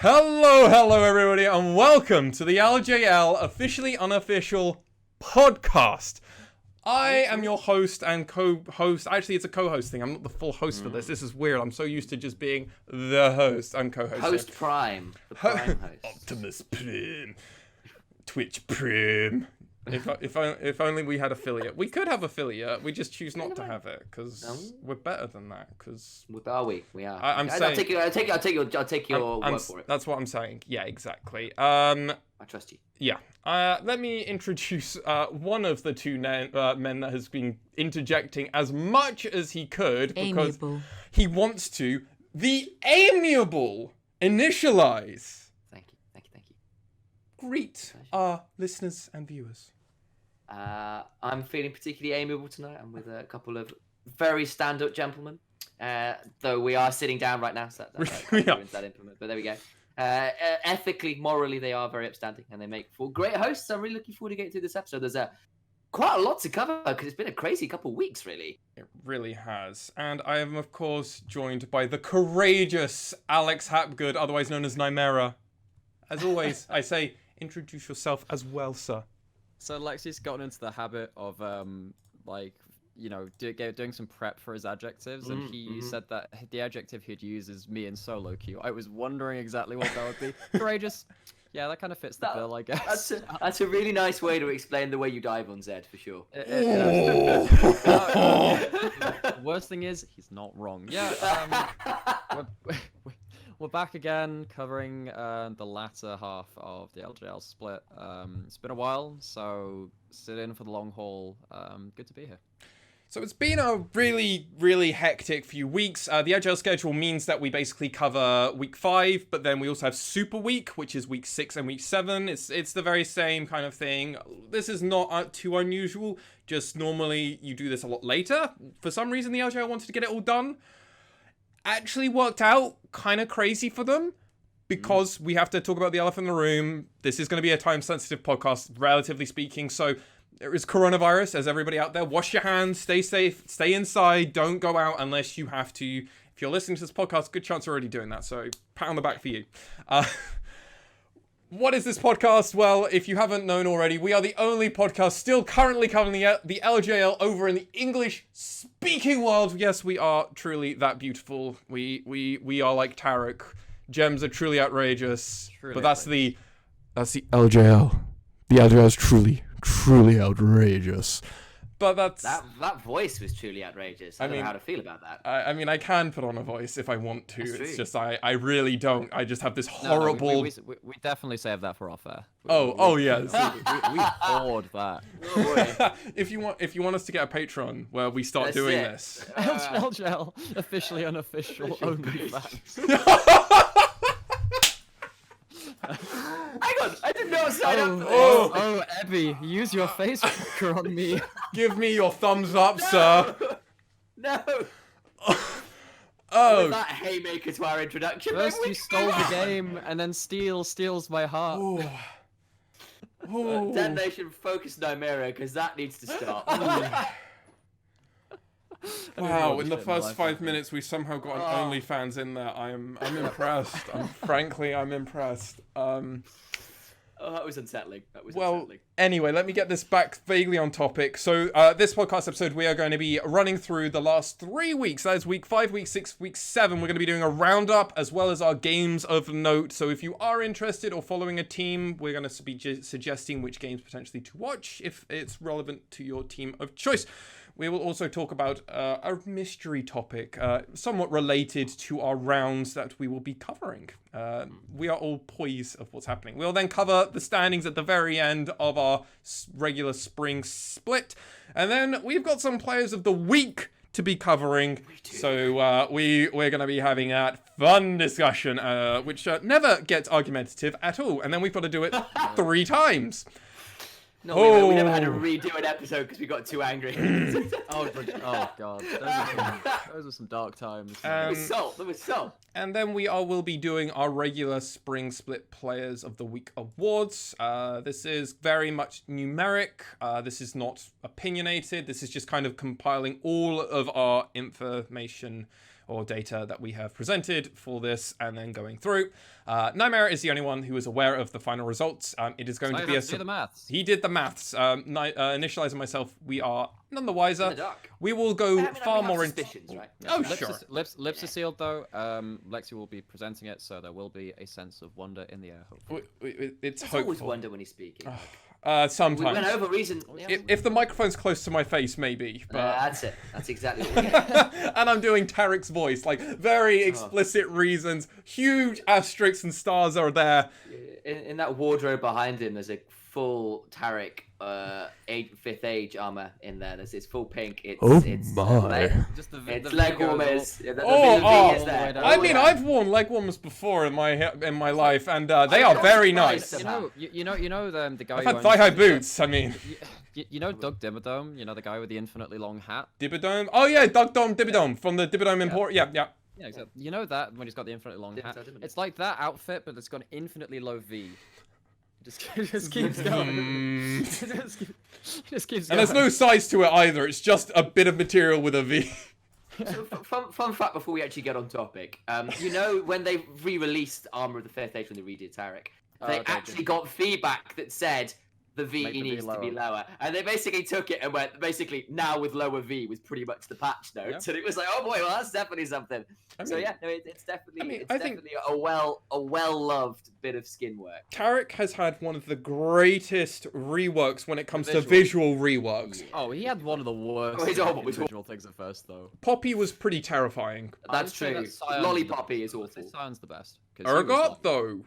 Hello everybody, and welcome to the LJL Officially Unofficial podcast. I am your host and co-host. Actually, it's a co-host thing. I'm not the full host for this. This is weird. I'm so used to just being the host. I'm co-host. Host Prime. The Prime host. Optimus Prime. Twitch Prime. If only we had affiliate. We could have affiliate. We just choose not to have it because we're better than that. Because are we? We are. I'm saying. I'll take your word for it. That's what I'm saying. Yeah, exactly. I trust you. Yeah. Let me introduce one of the two men that has been interjecting as much as he could because he wants to. The amiable Initia1ise. Thank you. Greet our listeners and viewers. I'm feeling particularly amiable tonight. I'm with a couple of very stand-up gentlemen. Though we are sitting down right now, so that implement. But there we go. Ethically, morally, they are very upstanding, and they make for great hosts. I'm really looking forward to getting through this episode. There's quite a lot to cover because it's been a crazy couple of weeks, really. It really has. And I am, of course, joined by the courageous Alex Hapgood, otherwise known as Nymaera. As always, I say, introduce yourself as well, sir. So Lexi's gotten into the habit of, doing some prep for his adjectives, and he said that the adjective he'd use is me in solo queue. I was wondering exactly what that would be. Courageous. Yeah, that kind of fits the bill, I guess. That's a really nice way to explain the way you dive on Zed, for sure. Worst thing is, he's not wrong. Yeah, we're back again, covering the latter half of the LJL split. It's been a while, so sit in for the long haul. Good to be here. So it's been a really, really hectic few weeks. The LJL schedule means that we basically cover week 5, but then we also have Super Week, which is week 6 and week 7. It's the very same kind of thing. This is not too unusual. Just normally you do this a lot later. For some reason, the LJL wanted to get it all done. Actually worked out kind of crazy for them because we have to talk about the elephant in the room. This is going to be a time-sensitive podcast, relatively speaking. So there is coronavirus, as everybody out there. Wash your hands, stay safe, stay inside, don't go out unless you have to. If you're listening to this podcast, good chance you're already doing that. So pat on the back for you. What is this podcast? Well, if you haven't known already, we are the only podcast still currently covering the LJL over in the English-speaking world. Yes, we are truly that beautiful. We are like Tarek. Gems are truly outrageous. But that's the LJL. The LJL is truly outrageous. But that's... That voice was truly outrageous. I don't know how to feel about that. I mean, I can put on a voice if I want to. It's just, I really don't. I just have this horrible... No, we definitely save that for off-air. Yeah. We hoard that. Oh, if you want us to get a Patreon where we start doing this. LJL Officially Unofficial OnlyFans. Hang on, I didn't know I signed up for this. Oh, Ebby, use your face fucker on me. Give me your thumbs up, sir. No. Oh. That haymaker to our introduction. First you stole the game, and then steals my heart. DetonatioN FocusMe, Nymaera, because that needs to stop. Wow, in the first 5 minutes we somehow got an OnlyFans in there. I'm impressed. I'm impressed. That was unsettling. Anyway, let me get this back vaguely on topic. So, this podcast episode, we are going to be running through the last 3 weeks. That is week 5, week 6, week 7. We're going to be doing a roundup as well as our games of note. So if you are interested or following a team, we're going to be suggesting which games potentially to watch if it's relevant to your team of choice. We will also talk about a mystery topic, somewhat related to our rounds that we will be covering. We are all poised of what's happening. We'll then cover the standings at the very end of our regular spring split. And then we've got some players of the week to be covering. So we're going to be having that fun discussion, which never gets argumentative at all. And then we've got to do it 3 times. No, we never had to redo an episode because we got too angry. Oh god, those are some dark times. There was salt. And then we will be doing our regular Spring Split Players of the Week awards. This is very much numeric. This is not opinionated. This is just kind of compiling all of our information, or data that we have presented for this and then going through. Nymaera is the only one who is aware of the final results. It is going to be a... the maths. He did the maths. Initia1ise and myself, we are none the wiser. In the dark. We will go far more into... Right? Oh, lips sure. Lips are sealed, though. Lexi will be presenting it, so there will be a sense of wonder in the air, hopefully. It's There's hopeful. always wonder when he's speaking. Sometimes. We went over reason. If the microphone's close to my face, maybe. But... that's it. That's exactly what we get. And I'm doing Tarek's voice, like very explicit reasons. Huge asterisks and stars are there. In that wardrobe behind him, there's a full Tarek 5th age armor in there. It's full pink. It's Just the it's the leg goes warmers. I mean, I've worn leg warmers before in my life, and they are very nice. You know the guy. I've had thigh-high boots. I mean, you know Doug Dimmadome. You know the guy with the infinitely long hat. Dibadome. Oh yeah, Doug Dibadome from the Dibadome Import. Yeah. Yeah, exactly. You know that when he's got the infinitely long hat. It's like that outfit, but it's got an infinitely low V. Just keeps going. just keeps going. And there's no size to it either. It's just a bit of material with a V. So, fun fact before we actually get on topic. You know, when they re-released Armor of the 5th Age when they redid Tarek, they actually got feedback that said the V needs to be lower. And they basically took it and went, basically, now with lower V was pretty much the patch notes. Yeah. And it was like, oh boy, well, that's definitely something. It's definitely a well-loved bit of skin work. Tarek has had one of the greatest reworks when it comes to visual reworks. Yeah. Oh, he had one of the worst visual things at first, though. Poppy was pretty terrifying. That's true. Lollipoppy is awful. Sion's the best. Urgot, though.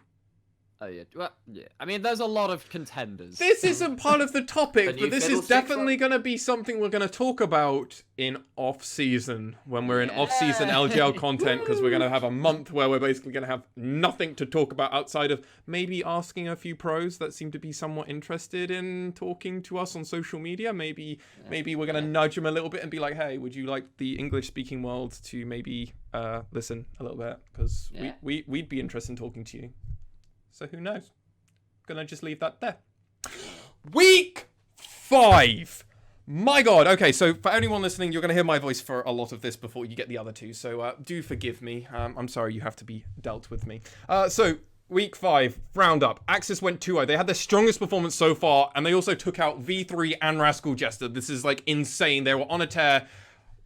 Oh yeah, well, yeah. I mean, there's a lot of contenders. This isn't part of the topic, but this is definitely going to be something we're going to talk about in off-season, when we're in off-season LJL content, because we're going to have a month where we're basically going to have nothing to talk about outside of maybe asking a few pros that seem to be somewhat interested in talking to us on social media. Maybe we're going to nudge them a little bit and be like, hey, would you like the English-speaking world to maybe listen a little bit? Because we'd be interested in talking to you. So who knows? Gonna just leave that there. Week 5. My God. Okay, so for anyone listening, you're gonna hear my voice for a lot of this before you get the other two. So do forgive me. I'm sorry you have to be dealt with me. So week 5 roundup. AXIZ went 2-0. They had their strongest performance so far, and they also took out V3 and Rascal Jester. This is like insane. They were on a tear.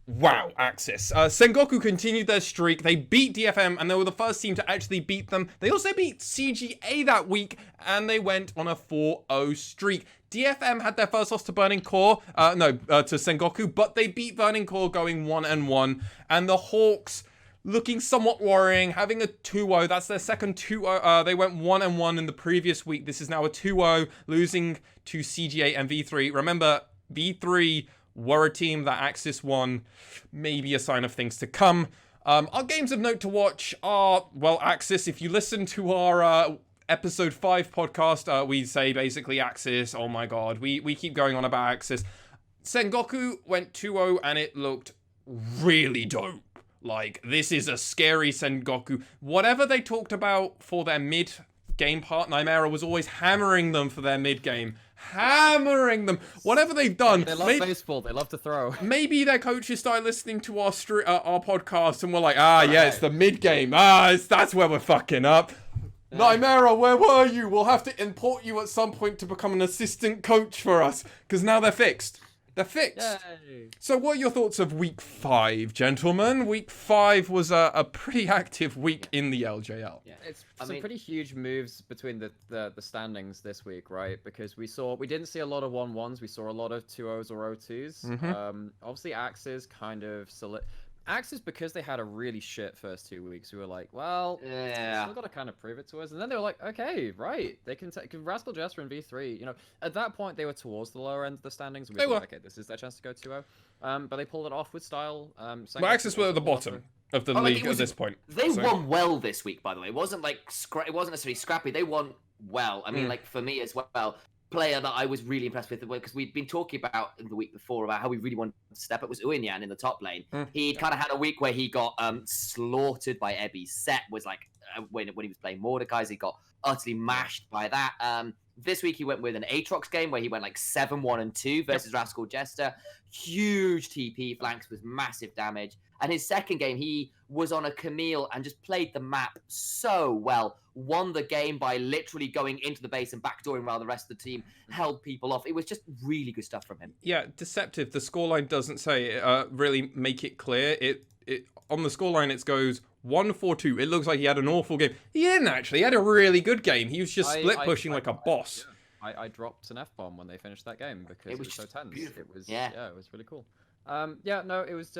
Wow, AXIZ. Sengoku continued their streak. They beat DFM, and they were the first team to actually beat them. They also beat CGA that week, and they went on a 4-0 streak. DFM had their first loss to Burning Core, to Sengoku, but they beat Burning Core going 1-1. And the Hawks, looking somewhat worrying, having a 2-0. That's their second 2-0. They went 1-1 in the previous week. This is now a 2-0, losing to CGA and V3. Remember, V3 were a team that AXIZ won, maybe a sign of things to come. Our games of note to watch are, well, AXIZ. If you listen to our episode 5 podcast, we say basically AXIZ, oh my God, we keep going on about AXIZ. Sengoku went 2-0 and it looked really dope. Like, this is a scary Sengoku. Whatever they talked about for their mid-game part, Nymaera was always hammering them for their mid-game. Hammering them. Whatever they've done. They love baseball. They love to throw. Maybe their coaches started listening to our podcast and were like, it's the mid-game. That's where we're fucking up. Nymaera, where were you? We'll have to import you at some point to become an assistant coach for us. Because now they're fixed. They're fixed. Yay. So what are your thoughts of week 5, gentlemen? Week 5 was a pretty active week in the LJL. Yeah. It's some pretty huge moves between the standings this week, right? Because we didn't see a lot of 1-1s. We saw a lot of 2-0s or 0-2s. Mm-hmm. Obviously, AXIZ kind of AXIZ, because they had a really shit first 2 weeks, we were like, well, still got to kind of prove it to us. And then they were like, okay, right, they can take Rascal Jester and V3. You know, at that point they were towards the lower end of the standings. And we thought, okay, this is their chance to go 2-0. But they pulled it off with style. AXIZ were at the bottom of the league at this point. They won well this week, by the way. It wasn't like it wasn't necessarily scrappy. They won well. I mean, like for me as well. Player that I was really impressed with, because we'd been talking about in the week before about how we really wanted to step up, was Initia1ise in the top lane. He'd kind of had a week where he got slaughtered by Ebby. Set was like when he was playing Mordekaiser, he got utterly mashed by that. This week he went with an Aatrox game where he went like 7-1-2 versus Rascal Jester. Huge TP flanks with massive damage. And his second game, he was on a Camille and just played the map so well. Won the game by literally going into the base and backdooring while the rest of the team held people off. It was just really good stuff from him. Yeah, deceptive. The scoreline doesn't say really make it clear. It on the scoreline it goes 1-4-2. It looks like he had an awful game. He didn't actually. He had a really good game. He was just split pushing like a boss. Yeah. I dropped an F-bomb when they finished that game because it was so tense. Beautiful. It was it was really cool. It was.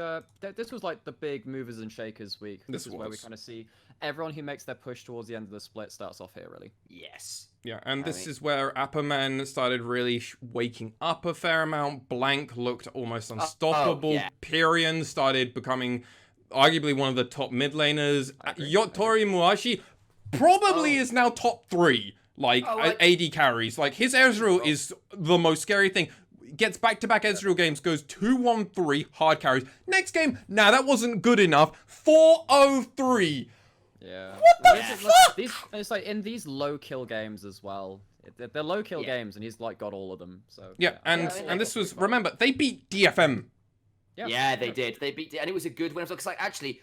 This was like the big movers and shakers week. This is where we kind of see everyone who makes their push towards the end of the split starts off here, really. Yes. Yeah, and this is where Apperman started really waking up a fair amount. Blank looked almost unstoppable. Pyrian started becoming arguably one of the top mid laners. Yottori Muashi probably is now top 3. AD carries. Like, his Ezreal is the most scary thing. Gets back-to-back Ezreal games, goes 2-1-3 hard carries. Next game, that wasn't good enough. 4-0-3. Yeah. What the fuck? It's like in these low kill games as well. They're low kill games, and he's like got all of them. So and this was, remember, they beat DFM. Yeah, they did. They beat it, and it was a good win. Because actually,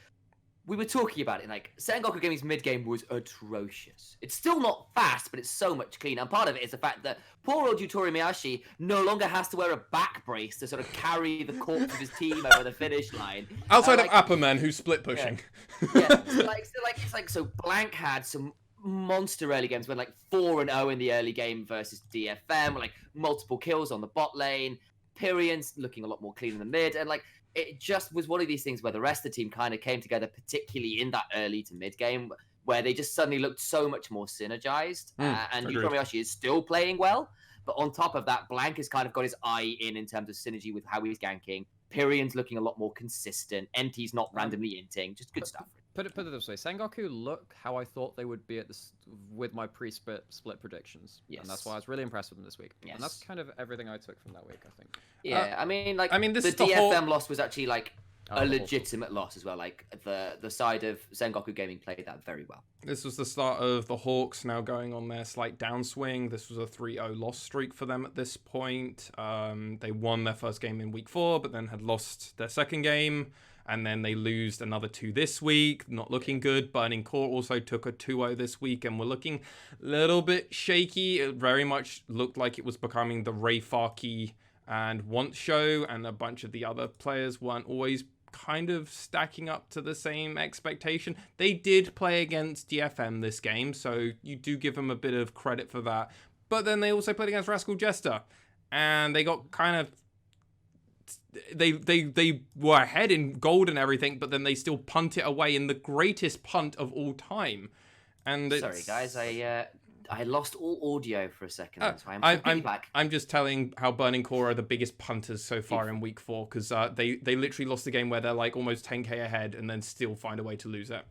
we were talking about it. Like, Sengoku Gaming's mid game was atrocious. It's still not fast, but it's so much cleaner. And part of it is the fact that poor old Yottori Muashi no longer has to wear a back brace to sort of carry the corpse of his team over the finish line. Outside of Apperman, who's split pushing. So Blank had some monster early games when 4-0 in the early game versus DFM, multiple kills on the bot lane. Pyrian's looking a lot more clean in the mid, and it just was one of these things where the rest of the team kind of came together, particularly in that early to mid game, where they just suddenly looked so much more synergized. And Yottori Muashi is still playing well, but on top of that, Blank has kind of got his eye in terms of synergy with how he's ganking. Pyrian's looking a lot more consistent. NT's not randomly inting, just good stuff. Put it this way, Sengoku look how I thought they would be at this with my pre-split predictions. Yes. And that's why I was really impressed with them this week. Yes. And that's kind of everything I took from that week, I think. Yeah, the DFM loss was actually a legitimate loss as well. The side of Sengoku Gaming played that very well. This was the start of the Hawks now going on their slight downswing. This was a 3-0 loss streak for them at this point. They won their first game in week 4, but then had lost their second game. And then they lose another 2 this week. Not looking good. Burning Core also took a 2-0 this week and were looking a little bit shaky. It very much looked like it was becoming the Ray Farkey and Want show, and a bunch of the other players weren't always kind of stacking up to the same expectation. They did play against DFM this game, so you do give them a bit of credit for that. But then they also played against Rascal Jester, and they got kind of... They were ahead in gold and everything, but then they still punt it away in the greatest punt of all time. And sorry guys, I lost all audio for a second. That's why I'm back. I'm just telling how Burning Core are the biggest punters so far in week 4, because they literally lost the game where they're almost 10k ahead and then still find a way to lose it.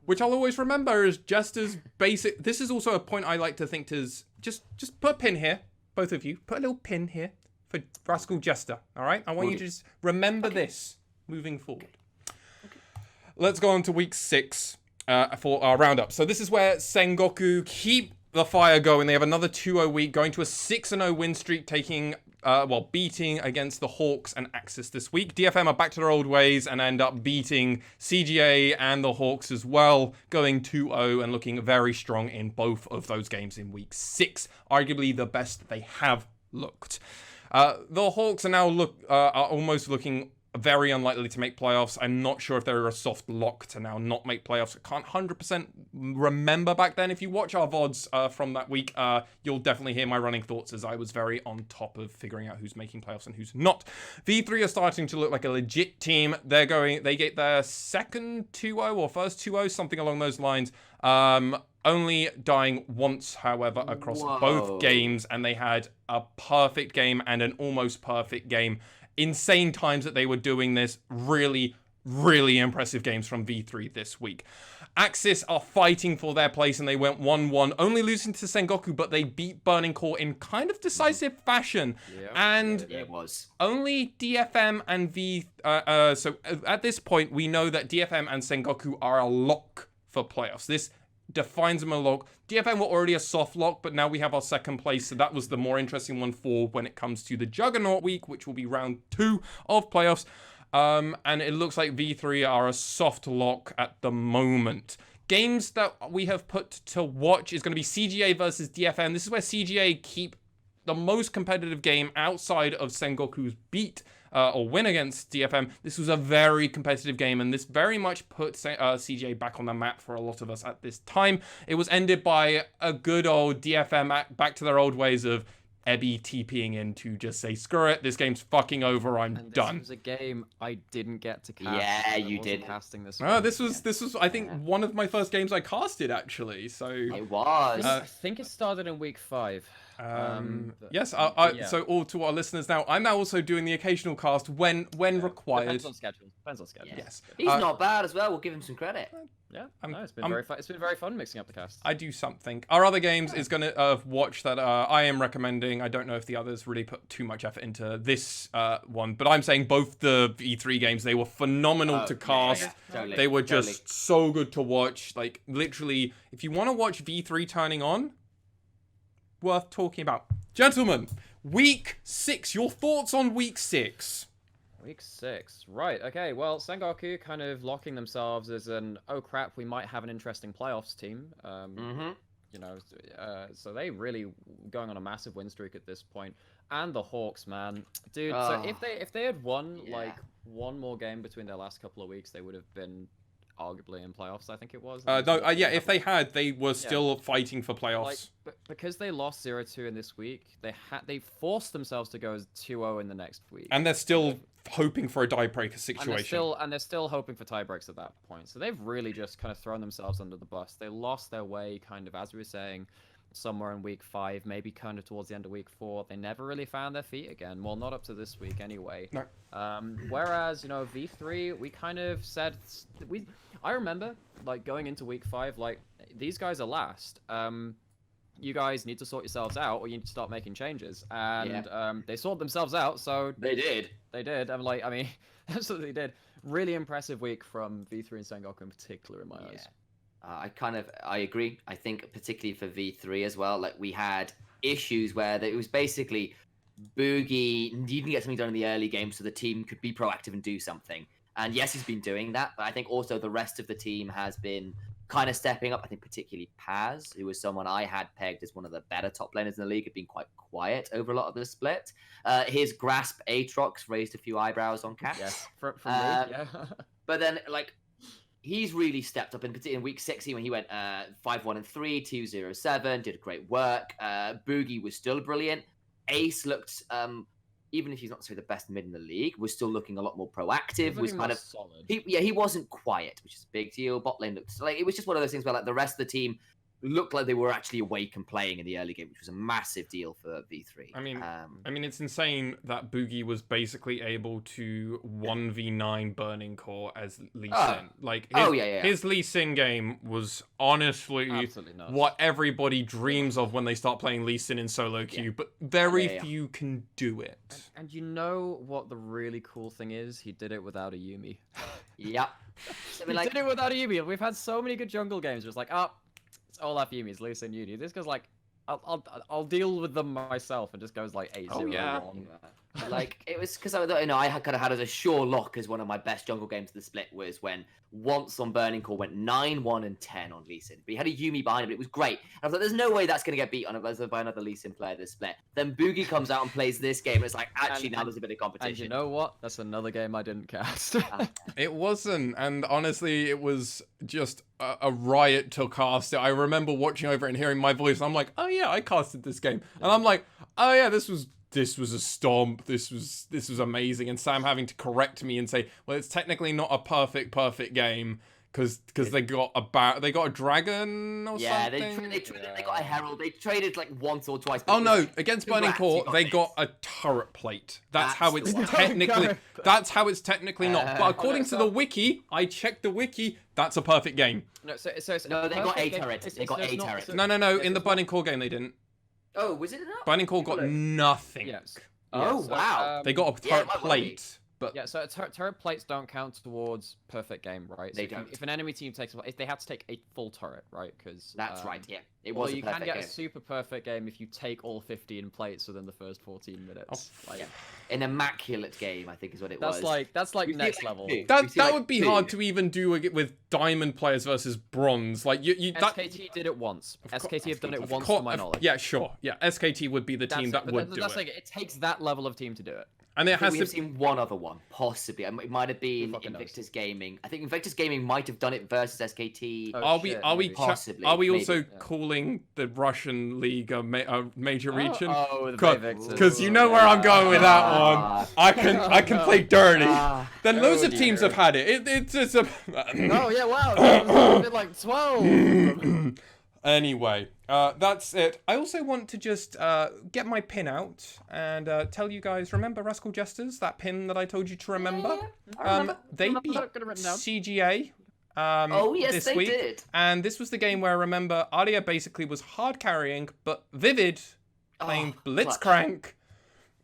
Which I'll always remember as Jester's basic. This is also a point I like to think to just put a pin here, both of you. Put a little pin here for Rascal Jester, all right? I want you to just remember this moving forward. Okay. Let's go on to week 6 for our roundup. So this is where Sengoku keep the fire going. They have another 2-0 week, going to a 6-0 win streak, beating against the Hawks and AXIZ this week. DFM are back to their old ways and end up beating CGA and the Hawks as well, going 2-0 and looking very strong in both of those games in week 6. Arguably the best they have looked. The Hawks are now are almost looking very unlikely to make playoffs. I'm not sure if they're a soft lock to now not make playoffs. I can't 100% remember back then. If you watch our VODs from that week, you'll definitely hear my running thoughts, as I was very on top of figuring out who's making playoffs and who's not. V3 are starting to look like a legit team. They get their second 2-0 or first 2-0, something along those lines. Only dying once, however, across both games, and they had a perfect game and an almost perfect game. Insane times that they were doing this. Really, really impressive games from V3 this week. AXIZ are fighting for their place, and they went 1-1, only losing to Sengoku, but they beat Burning Core in kind of decisive fashion. And it was only DFM and so at this point, we know that DFM and Sengoku are a lock for playoffs. defines them a lock. DFM were already a soft lock, but now we have our second place, so that was the more interesting one for when it comes to the Juggernaut week, which will be round 2 of playoffs. And it looks like V3 are a soft lock at the moment. Games that we have put to watch is going to be CGA versus DFM. This is where CGA keep the most competitive game outside of Sengoku's beat or win against DFM. This was a very competitive game, and this very much put CGA back on the map for a lot of us at this time. It was ended by a good old DFM back to their old ways of Ebby TPing in to just say, screw it, this game's fucking over, I'm done. This was a game I didn't get to cast. Yeah, you did. Casting this this was I think one of my first games I casted, actually. So it was. I think it started in week 5. Yes, yeah. So all to our listeners now, I'm now also doing the occasional cast when required. Depends on schedule. Yes. He's not bad as well. We'll give him some credit. Yeah, no, it's been very fun. It's been very fun mixing up the cast. I do something. Our other games is going to watch that I am recommending. I don't know if the others really put too much effort into this one, but I'm saying both the V3 games, they were phenomenal to cast. Totally, they were just so good to watch. Like, literally, if you want to watch V3 turning on, worth talking about. Gentlemen, week 6. Your thoughts on week 6? Week 6. Right, okay. Well, Sengoku kind of locking themselves as an, oh crap, we might have an interesting playoffs team. You know, so they really going on a massive win streak at this point. And the Hawks, man. Dude, so if they had won, like, one more game between their last couple of weeks, they would have been arguably in playoffs, I think it was. If they had, they were still fighting for playoffs. Like, because they lost 0-2 in this week, they forced themselves to go 2-0 in the next week. And they're still hoping for a tiebreaker situation. And they're still hoping for tiebreaks at that point. So they've really just kind of thrown themselves under the bus. They lost their way, kind of, as we were saying, somewhere in week 5, maybe kind of towards the end of week 4. They never really found their feet again. Well, not up to this week anyway. No. Whereas, you know, V3, we kind of said I remember, like, going into week 5, like, these guys are last. You guys need to sort yourselves out, or you need to start making changes. And they sorted themselves out, so they did. I'm like, I mean, absolutely did. Really impressive week from V3 and Sengoku in particular, in my eyes. I agree. I think particularly for V3 as well, like, we had issues where it was basically Boogie needing to get something done in the early game so the team could be proactive and do something. And yes, he's been doing that, but I think also the rest of the team has been kind of stepping up. I think particularly Paz, who was someone I had pegged as one of the better top laners in the league, had been quite quiet over a lot of the split. His Grasp Aatrox raised a few eyebrows on Cats. Yes, from me, yeah. But then, like, he's really stepped up, in particular in week 6 when he went 5-1-3, 2-0-7, did great work. Boogie was still brilliant. Ace looked, even if he's not necessarily the best mid in the league, was still looking a lot more proactive. Was kind of solid. He wasn't quiet, which is a big deal. Bot lane looked like it was just one of those things where, like, the rest of the team looked like they were actually awake and playing in the early game, which was a massive deal for V3. I mean, it's insane that Boogie was basically able to 1v9 Burning Core as Lee Sin. Like, his Lee Sin game was honestly what everybody dreams of when they start playing Lee Sin in solo queue, but very few can do it. And you know what the really cool thing is? He did it without a Yuumi. Yep. I mean, he did it without a Yuumi. We've had so many good jungle games where it's like, it's all off Yumi's, Lee Sin Uni. This guy's like, I'll deal with them myself, and just goes like 8-0. Like, it was because I had kind of had as a sure lock as one of my best jungle games of the split was when once on Burning Core went 9-1 and 10 on Lee Sin. But he had a Yuumi behind him. It was great. And I was like, there's no way that's going to get beat on by another Lee Sin player this split. Then Boogie comes out and plays this game. And it's like, actually, now there's a bit of competition. And you know what? That's another game I didn't cast. It wasn't. And honestly, it was just a riot to cast it. I remember watching over it and hearing my voice. And I'm like, oh yeah, I casted this game. And I'm like, oh yeah, this was a stomp. This was amazing. And Sam having to correct me and say, well, it's technically not a perfect game because they got a dragon or something. They got a herald. They traded like once or twice. Oh no! Against Burning Core, they got a turret plate. That's how it's technically. That's how it's technically not. But according to the wiki, I checked the wiki. That's a perfect game. No, they got a turret. They got a turret. No. In the Burning Core game, they didn't. Oh, was it enough? Burning Core got nothing. Yes. Oh, wow. They got a turret plate. But yeah, so turret plates don't count towards perfect game, right? They So don't. if an enemy team takes, if they have to take a full turret, right? Because That's right. Yeah, it well, was a you can perfect get game. a super perfect game if you take all 15 plates within the first 14 minutes. Yeah. An immaculate game, I think, is what it was. That's like We've seen next like level. two. that We've seen like would be two. hard to even do with diamond players versus bronze. Like that. SKT did it once. SKT have done it Of once, Co- to my knowledge. Yeah, sure. Yeah, SKT would be the team that would do it. Like, it takes that level of team to do it. And it has we to. have seen one other one, possibly. It might have been fucking knows? Invictus Gaming. I think Invictus Gaming might have done it versus SKT. Oh, Are shit, we maybe. Possibly, are we maybe. also Yeah. calling the Russian league a major region? Oh, the Because Invictus. you know where I'm going with that one. Ah. I can play dirty. Ah. Then loads of Oh, teams dear. have had it. It's just a. Oh yeah, wow. That was like 12. Anyway, that's it. I also want to just get my pin out and tell you guys, remember Rascal Jesters, that pin that I told you to remember? I remember. They Remember beat that? Got it written down. CGA Oh, yes, this they week. did. And this was the game where, remember, Aria basically was hard carrying, but Vivid playing Oh, Blitzcrank.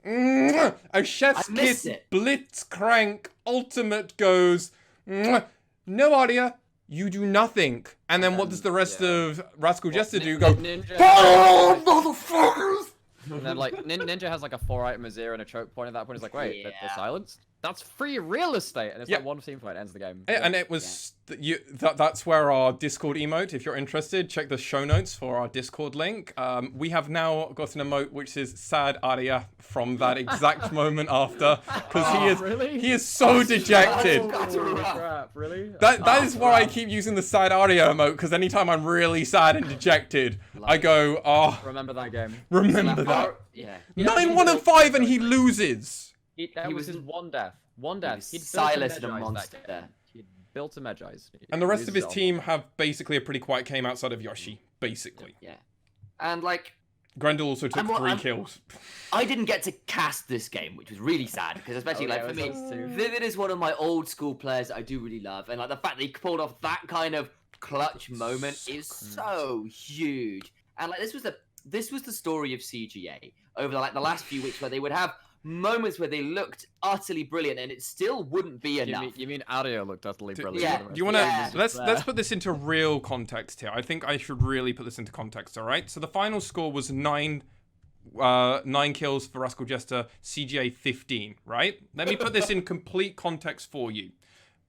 A chef's I miss kiss it. Blitzcrank ultimate goes, no Aria, you do nothing. And then what does the rest of Rascal Jester do? Go, Ninja. "Oh, motherfuckers! And then like Ninja has like a 4-item Azir and a choke point at that point. He's like, wait, they're Yeah. silenced? That's free real estate. And it's Yeah. like one team fight ends the game. And it was that's where our Discord emote, if you're interested, check the show notes for our Discord link. We have now got an emote which is sad Aria from that exact moment after, because really? he is so dejected. Holy crap, really? That is why I keep using the sad Aria emote, because anytime I'm really sad and dejected, I go, oh, Remember that game. remember that. Yeah. 9-1-5 and he loses. That He was was- his one death. One death. was He'd silenced built a Medjai's monster. that game. He'd built a Medjai's. And the rest of his Loses team have basically a pretty quiet game outside of Yoshi, basically. Yeah. And like, Grendel also took I'm- 3 I'm- kills. I didn't get to cast this game, which was really sad, because especially Oh, like yeah, for it me, was us too. Vivid is one of my old school players that I do really love, and like the fact that he pulled off that kind of clutch moment is so huge. And like this was the story of CGA over the last few weeks, where they would have moments where they looked utterly brilliant, and it still wouldn't be enough. You mean Aria looked utterly brilliant? yeah. for the Do you rest want of to the Yeah. game. let's put this into real context here. I think I should really put this into context. All right. So the final score was 9 kills for Rascal Jester, CGA 15. Right. Let me put this in complete context for you.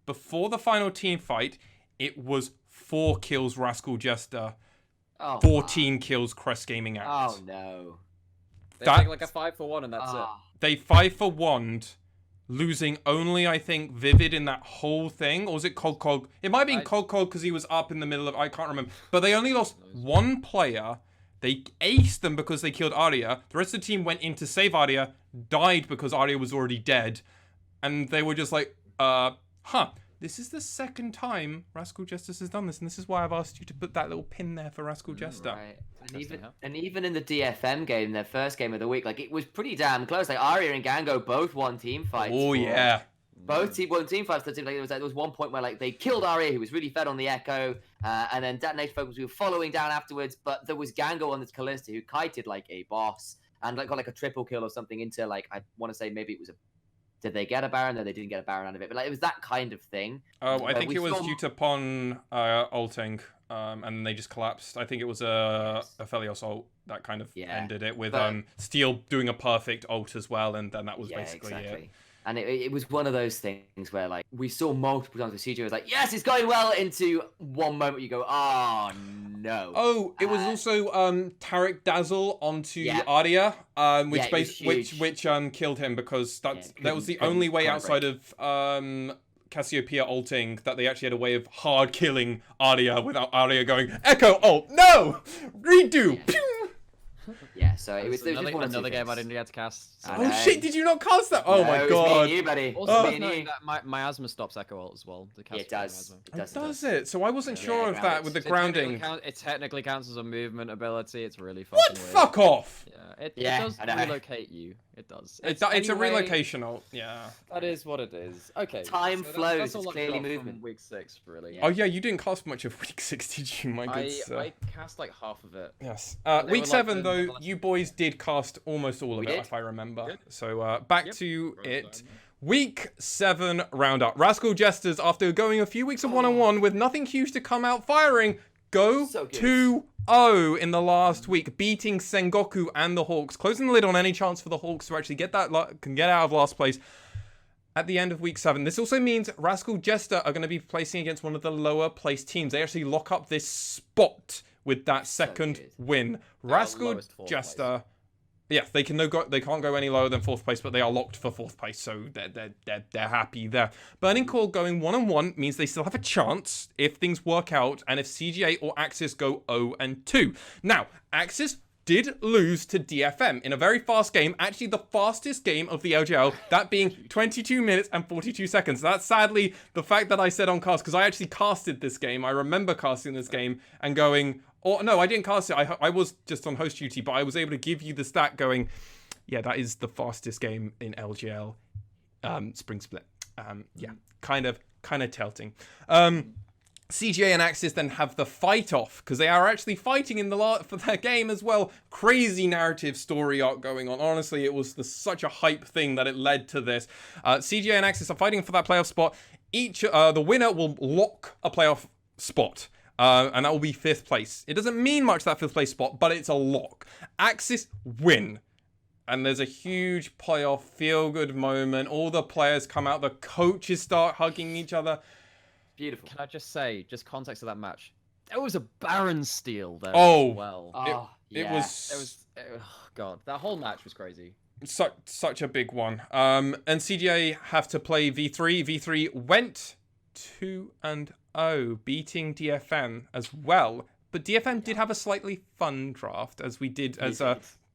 Before the final team fight, it was 4 kills Rascal Jester, Oh, 14 kills Crest Gaming Act. Oh no. They That- take like a 5-for-1 and that's it. Ah. They 5-for-1'd, losing only, I think, Vivid in that whole thing. Or was it Cog? It might have been Cog because he was up in the middle of... I can't remember. But they only lost 1 player. They aced them because they killed Aria. The rest of the team went in to save Aria, died because Aria was already dead. And they were just like, this is the second time Rascal Jester has done this, and this is why I've asked you to put that little pin there for Rascal Jester. Right. Interesting, huh? And even in the DFM game, their first game of the week, like it was pretty damn close. Like Arya and Gango both won team fights. Oh, yeah. Both won team fights. Like there was one point where like they killed Arya, who was really fed on the Echo, and then DetonatioN FocusMe were following down afterwards. But there was Gango on this Callista who kited like a boss and like got like a triple kill or something into like, I want to say maybe it was a. Did they get a Baron? No, they didn't get a Baron out of it. But like it was that kind of thing. Oh, I think we it was saw- due to Pon ulting, and they just collapsed. I think it was a aphelios ult that kind of Yeah, ended it with but- Steel doing a perfect ult as well, and then that was basically it. And it was one of those things where like we saw multiple times where CJ was like, yes, it's going well, into one moment you go, oh no. Oh, it was also Tarek Dazzle onto Yeah. Arya, which Yeah, it was huge. which killed him because that was the couldn't- only way couldn't outside of Cassiopeia ulting that they actually had a way of hard killing Arya without Arya going Echo ult, no, redo. Pew! Yeah, so it was another, one of two another game I things. didn't get to cast. So. I Oh know. shit! Did you not cast that? Oh No, my it was me god! and you, buddy. Also, Oh. worth Me and knowing you. that my miasma stops Echo ult as well. The Yeah, it cast does. miasma. It Does it? So I wasn't Yeah, sure of ground that it. with the It technically grounding. It technically counts as a movement ability. It's really fucking What? weird. Fuck off! Yeah, it Yeah, does I know. relocate you. It does. It's a Anyway, relocation ult. Yeah. That is what it is. Okay. Time flows, That's all it's I've clearly got from movement. week 6, really. Yeah. Oh yeah, you didn't cast much of week 6, did you? My good sir. I cast like half of it. Yes. They Week were 7 like though, you boys did cast almost all of We it, did. if I remember. Good. So back Yep. to Well it. done. Week 7 roundup. Rascal Jesters, after going a few weeks of 1-on-1 with nothing huge to come out firing, go 2-0 in the last week, beating Sengoku and the Hawks, closing the lid on any chance for the Hawks to actually get out of last place at the end of week 7. This also means Rascal Jester are going to be placing against one of the lower placed teams. They actually lock up this spot with that second win. Rascal Jester, yeah, they can't go any lower than 4th place, but they are locked for 4th place, so they're happy there. Burning Core going 1-on-1 means they still have a chance if things work out, and if CGA or AXIZ go 0-2. Now, AXIZ did lose to DFM in a very fast game, actually the fastest game of the LJL, that being 22 minutes and 42 seconds. That's sadly the fact that I said on cast, because I actually casted this game. I remember casting this game and going, or no, I didn't cast it. I was just on host duty, but I was able to give you the stat going, yeah, that is the fastest game in LJL Spring Split. Yeah, kind of tilting. CGA and AXIZ then have the fight off, because they are actually fighting in for their game as well. Crazy narrative story arc going on. Honestly, it was such a hype thing that it led to this. CGA and AXIZ are fighting for that playoff spot. The winner will lock a playoff spot. And that will be 5th place. It doesn't mean much, that 5th place spot, but it's a lock. AXIZ win. And there's a huge playoff feel-good moment. All the players come out. The coaches start hugging each other. Beautiful. Can I just say, just context of that match, there was a Baron steal there as well. It was God, that whole match was crazy. Such a big one. And CGA have to play V3. V3 went 2-0, beating DFM as well. But DFM did have a slightly fun draft, as we did, as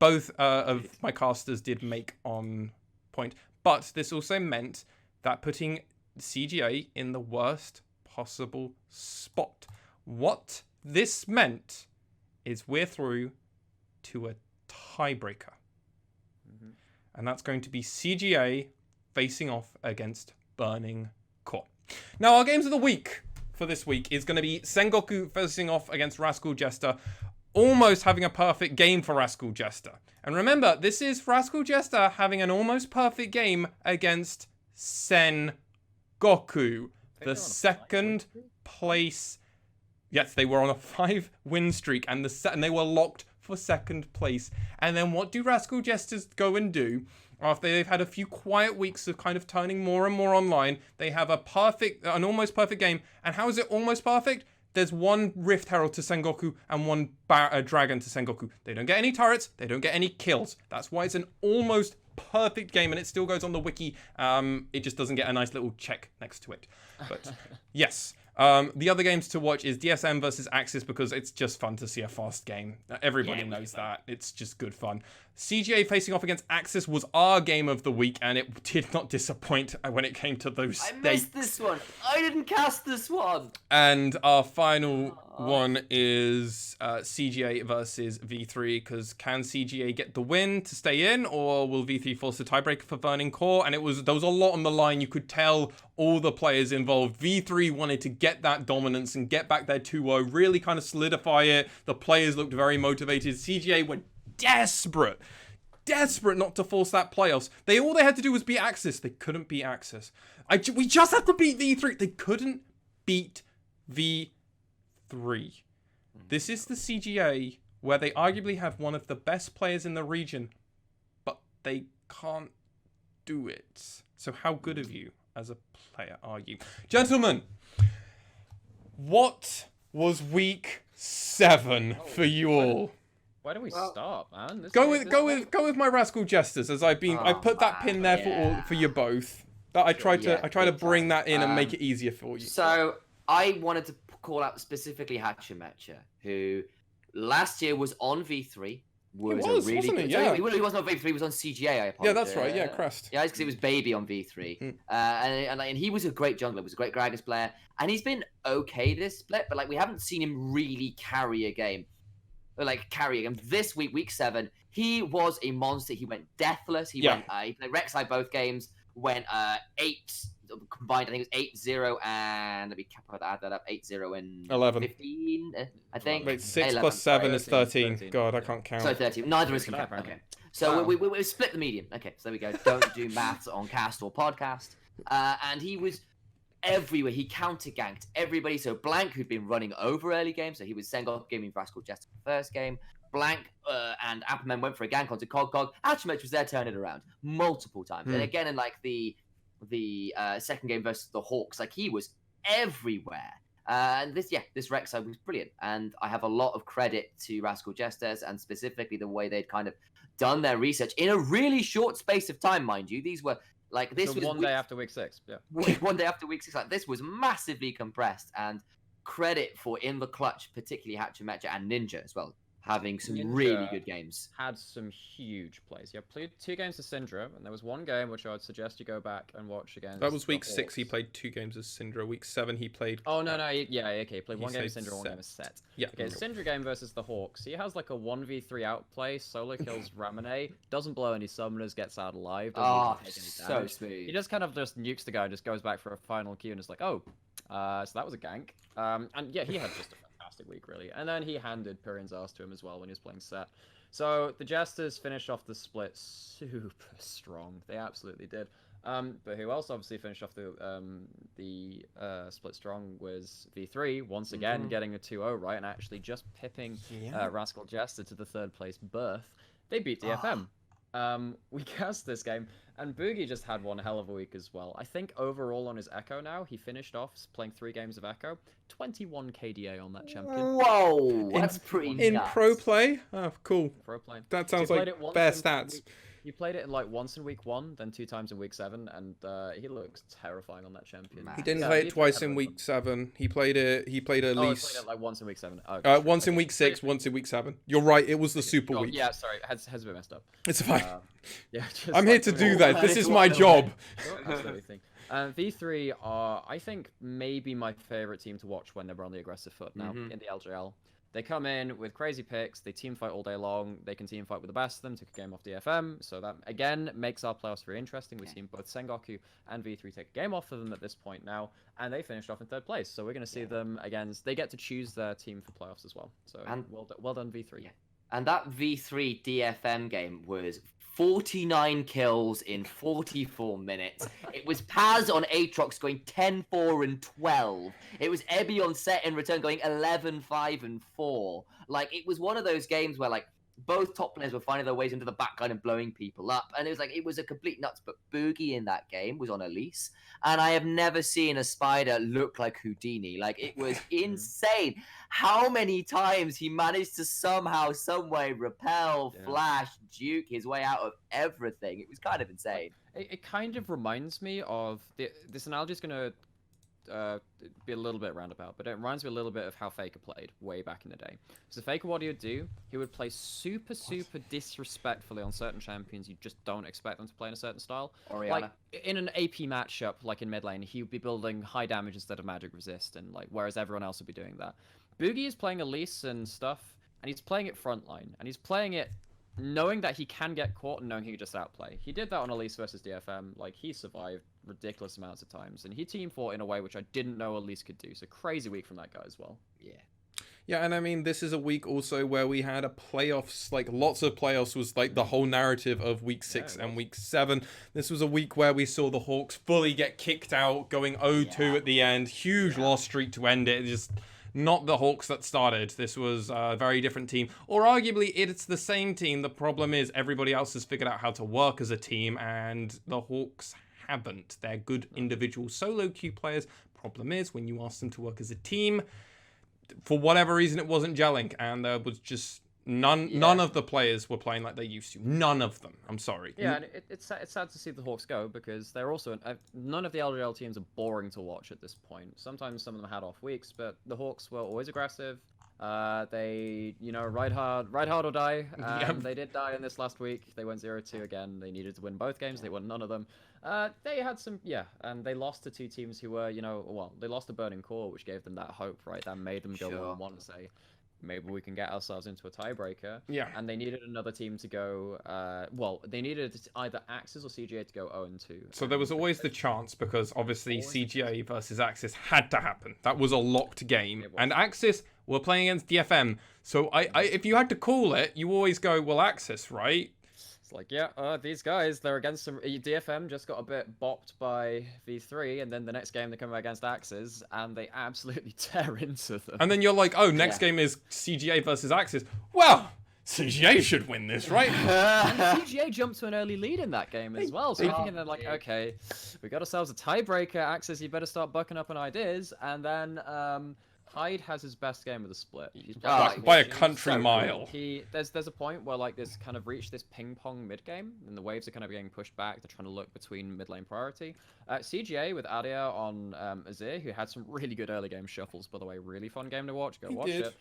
both of my casters did make on point. But this also meant that putting CGA in the worst possible spot. What this meant is we're through to a tiebreaker. And that's going to be CGA facing off against Burning Core. Now, our games of the week for this week is going to be Sengoku facing off against Rascal Jester, almost having a perfect game for Rascal Jester. And remember, this is Rascal Jester having an almost perfect game against Sengoku, the 2nd place. Yes, they were on a 5-win streak, and they were locked for 2nd place. And then what do Rascal Jesters go and do? After they've had a few quiet weeks of kind of turning more and more online, they have an almost perfect game. And how is it almost perfect? There's one Rift Herald to Sengoku and one Dragon to Sengoku. They don't get any turrets. They don't get any kills. That's why it's an almost perfect game, and it still goes on the wiki. It just doesn't get a nice little check next to it. But yes. The other games to watch is DSM versus AXIZ, because it's just fun to see a fast game. Everybody knows that. It's just good fun. CGA facing off against AXIZ was our game of the week, and it did not disappoint when it came to those I missed this one. I didn't cast this one. And our final one is CGA versus V3, because can CGA get the win to stay in, or will V3 force a tiebreaker for Burning Core? And there was a lot on the line. You could tell all the players involved. V3 wanted to get that dominance and get back their 2-0, really kind of solidify it. The players looked very motivated. CGA were desperate not to force that playoffs. All they had to do was beat AXIZ. They couldn't beat AXIZ. We just had to beat V3. They couldn't beat V3. This is the CGA where they arguably have one of the best players in the region, but they can't do it. So how good of you as a player are you? Gentlemen, what was week 7 for you all? Why don't we start, man? Go with my Rascal Jesters, as I put that pin there for you both. That I tried to bring that in and make it easier for you. So I wanted to call out specifically Hachimecha, who last year was on V3. Wasn't it? Yeah. He wasn't on V3. He was on CGA. I apologize. Yeah, that's right. Yeah, Crest. Yeah, because it was Baby on V3. And he was a great jungler. Was a great Gragas player, and he's been okay this split, but we haven't seen him really carry a game. Carrying him this week 7, he was a monster. He went deathless. He played Rek'Sai both games. Went 8 combined, I think it was 8-0 and let me add that up. 8-0 and 11. 15, I think. Wait, 6 11. plus 7 is 13. 13. God, I can't count. So 13. Neither is count. Okay. So Wow. we split the median. Okay, so there we go. Don't do maths on cast or podcast. And he was everywhere. He counter-ganked everybody. So Blank, who'd been running over early games, so he was Sengoku Gaming Rascal Jester the first game. Blank and Appleman went for a gank onto Cog. Archimage was there, turn it around multiple times. And again, in like the second game versus the Hawks, like he was everywhere. And this Rek'Sai was brilliant. And I have a lot of credit to Rascal Jesters and specifically the way they'd kind of done their research in a really short space of time, mind you. These were like this was one day after week 6. Yeah. 1 day after week 6. Like this was massively compressed, and credit for in the clutch, particularly Hachimecha and Ninja as well, having some really good games. Had some huge plays. Yeah, played 2 games of Syndra, and there was 1 game which I would suggest you go back and watch again. That was week 6. He played 2 games as Syndra. Week 7, he played. Oh no, yeah, okay. He played 1 game of Syndra, 1 game of Set. Yeah. Okay, Syndra game versus the Hawks. He has like a 1v3 outplay. Solo kills Ramune. Doesn't blow any summoners. Gets out alive. Oh, so smooth. He just kind of just nukes the guy, and just goes back for a final Q, and it's like, oh, so that was a gank. And yeah, he had just a fantastic week, really. And then he handed Pyrian's ass to him as well when he was playing Set. So the Jesters finished off the split super strong. They absolutely did. But who else obviously finished off the split strong was V3, once again getting a 2-0 right and actually just pipping Rascal Jester to the 3rd place berth. They beat DFM. We cast this game, and Boogie just had one hell of a week as well. I think overall on his Echo now, he finished off playing 3 games of Echo, 21 KDA on that champion. Whoa, that's pretty nuts. In pro play? Oh, cool. Pro play. That sounds like bare stats. He played it like once in week 1, then 2 times in week 7, and he looks terrifying on that champion. He didn't play it twice in week 7. He played it at least. He played it like once in week 7. Oh, once in week 6, once in week 7. You're right. It was the super week. Yeah, sorry, head's a bit messed up. It's fine. Yeah, I'm here to do that. This is my job. V3 are, I think, maybe my favorite team to watch when they're on the aggressive foot now in the LJL. They come in with crazy picks, they team fight all day long, they can team fight with the best of them, took a game off DFM, so that, again, makes our playoffs very interesting. We've seen both Sengoku and V3 take a game off of them at this point now, and they finished off in 3rd place, so we're going to see them against, they get to choose their team for playoffs as well, so well done V3. Yeah. And that V3 DFM game was 49 kills in 44 minutes. It was Paz on Aatrox going 10-4 and 12. It was Ebby on Set in return going 11-5 and 4. Like, it was one of those games where, like, both top players were finding their ways into the backline and blowing people up. And it was a complete nuts. But Boogie in that game was on Elise. And I have never seen a spider look like Houdini. Like, it was insane how many times he managed to somehow, someway repel, flash, duke his way out of everything. It was kind of insane. It kind of reminds me of... This analogy is going to be a little bit roundabout, but it reminds me a little bit of how Faker played way back in the day. So Faker, what he would do, he would play super disrespectfully on certain champions you just don't expect them to play in a certain style. Orianna. Like in an AP matchup, like in mid lane, he would be building high damage instead of magic resist, and like whereas everyone else would be doing that. Boogie is playing Elise and stuff, and he's playing it frontline, and he's playing it knowing that he can get caught and knowing he can just outplay. He did that on Elise versus DFM. Like, he survived ridiculous amounts of times, and he team fought in a way which I didn't know Elise could do. So crazy week from that guy as well. Yeah, and I mean, this is a week also where we had a playoffs, like lots of playoffs was like the whole narrative of week 6 and week 7. This was a week where we saw the Hawks fully get kicked out, going 0-2 at the end. Huge loss streak to end it. Just not the Hawks that started. This was a very different team. Or arguably, it's the same team. The problem is everybody else has figured out how to work as a team, and the Hawks haven't. They're good individual solo queue players. Problem is, when you ask them to work as a team, for whatever reason, it wasn't gelling, and there was just none of the players were playing like they used to. None of them. I'm sorry. Yeah, and it's sad to see the Hawks go, because they're also none of the LJL teams are boring to watch at this point. Sometimes some of them had off weeks, but the Hawks were always aggressive. They, ride hard or die. They did die in this last week. They went 0-2 again. They needed to win both games. They won none of them. They had some, and they lost to 2 teams who were, they lost to Burning Core, which gave them that hope, right? That made them go 1-1 and say, maybe we can get ourselves into a tiebreaker. Yeah. And they needed another team to go, they needed either AXIZ or CGA to go 0-2. So there was always the chance, because obviously CGA versus AXIZ had to happen. That was a locked game. And AXIZ were playing against DFM. So if you had to call it, you always go, well, AXIZ, right? Like, yeah, these guys, they're against some... DFM just got a bit bopped by V3, and then the next game they come against AXIZ, and they absolutely tear into them. And then you're like, oh, next game is CGA versus AXIZ. Well, CGA should win this, right? And CGA jumped to an early lead in that game as well, so I'm thinking they're like, okay, we got ourselves a tiebreaker, AXIZ, you better start bucking up on ideas, and then... Hyde has his best game of the split. He's by a country mile. There's a point where like there's kind of reached this ping pong mid game, and the waves are kind of getting pushed back. They're trying to look between mid lane priority. CGA with Adia on Azir, who had some really good early game shuffles, by the way, really fun game to watch. Go watch it.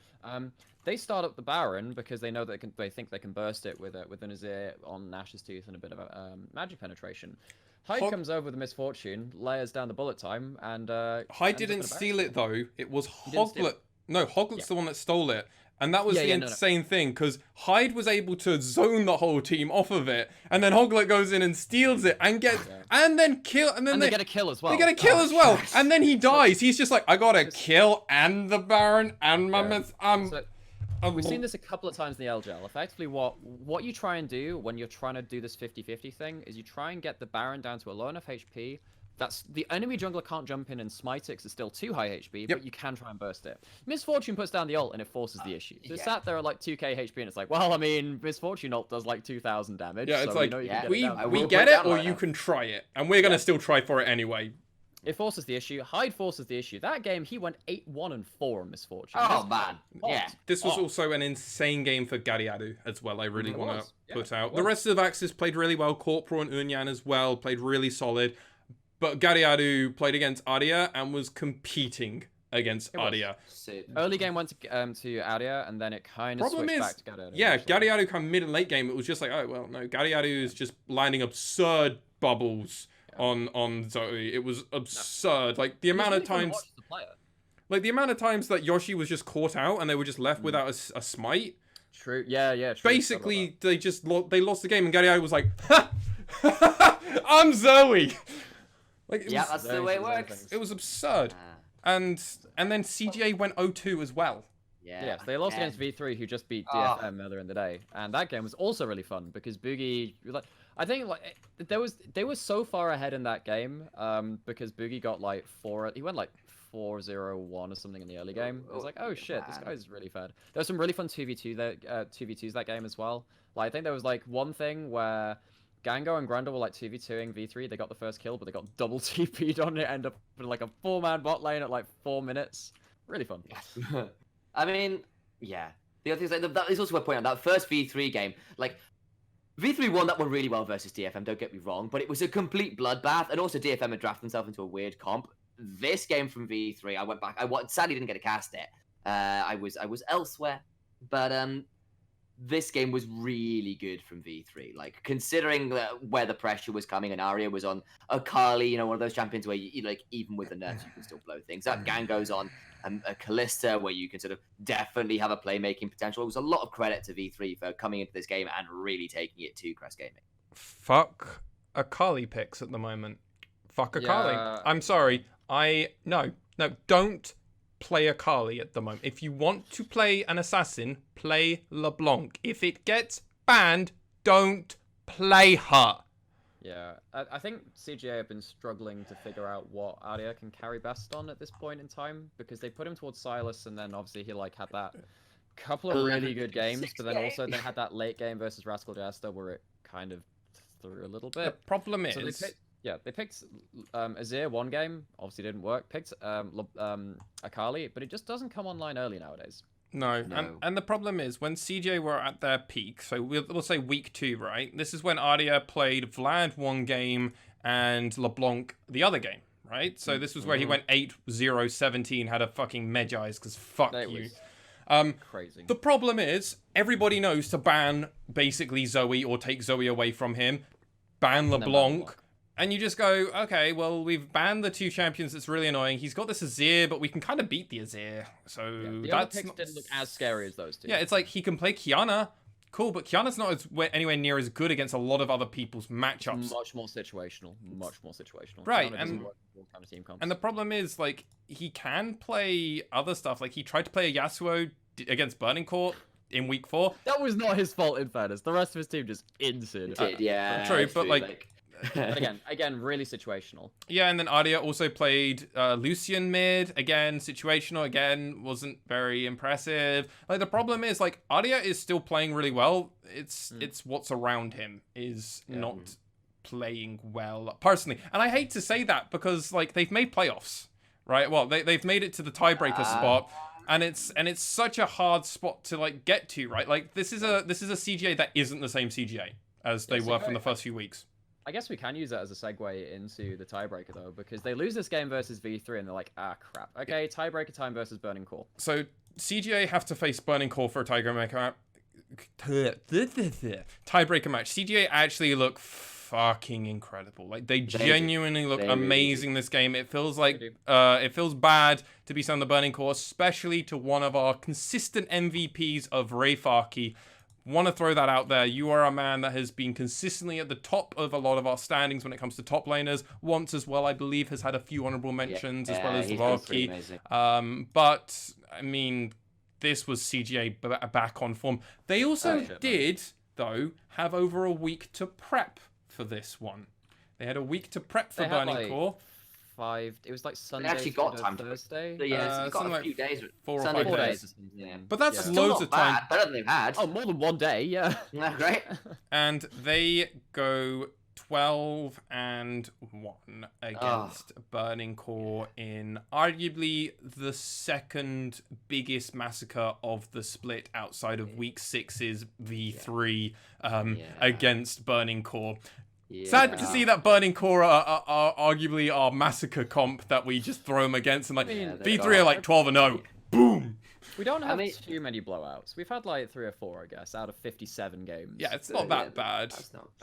They start up the Baron because they know they think they can burst it with an Azir on Nash's Tooth and a bit of a magic penetration. Hyde comes over with a misfortune, layers down the bullet time, and Hyde didn't steal it though. It was Hoglet. No, Hoglet's the one that stole it. And that was the insane thing, because Hyde was able to zone the whole team off of it, and then Hoglet goes in and steals it and gets and then kill, and then they get a kill as well. They get a kill as well, and then he dies. He's just like, I got a kill and the Baron and my We've seen this a couple of times in the LJL. Effectively, what you try and do when you're trying to do this 50-50 thing is you try and get the Baron down to a low enough HP. That's the enemy jungler can't jump in and smite it because it's still too high HP, but you can try and burst it. Misfortune puts down the ult and it forces the issue. So it's sat there at like 2k HP and it's like, well, I mean, Misfortune ult does like 2,000 damage. Yeah, it's so like, we get it or you can try it. And we're going to still try for it anyway. It forces the issue. Hyde forces the issue. That game, he went 8-1 and 4 on Misfortune. Oh, man. Yeah. This was also an insane game for Gariadu as well, I really want to put out. The rest of AXIZ played really well. Corporal and Unyan as well played really solid. But Gariadu played against Adia and was competing against Adia. Early game went to Adia, and then it kind of switched back to Gariadu. Yeah, Gariadu come mid and late game, it was just like, oh, well, no, Gariadu is just landing absurd bubbles on Zoe. It was absurd. Like the amount of times, that Yoshi was just caught out and they were just left without a smite. True. Yeah. True. Basically, they lost the game, and Gariadu was like, ha! I'm Zoe. Like, that's the way it works. It was absurd. And then CGA went 0-2 as well. Yeah, so they lost against V3, who just beat DFM earlier in the day, and that game was also really fun because Boogie, I think they were so far ahead in that game, because Boogie got like he went like 4-0-1 or something in the early game. It was like, oh shit, this guy's really fed. There was some really fun 2v2s that game as well. Like I think there was like one thing where Gango and Grandel were like 2v2ing V3. They got the first kill, but they got double TP'd on it. End up with like a 4-man bot lane at like 4 minutes. Really fun. I mean, yeah. The other thing is, that is also a point on that first V3 game. Like, V3 won that one really well versus DFM, don't get me wrong, but it was a complete bloodbath, and also DFM had drafted themselves into a weird comp. This game from V3, I went back. Sadly didn't get to cast it. I was elsewhere, but this game was really good from V3. Like, considering where the pressure was coming, and Arya was on Akali, one of those champions where you like, even with the nerfs, you can still blow things up. Gang goes on a Callista, where you can sort of definitely have a playmaking potential. It was a lot of credit to V3 for coming into this game and really taking it to Crest Gaming. Fuck Akali picks at the moment. Fuck Akali. I'm sorry. No, don't play Akali at the moment. If you want to play an assassin, play LeBlanc. If it gets banned, don't play her. Yeah, I think CGA have been struggling to figure out what Arya can carry best on at this point in time, because they put him towards Silas, and then obviously he like had that couple of really good games, but then also they had that late game versus Rascal Jester where it kind of threw a little bit. The problem is... they picked Azir one game, obviously didn't work. Picked Akali, but it just doesn't come online early nowadays. No. And the problem is when CJ were at their peak, so we'll say week 2, right? This is when Arya played Vlad one game and LeBlanc the other game, right? So this was where he went 8-0-17, had a fucking Medjay's, because fuck you. Crazy. The problem is everybody knows to ban basically Zoe or take Zoe away from him. Ban LeBlanc. And you just go, okay, well, we've banned the 2 champions. That's really annoying. He's got this Azir, but we can kind of beat the Azir. So the other picks didn't look as scary as those 2. Yeah, it's like he can play Kiana. Cool, but Kiana's not anywhere near as good against a lot of other people's matchups. Much more situational. Right, and kind of team comps. And the problem is, like, he can play other stuff. Like, he tried to play a Yasuo against Burning Court in week 4. That was not his fault, in fairness. The rest of his team just insane. Yeah, true, but like... But again, really situational. Yeah, and then Arya also played Lucian mid. Again, situational. Again, wasn't very impressive. Like, the problem is, like, Arya is still playing really well. It's what's around him is not playing well, personally. And I hate to say that because, like, they've made playoffs, right? Well, they've made it to the tiebreaker spot. And it's such a hard spot to, like, get to, right? Like, this is a CGA that isn't the same CGA as they were from the first few weeks. I guess we can use that as a segue into the tiebreaker, though, because they lose this game versus V3, and they're like, ah, crap. Okay, tiebreaker time versus Burning Core. So CGA have to face Burning Core for a tiebreaker match. CGA actually look fucking incredible. Like, they genuinely look amazing this game. It feels like it feels bad to be on the Burning Core, especially to one of our consistent MVPs of Rayfarki. Want to throw that out there. You are a man that has been consistently at the top of a lot of our standings when it comes to top laners. Once as well, I believe, has had a few honorable mentions as well as Loki. But I mean, this was CGA back on form. They also did, though, have over a week to prep for this one. They had a week to prep for Burning Core. It was like Sunday. They actually got time to Thursday. Yeah, it's got a few days. 4 or 5 days. Yeah. But that's loads of time. Better than they've had. Oh, more than one day, yeah. Yeah, great. And they go 12-1 against Burning Core in arguably the second biggest massacre of the split outside of week 6's V3 against Burning Core. Yeah. Sad to see that Burning Core are arguably our massacre comp that we just throw them against, and like V3 are like 12-0. Boom. We don't have too many blowouts. We've had like 3 or 4, I guess, out of 57 games. Yeah, it's not that bad.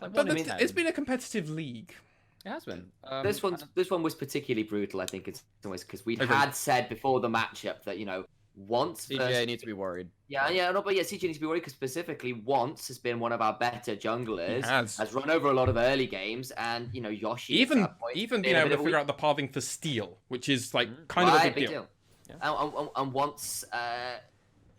But it's been a competitive league. It has been. This one was particularly brutal, I think, in some ways, because we had said before the matchup that, you know, once CJ needs to be worried. CJ needs to be worried because specifically once has been one of our better junglers. Has run over a lot of early games, and you know Yoshi even being able to figure out the pathing for steal, which is like kind of a big deal. Yeah. And once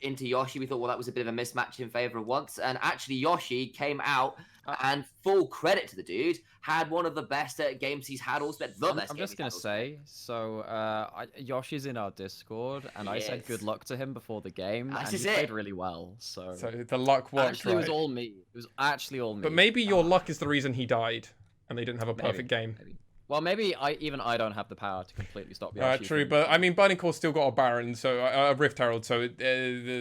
into Yoshi, we thought, well, that was a bit of a mismatch in favor of once, and actually Yoshi came out. And full credit to the dude, had one of the best games he's had all spent. I'm just going to say, so Yoshi's in our Discord, and I said good luck to him before the game, and he played really well. So the luck worked, actually, it was all me. It was actually all me. But maybe your luck is the reason he died, and they didn't have a perfect game. Maybe. Well, maybe I don't have the power to completely stop Yoshi. True, but I mean, Burning Core still got a Baron, so a Rift Herald, so it's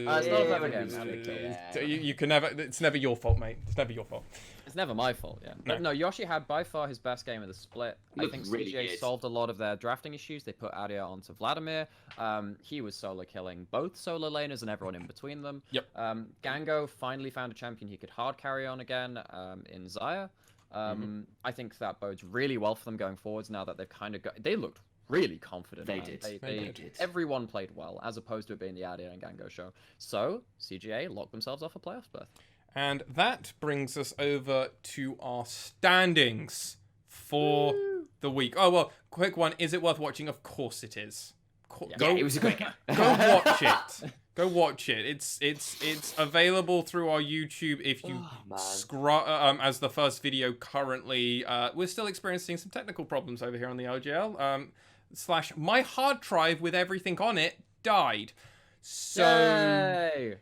not a perfect game. You can never. It's never your fault, mate. It's never your fault. It's never my fault, yeah. No. But no, Yoshi had by far his best game of the split. I think CJ solved a lot of their drafting issues. They put Arya onto Vladimir. He was solo killing both solo laners and everyone in between them. Yep. Gango finally found a champion he could hard carry on again in Xayah. I think that bodes really well for them going forwards now that they've kind of got... They looked really confident. They did. Everyone played well, as opposed to it being the Arya and Gango show. So, CGA locked themselves off a playoff berth. And that brings us over to our standings for the week. Oh, well, quick one. Is it worth watching? Of course it is. It was a great game. Go watch it. Go watch it. It's available through our YouTube if you scroll as the first video currently. We're still experiencing some technical problems over here on the LJL. / my hard drive with everything on it died. So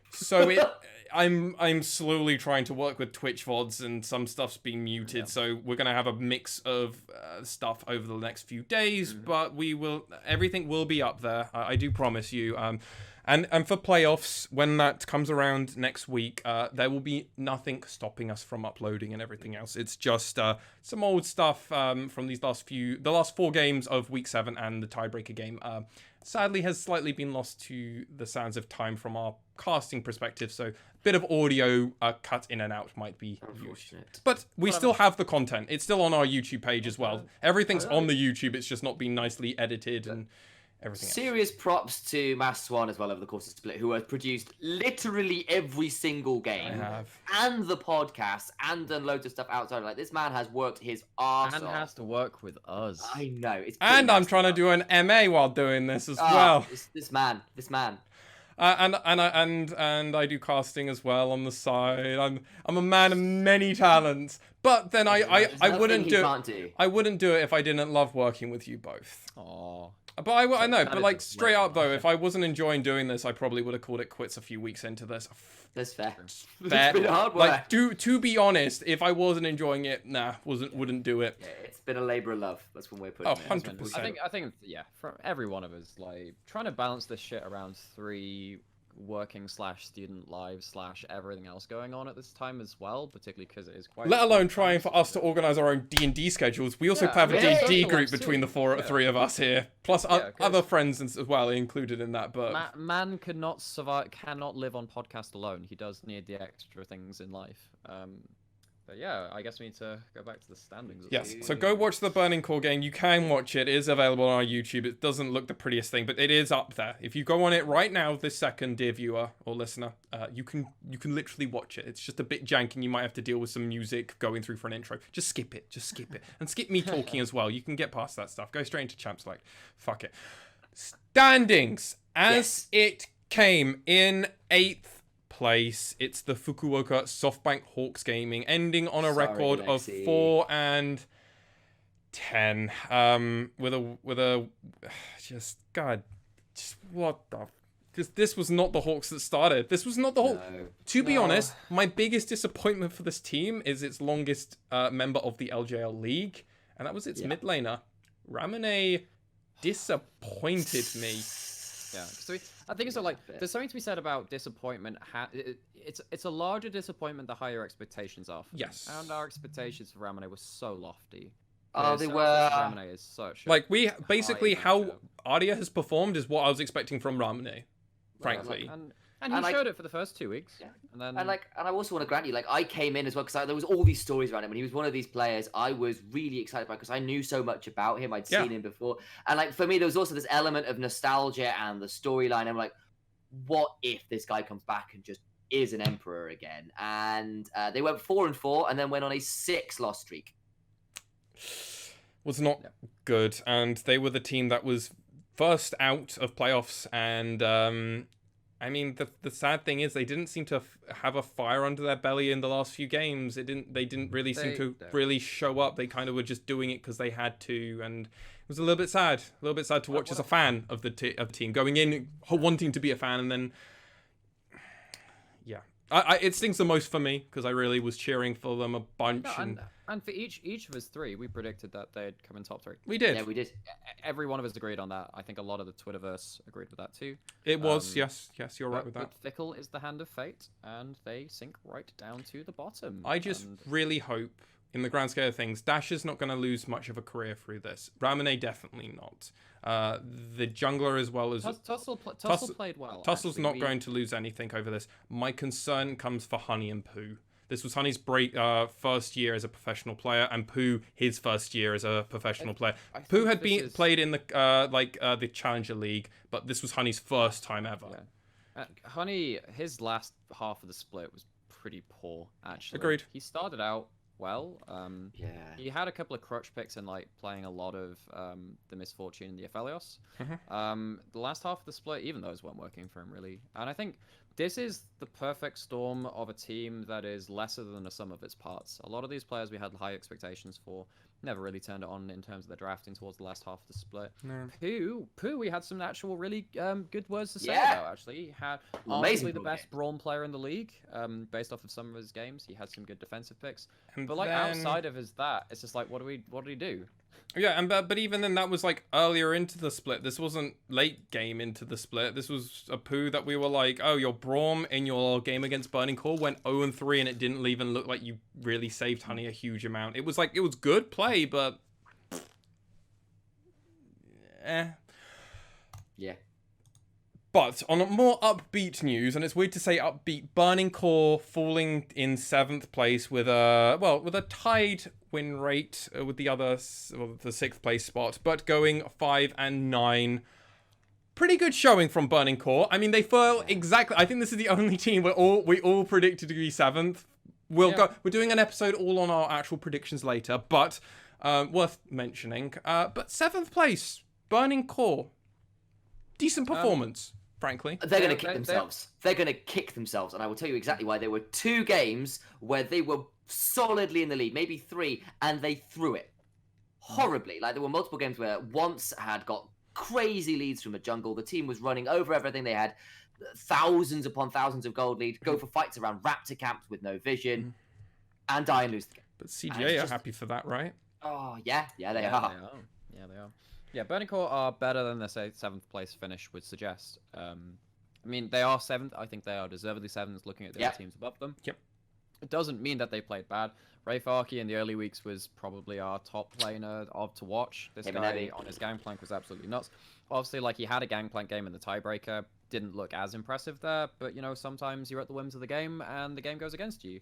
I'm slowly trying to work with Twitch VODs, and some stuff's being muted, so we're gonna have a mix of stuff over the next few days, but everything will be up there, I do promise you. And for playoffs, when that comes around next week, there will be nothing stopping us from uploading and everything else. It's just some old stuff from the last 4 games of week 7 and the tiebreaker game. Sadly, has slightly been lost to the sands of time from our casting perspective. So a bit of audio cut in and out might be used. But we still have the content. It's still on our YouTube page as well. Everything's on the YouTube. It's just not been nicely edited and everything else. Serious props to MaskedSwan as well over the course of Split, who has produced literally every single game and the podcast and done loads of stuff outside. Like, this man has worked his arse off. And has to work with us. I know. It's and I'm trying to do an MA while doing this as well. This man. And I do casting as well on the side. I'm a man of many talents. But then I wouldn't do it. I wouldn't do it if I didn't love working with you both. Aww. But I know, but like straight up though, if I wasn't enjoying doing this, I probably would have called it quits a few weeks into this. That's fair. It's been hard work. Like, to be honest, if I wasn't enjoying it, wouldn't do it. Yeah, it's been a labor of love. That's one way of putting it. 100%. I think, yeah, from every one of us, like, trying to balance this shit around 3 working / student lives / everything else going on at this time as well, particularly because it is quite. Let alone trying for us to organize our own D&D schedules. We also have a D&D group between the 3 of us here, plus other friends as well included in that. But man cannot live on podcast alone. He does need the extra things in life. But yeah, I guess we need to go back to the standings. Yes, so go watch the Burning Core game. You can watch it. It is available on our YouTube. It doesn't look the prettiest thing, but it is up there. If you go on it right now, this second, dear viewer or listener, you can literally watch it. It's just a bit jank, and you might have to deal with some music going through for an intro. Just skip it. And skip me talking as well. You can get past that stuff. Go straight into Champs Select. Fuck it. Standings as it came in 8th place. It's the Fukuoka Softbank Hawks Gaming, ending on a record of 4-10. With a this was not the Hawks that started. This was not the Hawks. No. To be honest, my biggest disappointment for this team is its longest member of the LJL League, and that was its mid laner. Ramune disappointed me. Yeah, so I think it's like there's something to be said about disappointment. It's a larger disappointment the higher expectations are. Yes, and our expectations for Ramune were so lofty. Oh, they were. Ramune is such like we basically how Ardia has performed is what I was expecting from Ramune, frankly. And he showed it for the first 2 weeks. Yeah. And I also want to grant you, like, I came in as well because there was all these stories around him, and he was one of these players I was really excited about because I knew so much about him. I'd seen him before, and like for me, there was also this element of nostalgia and the storyline. I'm like, what if this guy comes back and just is an emperor again? And they went 4-4, and then went on a 6-loss streak. Was not good, and they were the team that was first out of playoffs, and I mean, the sad thing is they didn't seem to have a fire under their belly in the last few games. They didn't really seem to really show up. They kind of were just doing it because they had to, and it was a little bit sad to watch as a fan of the team going in wanting to be a fan, and then it stings the most for me because I really was cheering for them a bunch. And for each of us 3, we predicted that they'd come in top 3. We did. Yeah, we did. Every one of us agreed on that. I think a lot of the Twitterverse agreed with that too. It was, yes, you're right with that. But fickle is the hand of fate, and they sink right down to the bottom. I just really hope, in the grand scale of things, Dash is not going to lose much of a career through this. Ramune definitely not. The jungler as well as Tussle played well. Tussle's not going to lose anything over this. My concern comes for Honey and Pooh. This was Honey's first year as a professional player, and Pooh his first year as a professional player. Pooh had played in the Challenger League, but this was Honey's first time ever. Yeah. Honey, his last half of the split was pretty poor, actually. Agreed. He started out well. He had a couple of crutch picks and like playing a lot of the Misfortune and the aphelios. The last half of the split, even those weren't working for him really, and I think this is the perfect storm of a team that is lesser than the sum of its parts. A lot of these players we had high expectations for never really turned it on in terms of the drafting towards the last half of the split. Pooh, we had some actual really good words to say about, actually. He had arguably the best Brawn player in the league, based off of some of his games. He had some good defensive picks. But like outside of that, it's just like, what do we do? Yeah, and but even then, that was like earlier into the split. This wasn't late game into the split. This was a poo that we were like, oh, your Braum in your game against Burning Core went 0-3, and it didn't even look like you really saved Honey a huge amount. It was like, it was good play, but Yeah. But on more upbeat news, and it's weird to say upbeat, Burning Core falling in 7th place with a tied win rate with the other, the 6th place spot, but going 5-9. Pretty good showing from Burning Core. I mean, they fell exactly. I think this is the only team we all predicted to be 7th. We're doing an episode all on our actual predictions later, but worth mentioning. But 7th place, Burning Core. Decent performance. Frankly, they're going to kick themselves. They're going to kick themselves, and I will tell you exactly why. There were 2 games where they were solidly in the lead, maybe 3, and they threw it horribly. Like, there were multiple games where once had got crazy leads from a jungle. The team was running over everything. They had thousands upon thousands of gold lead, go for fights around raptor camps with no vision, and die and lose the game. But CGA are happy for that, right? Oh, yeah, they are. Yeah, they are. Yeah, Burning Core are better than the 7th place finish would suggest. I mean, they are 7th. I think they are deservedly 7th looking at the other teams above them. Yep. It doesn't mean that they played bad. Ray Farkey in the early weeks was probably our top laner to watch. This guy on his Gangplank was absolutely nuts. Obviously, like, he had a Gangplank game in the tiebreaker. Didn't look as impressive there, but, you know, sometimes you're at the whims of the game and the game goes against you.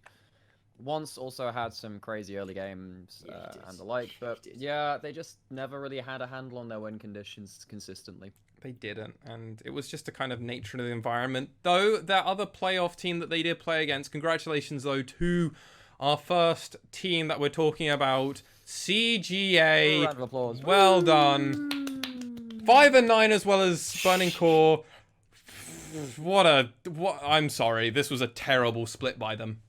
Once also had some crazy early games and the like, but yeah, they just never really had a handle on their win conditions consistently. They didn't, and it was just a kind of nature of the environment. Though, that other playoff team that they did play against, congratulations, though, to our first team that we're talking about, CGA. Round of applause. Well done. 5-9 as well as Burning Core. I'm sorry, this was a terrible split by them.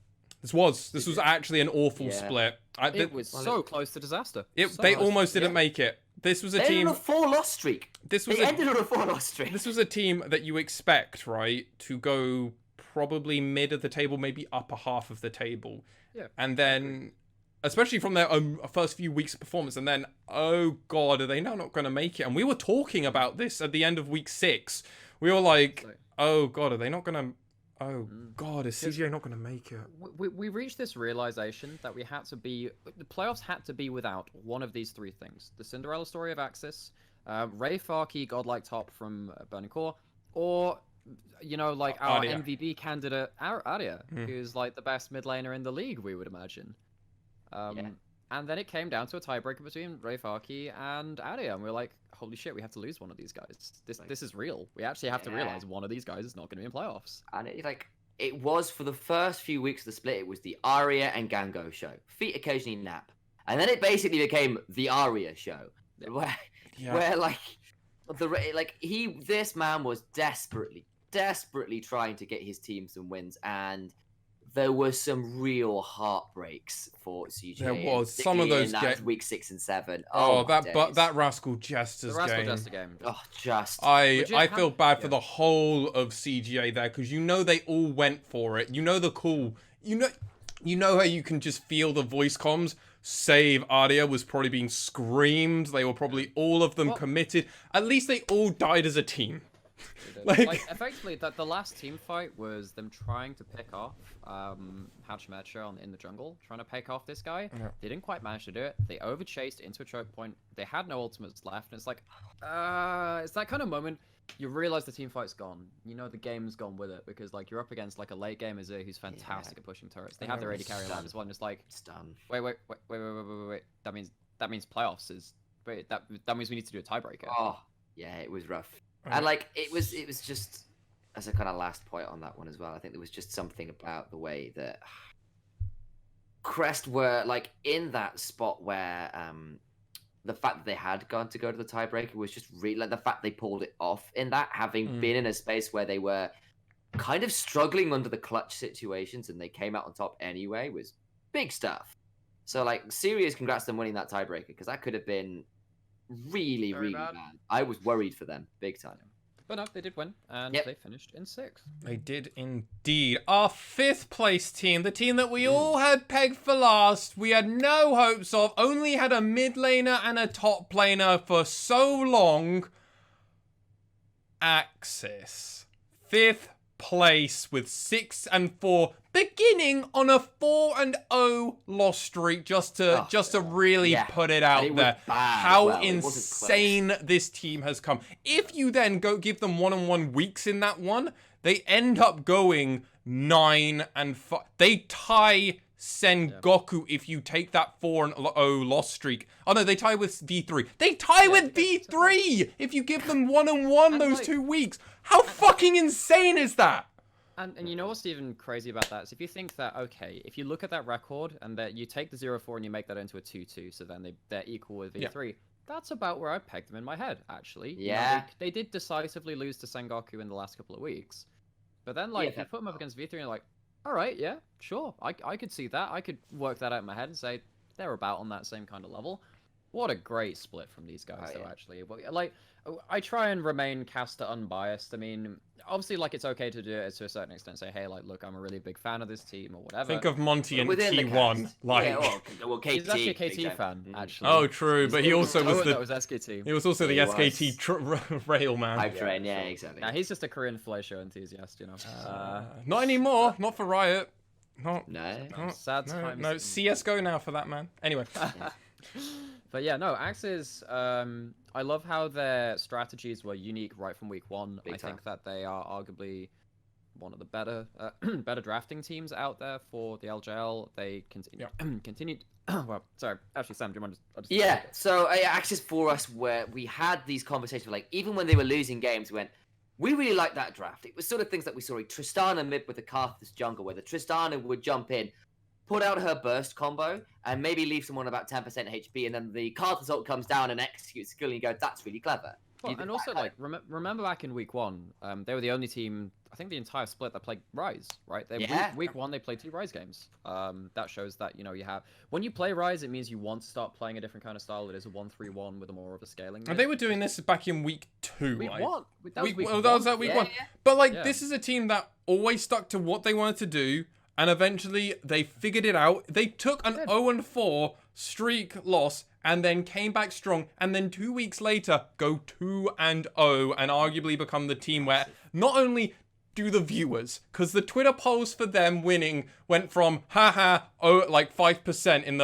This was actually an awful split. It was so close to disaster. They almost didn't make it. This was a team. They ended on a 4-loss streak. They ended on a 4-loss streak. This was a team that you expect, right, to go probably mid of the table, maybe upper half of the table. Yeah. And then, especially from their first few weeks of performance, and then, oh god, are they now not going to make it? And we were talking about this at the end of week 6. We were like, oh god, are they not going to? Oh god, is CGA not going to make it? We reached this realization that the playoffs had to be without one of these 3 things: the Cinderella story of AXIZ, Ray Farkey godlike top from Burning Core, or, you know, like our MVP candidate Aria, who's like the best mid laner in the league, we would imagine. And then it came down to a tiebreaker between Ray Farkey and Aria, and we were like, holy shit, we have to lose one of these guys. This is real. We actually have to realize one of these guys is not going to be in playoffs. And it was for the first few weeks of the split, it was the Aria and Gango show. Feet occasionally nap. And then it basically became the Aria show. Where this man was desperately trying to get his team some wins, and there were some real heartbreaks for CGA. There was some of those games. Week 6 and 7. That Rascal Jester's game. The Rascal Jester game. I feel bad for the whole of CGA there, because you know they all went for it. You know the cool. You know how you can just feel the voice comms. Save Aria was probably being screamed. They were probably all of them committed. At least they all died as a team. Like effectively, the last team fight was them trying to pick off Hachimetra in the jungle, trying to pick off this guy. Yeah. They didn't quite manage to do it. They overchased into a choke point. They had no ultimates left, and it's like, it's that kind of moment you realize the team fight's gone. You know the game's gone with it, because like you're up against like a late game AXIZ who's fantastic at pushing turrets. They have their AD carry alive as well, and it's like, it's done. Wait. That means playoffs is. That means we need to do a tiebreaker. Oh yeah, it was rough. And like it was just, as a kind of last point on that one as well, I think there was just something about the way that Crest were like in that spot where the fact that they had gone to the tiebreaker was just really like the fact they pulled it off in that, having been in a space where they were kind of struggling under the clutch situations and they came out on top anyway, was big stuff. So like serious congrats to them winning that tiebreaker, because that could have been really bad. I was worried for them big time. But no, they did win, and they finished in 6th. They did indeed. Our 5th place team, the team that we all had pegged for last, we had no hopes of, only had a mid laner and a top laner for so long. AXIZ. 5th place with 6 and 4, beginning on a 4-0 loss streak, just to really put it out there how insane this team has come. If you then go give them 1-on-1 weeks in that one, they end up going 9 and 5. They tie Sengoku if you take that 4-0 loss streak. Oh no, they tie with V3. They tie with V3 if you give them 1-on-1 those 2 weeks. How fucking insane is that? And you know what's even crazy about that is if you think that, okay, if you look at that record and that you take the 0-4 and you make that into a 2-2, so then they're equal with V3, that's about where I pegged them in my head, actually. Yeah. You know, they did decisively lose to Sengoku in the last couple of weeks. But then, like, if you put them up against V3 and you're like, all right, yeah, sure, I could see that. I could work that out in my head and say they're about on that same kind of level. What a great split from these guys, though, actually. Like, I try and remain caster unbiased. I mean, obviously, like, it's okay to do it to a certain extent. Say, hey, like, look, I'm a really big fan of this team or whatever. Think of Monty and T1. Like, well, KT, he's actually a KT fan, actually. Oh, true, but he also was the... That was SKT. He was also the SKT rail man. Hype train, exactly. Now, he's just a Korean Flaisho enthusiast, you know. Not anymore. Not for Riot. Not, sad times. No, CSGO now for that, man. Anyway. But yeah, no, AXIZ, I love how their strategies were unique right from week 1. I think that they are arguably one of the better better drafting teams out there for the LJL. They continued... well, sorry. Actually, Sam, do you mind just... so AXIZ for us, where we had these conversations, like, even when they were losing games, we went, we really like that draft. It was sort of things that we saw, like Tristana mid with the Karthus jungle, where the Tristana would jump in, put out her burst combo, and maybe leave someone about 10% HP, and then the Karthus ult comes down and executes skill, and you go, that's really clever. Well, and also, like, remember back in week 1, they were the only team, I think the entire split, that played Rise, right? Week 1, they played 2 Rise games. That shows that, you know, you have... When you play Rise, it means you want to start playing a different kind of style that is a 1-3-1 with a more of a scaling. And they were doing this back in week 2, Week right? 1. That was week 1. That was that week 1. But, like, this is a team that always stuck to what they wanted to do, and eventually they figured it out. They took an 0-4 streak loss and then came back strong, and then 2 weeks later go 2-0 and arguably become the team where not only do the viewers, because the Twitter polls for them winning went from like 5% in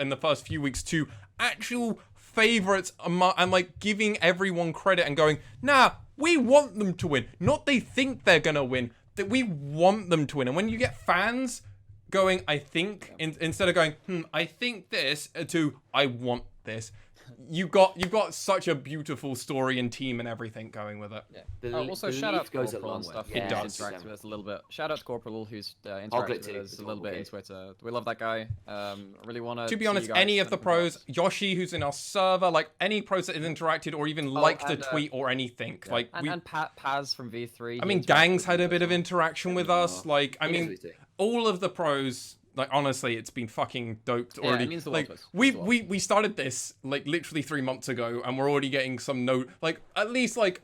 the first few weeks to actual favorites and like giving everyone credit and going, nah, we want them to win. Not they think they're gonna win, that we want them to win. And when you get fans going, I think, instead of going, I think this, to I want this, you've got such a beautiful story and team and everything going with it. Also, shout out to goes Corporal and stuff. It does. Interacted with us a little bit. Shout out to Corporal, who's interacted with us a little bit in Twitter. We love that guy. Really want to be honest, any of the pros, Yoshi, who's in our server, like any pros that has interacted or even liked a tweet or anything, like and Paz from V3. I mean, Gang's had a bit of interaction with us. Like, I mean, all of the pros. Like, honestly, it's been fucking doped already. It means the like, we started this, like, literally 3 months ago, and we're already getting some like, at least, like,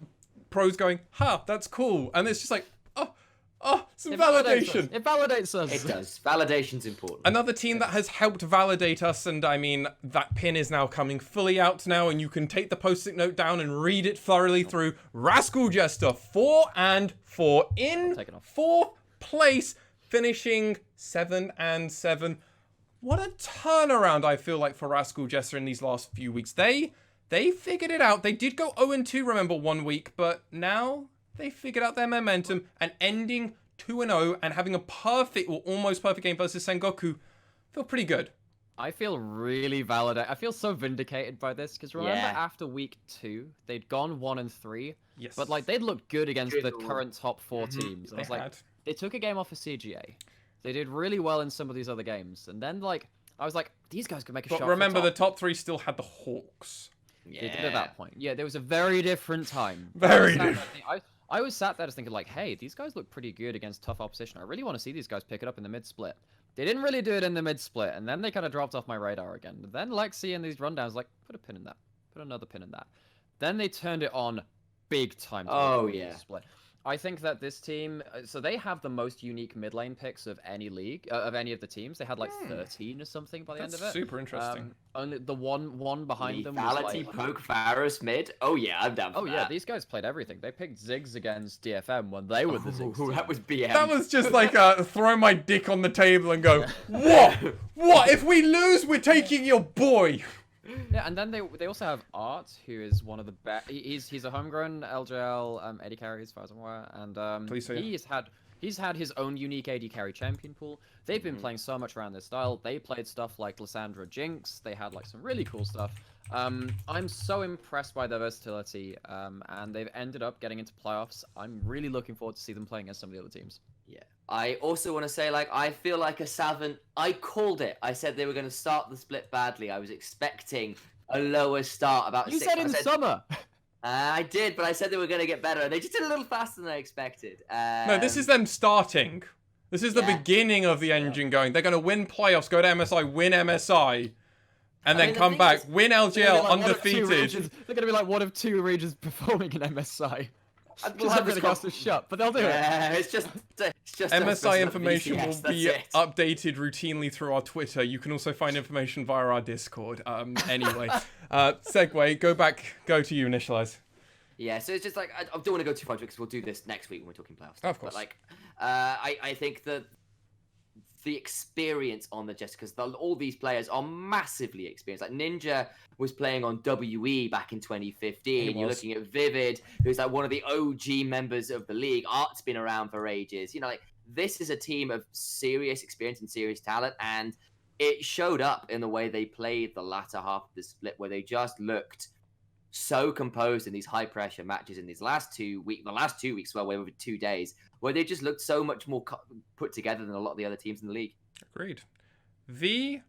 pros going, that's cool. And it's just like, some validation. It validates us. It does. Validation's important. Another team that has helped validate us, and I mean, that pin is now coming fully out now, and you can take the post-it note down and read it thoroughly through. Rascal Jester, 4-4 in 4th place, finishing 7-7. What a turnaround I feel like for Rascal Jester in these last few weeks. They figured it out. They did go 0-2, remember, 1 week, but now they figured out their momentum and ending 2-0 and having a perfect or almost perfect game versus Sengoku feel pretty good. I feel really validated. I feel so vindicated by this because remember after week 2, they'd gone 1-3. Yes. But like they'd looked good against the current top 4 teams. I was like, they took a game off of CGA. They did really well in some of these other games. And then, like, I was like, these guys could make a shot. But remember, the top 3 still had the Hawks. Yeah. They did at that point. Yeah, there was a very different time. Very different. I was sat there just thinking, like, hey, these guys look pretty good against tough opposition. I really want to see these guys pick it up in the mid-split. They didn't really do it in the mid-split, and then they kind of dropped off my radar again. Then, like, seeing these rundowns, like, put a pin in that. Put another pin in that. Then they turned it on big time. Oh yeah. Split. I think that this team, so they have the most unique mid lane picks of any league, of any of the teams. They had like 13 or something by the end of it. Super interesting. Only the one behind them was Lethality, like... poke, Varus mid. Oh yeah, I'm down for Oh that. yeah, these guys played everything. They picked Ziggs against DFM when they were the Ziggs team. That was BM. That was just like throw my dick on the table and go, what? What? If we lose, we're taking your boy. Yeah, and then they also have Art, who is one of the best. He's a homegrown LJL AD carry as far as I'm aware, and he's had his own unique AD carry champion pool. They've been playing so much around this style. They played stuff like Lissandra Jinx. They had like some really cool stuff. I'm so impressed by their versatility, and they've ended up getting into playoffs. I'm really looking forward to see them playing against some of the other teams. Yeah. I also want to say, like, I feel like a Savant. I called it. I said they were going to start the split badly. I was expecting a lower start. You said in summer. I did, but I said they were going to get better. They just did a little faster than I expected. No, this is them starting. This is the beginning of the engine going. They're going to win playoffs, go to MSI, win MSI, and then come back, win LJL undefeated. They're going to be like one of two regions performing in MSI. We'll have everything else to shut, but they'll do it. It's just MSI information will be updated routinely through our Twitter. You can also find information via our Discord. Anyway, Segue, go to you, Initialize. Yeah, so it's just like, I don't want to go too far because we'll do this next week when we're talking playoffs. Of course. But like, I think that the experience on the Jester, because all these players are massively experienced. Like Ninja was playing on WE back in 2015. You're looking at Vivid, who's like one of the OG members of the league. Art's been around for ages. You know, like this is a team of serious experience and serious talent, and it showed up in the way they played the latter half of the split, where they just looked so composed in these high pressure matches in these last 2 weeks, the last 2 weeks, well, over 2 days, where they just looked so much more put together than a lot of the other teams in the league. Agreed. V3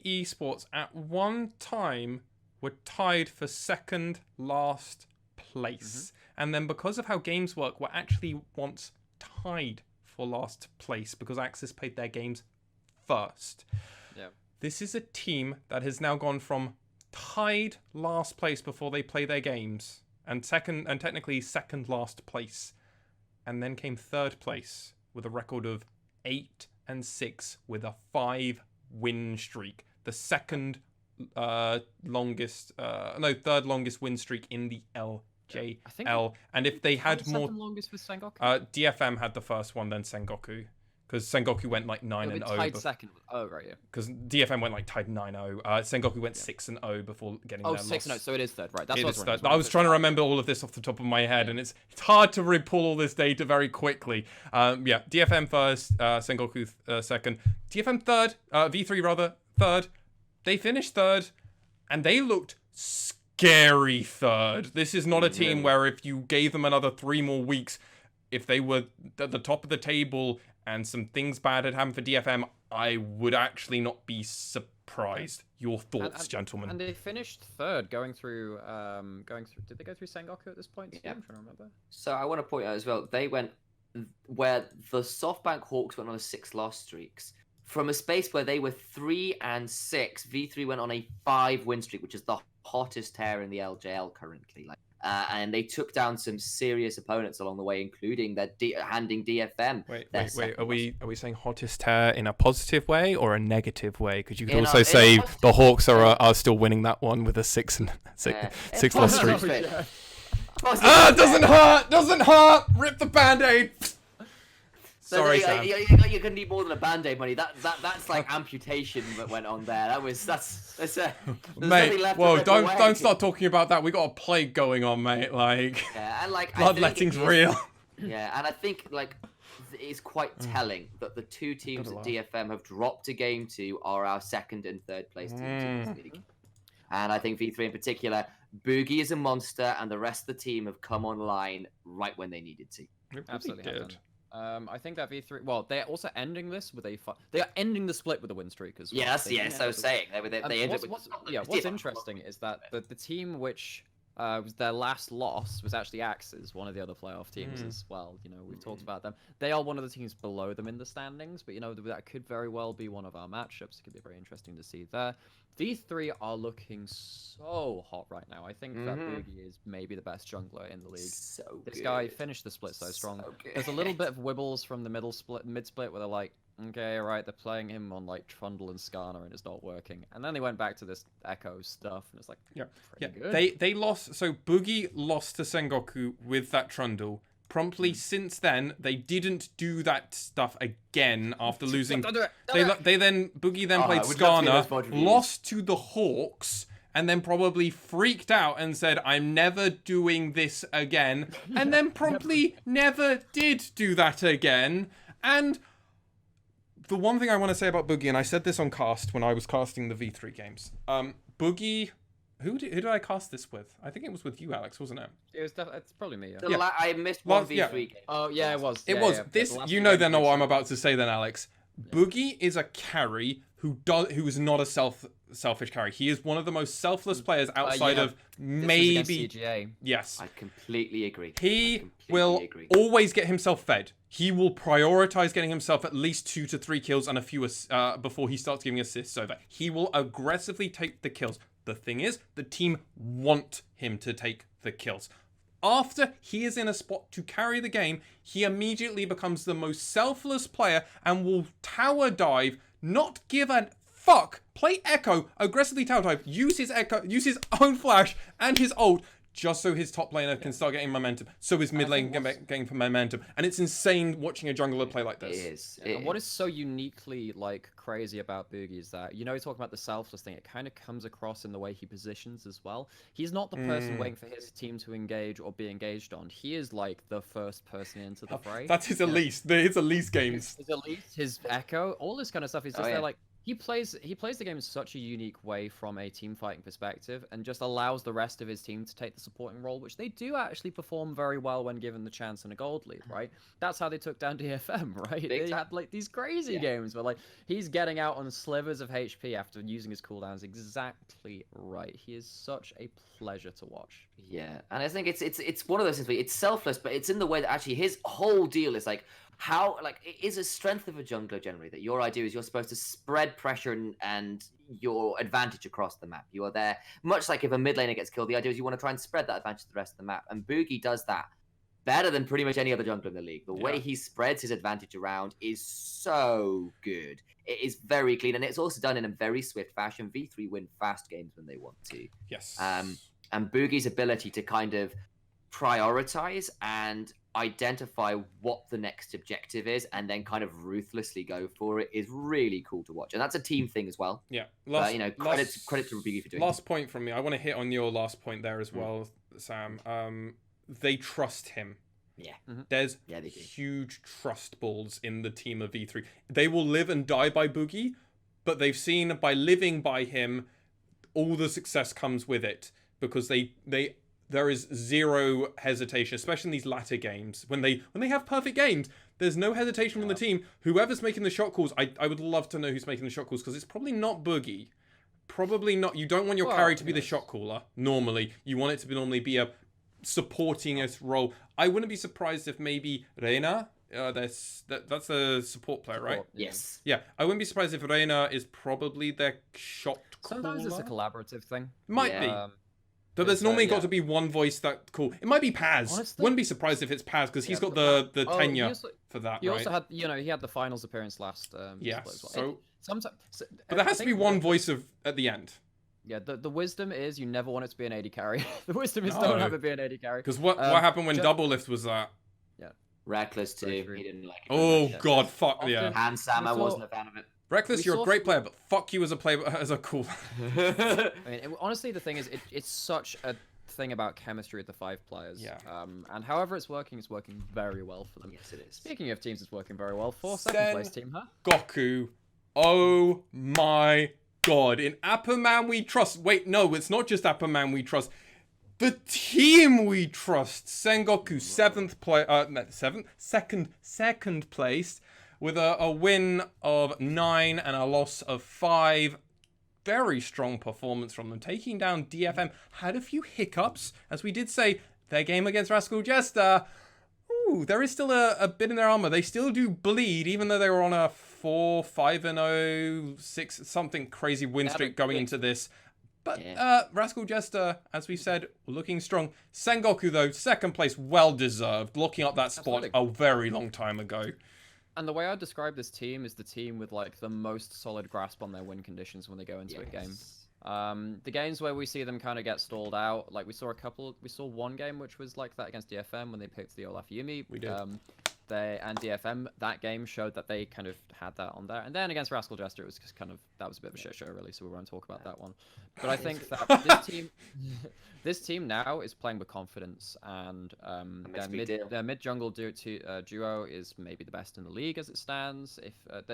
Esports at one time were tied for second last place. And then because of how games work, were actually once tied for last place because AXIZ played their games first. Yeah. This is a team that has now gone from tied last place before they play their games and technically second last place, and then came third place with a record of 8-6 with a 5-win streak, the third longest win streak in the LJL. And if they had more, longest with Sengoku? DFM had the first one, then Sengoku. Because Sengoku went like 9-0. Tied second. Oh, right, yeah. Because DFM went like tied 9-0. Sengoku went 6-0 before getting their loss. 6-0, so it is third, right. That's what I was trying to remember all of this off the top of my head, and it's hard to pull all this data very quickly. DFM first, Sengoku second. DFM third, V3 rather, third. They finished third, and they looked scary third. This is not a team where if you gave them another 3 more weeks, if they were at the top of the table and some things bad had happened for DFM, I would actually not be surprised. Your thoughts, gentlemen? And they finished third, going through. Did they go through Sengoku at this point? Yeah, I'm trying to remember. So I want to point out as well, they went where the Softbank Hawks went on a 6 loss streaks. From a space where they were 3-6, V3 went on a 5-win streak, which is the hottest tear in the LJL currently. And they took down some serious opponents along the way, including their handing DFM. Wait. Are we saying hottest tear in a positive way or a negative way? Because you could also say the Hawks are still winning that one with a 6 loss streak. Doesn't hurt. Rip the Band-Aid. Sorry, Sam. You're gonna need more than a Band-Aid, money. That's like amputation that went on there. Mate, whoa! Don't start talking about that. We got a plague going on, mate. Bloodletting's real. Yeah, and I think it's quite telling that the 2 teams at DFM have dropped a game to are our 2nd and 3rd place teams in this league. And I think V3 in particular, Boogie is a monster, and the rest of the team have come online right when they needed to. Absolutely did. I think that V3. Well, they're also ending this with they are ending the split with a win streak as well. Yes. I was saying they ended with. What's interesting is that the team which their last loss was actually AXIZ, one of the other playoff teams as well. You know, we've talked about them. They are one of the teams below them in the standings, but you know that could very well be one of our matchups. It could be very interesting to see there. These three are looking so hot right now. I think that Boogie is maybe the best jungler in the league. This guy finished the split so strong. There's a little bit of wibbles from the mid split where they're like, okay, right, they're playing him on like Trundle and Skarner and it's not working. And then they went back to this Echo stuff and it's like, good. They lost. So Boogie lost to Sengoku with that Trundle. Promptly since then, they didn't do that stuff again after losing. Boogie then played Skarner, lost to the Hawks, and then probably freaked out and said, "I'm never doing this again," and then promptly never did do that again. And the one thing I want to say about Boogie, and I said this on cast when I was casting the V3 games, Boogie. Who did I cast this with? I think it was with you, Alex, wasn't it? It's probably me. I missed one V3 game. Oh, yeah, it was. It was. This, you know then what I'm about to say then, Alex. Boogie is a carry who is not a selfish carry. He is one of the most selfless players outside of maybe... CGA. Yes. I completely agree. He will always get himself fed. He will prioritize getting himself at least 2 to 3 kills and a few before he starts giving assists over. He will aggressively take the kills. The thing is, the team want him to take the kills. After he is in a spot to carry the game, he immediately becomes the most selfless player and will tower dive, not give a fuck, play Echo, aggressively tower dive, use his own flash and his ult, just so his top laner can start getting momentum, so his mid lane can getting momentum. And it's insane watching a jungler play like this. It is. And what is so uniquely crazy about Boogie is that, you know, he's talking about the selfless thing. It kind of comes across in the way he positions as well. He's not the person waiting for his team to engage or be engaged on. He is like the first person into the fray. That's his Elise. His Elise games. His Elise, his Echo, all this kind of stuff is just there like. He plays the game in such a unique way from a team fighting perspective and just allows the rest of his team to take the supporting role, which they do actually perform very well when given the chance in a gold lead, right? That's how they took down DFM, right? They had like these crazy games where like he's getting out on slivers of HP after using his cooldowns exactly right. He is such a pleasure to watch. Yeah, and I think it's one of those things where it's selfless, but it's in the way that actually his whole deal is like, how, like, it is a strength of a jungler generally that your idea is you're supposed to spread pressure and your advantage across the map. You are there, much like if a mid laner gets killed, the idea is you want to try and spread that advantage to the rest of the map. And Boogie does that better than pretty much any other jungler in the league. The way he spreads his advantage around is so good. It is very clean, and it's also done in a very swift fashion. V3 win fast games when they want to. Yes. And Boogie's ability to kind of prioritize and identify what the next objective is and then kind of ruthlessly go for it is really cool to watch. And that's a team thing as well. Yeah. Credit to Boogie for doing last point from me. I want to hit on your last point there as well, Sam. They trust him. Yeah. There's huge trust balls in the team of V3. They will live and die by Boogie, but they've seen by living by him, all the success comes with it because there is zero hesitation, especially in these latter games. When they have perfect games, there's no hesitation from the team. Whoever's making the shot calls, I would love to know who's making the shot calls because it's probably not Boogie. Probably not. You don't want your carry to be the shot caller, normally. You want it to be a supporting a role. I wouldn't be surprised if maybe Reina, that's a support player, right? Yes. Yeah, I wouldn't be surprised if Reina is probably their shot caller. Sometimes it's a collaborative thing. Might be. But there's normally got to be one voice that cool. It might be Paz. Honestly, wouldn't be surprised if it's Paz because he's got the tenure for that. He also had, he had the finals appearance last. So sometimes, but there has to be one voice at the end. Yeah, the wisdom is you never want it to be an AD carry. The wisdom is don't have it be an AD carry. Because what happened when Double Lift was that? Yeah. Reckless too. He didn't like it. Oh god, fuck yeah. And Sam, I wasn't a fan of it. Reckless, you're a great player, but fuck you as a player, as a cool. I mean, honestly, the thing is, it's such a thing about chemistry with the 5 players. Yeah. And however it's working very well for them. Yes, it is. Speaking of teams, it's working very well for second place team, huh? Goku. Oh my god. In Apperman we trust. Wait, no, it's not just Apperman we trust. The team we trust. Sengoku, second place. With a win of 9 and a loss of 5. very strong performance from them. Taking down DFM, had a few hiccups, as we did say, their game against Rascal Jester. Ooh, there is still a bit in their armor. They still do bleed, even though they were on a 4-5-0, 6 something crazy win streak going into this. But Rascal Jester, as we said, looking strong. Sengoku, though, second place, well deserved. Looking up that spot a very long time ago. And the way I describe this team is the team with like the most solid grasp on their win conditions when they go into a game. The games where we see them kind of get stalled out, like we saw one game which was like that against DFM when they picked the Olaf Yumi. We did. And DFM, that game showed that they kind of had that on there. And then against Rascal Jester, it was just kind of, that was a bit of a shit show, really, so we won't talk about that one. But I think that this team now is playing with confidence, and their mid-jungle duo is maybe the best in the league as it stands. If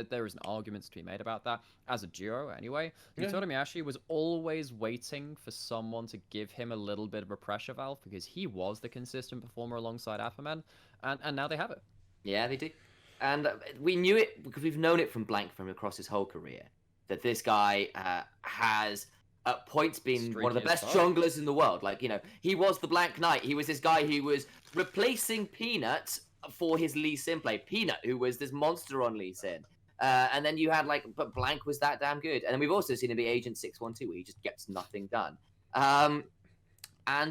there is an argument to be made about that, as a duo anyway. DetonatioN was always waiting for someone to give him a little bit of a pressure valve, because he was the consistent performer alongside Appaman, and now they have it. Yeah, they do. And we knew it because we've known it from Blank from across his whole career, that this guy has at points been one of the best junglers in the world. Like, you know, he was the Blank Knight. He was this guy who was replacing Peanut for his Lee Sin play. Peanut, who was this monster on Lee Sin. And then you had, like, but Blank was that damn good. And then we've also seen him be Agent 612, where he just gets nothing done. And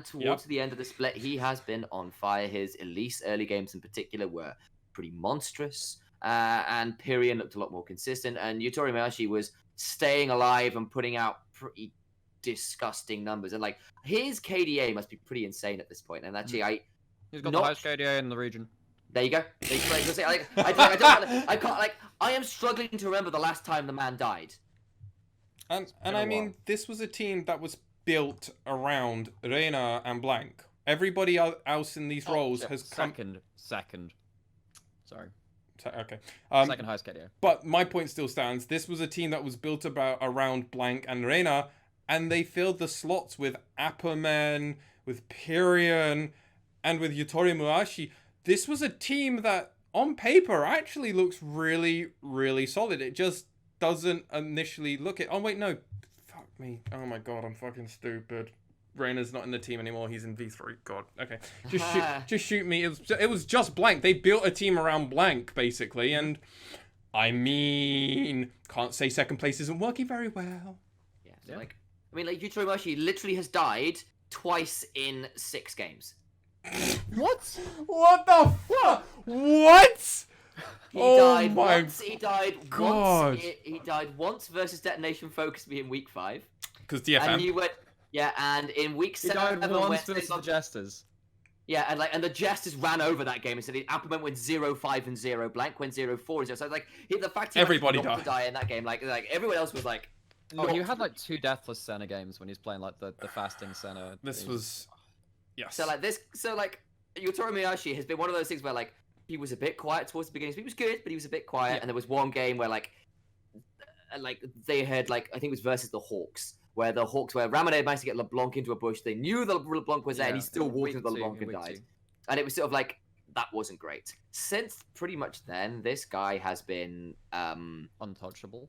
towards the end of the split, he has been on fire. His Elise early games in particular were pretty monstrous, and Pyrian looked a lot more consistent, and Yutori Mayashi was staying alive and putting out pretty disgusting numbers, and like his KDA must be pretty insane at this point. And actually, he's got the highest KDA in the region. There you go. I am struggling to remember the last time the man died. And I mean, this was a team that was built around Reina and Blank. Everybody else in these roles has come second. Sorry. Okay. Second highest KDA. But my point still stands. This was a team that was built around Blank and Reina, and they filled the slots with Appaman, with Pyrian, and with Yutori Muashi. This was a team that, on paper, actually looks really, really solid. It just doesn't initially look it. Oh, wait, no. Fuck me. Oh, my God. I'm fucking stupid. Reina's not in the team anymore. He's in V3. God. Okay. Just shoot me. It was just Blank. They built a team around Blank, basically. And, I mean, can't say second place isn't working very well. Yeah. So like Yutori Muashi literally has died twice in 6 games. What? What the fuck? What? He died once. He died once versus DetonatioN FocusMe in week 5. Because DFM. And you went. Yeah, and in week 7, he died once versus the Jesters. Yeah, and the Jesters ran over that game and said Appaman went 0-5 and 0, Blank went 0-4 and 0. So like the fact he everybody died to die in that game, like everyone else was like. Oh, you had like 2 deathless Senna games when he's playing like the fasting Senna. This was, yes. So Yutori Miyashi has been one of those things where like he was a bit quiet towards the beginning. So he was good, but he was a bit quiet. Yeah. And there was one game where like they had I think it was versus the Hawks. Where Ramade managed to get LeBlanc into a bush. They knew the LeBlanc was there, and he still walked into the LeBlanc and died. And it was sort of like, that wasn't great. Since pretty much then, this guy has been... untouchable.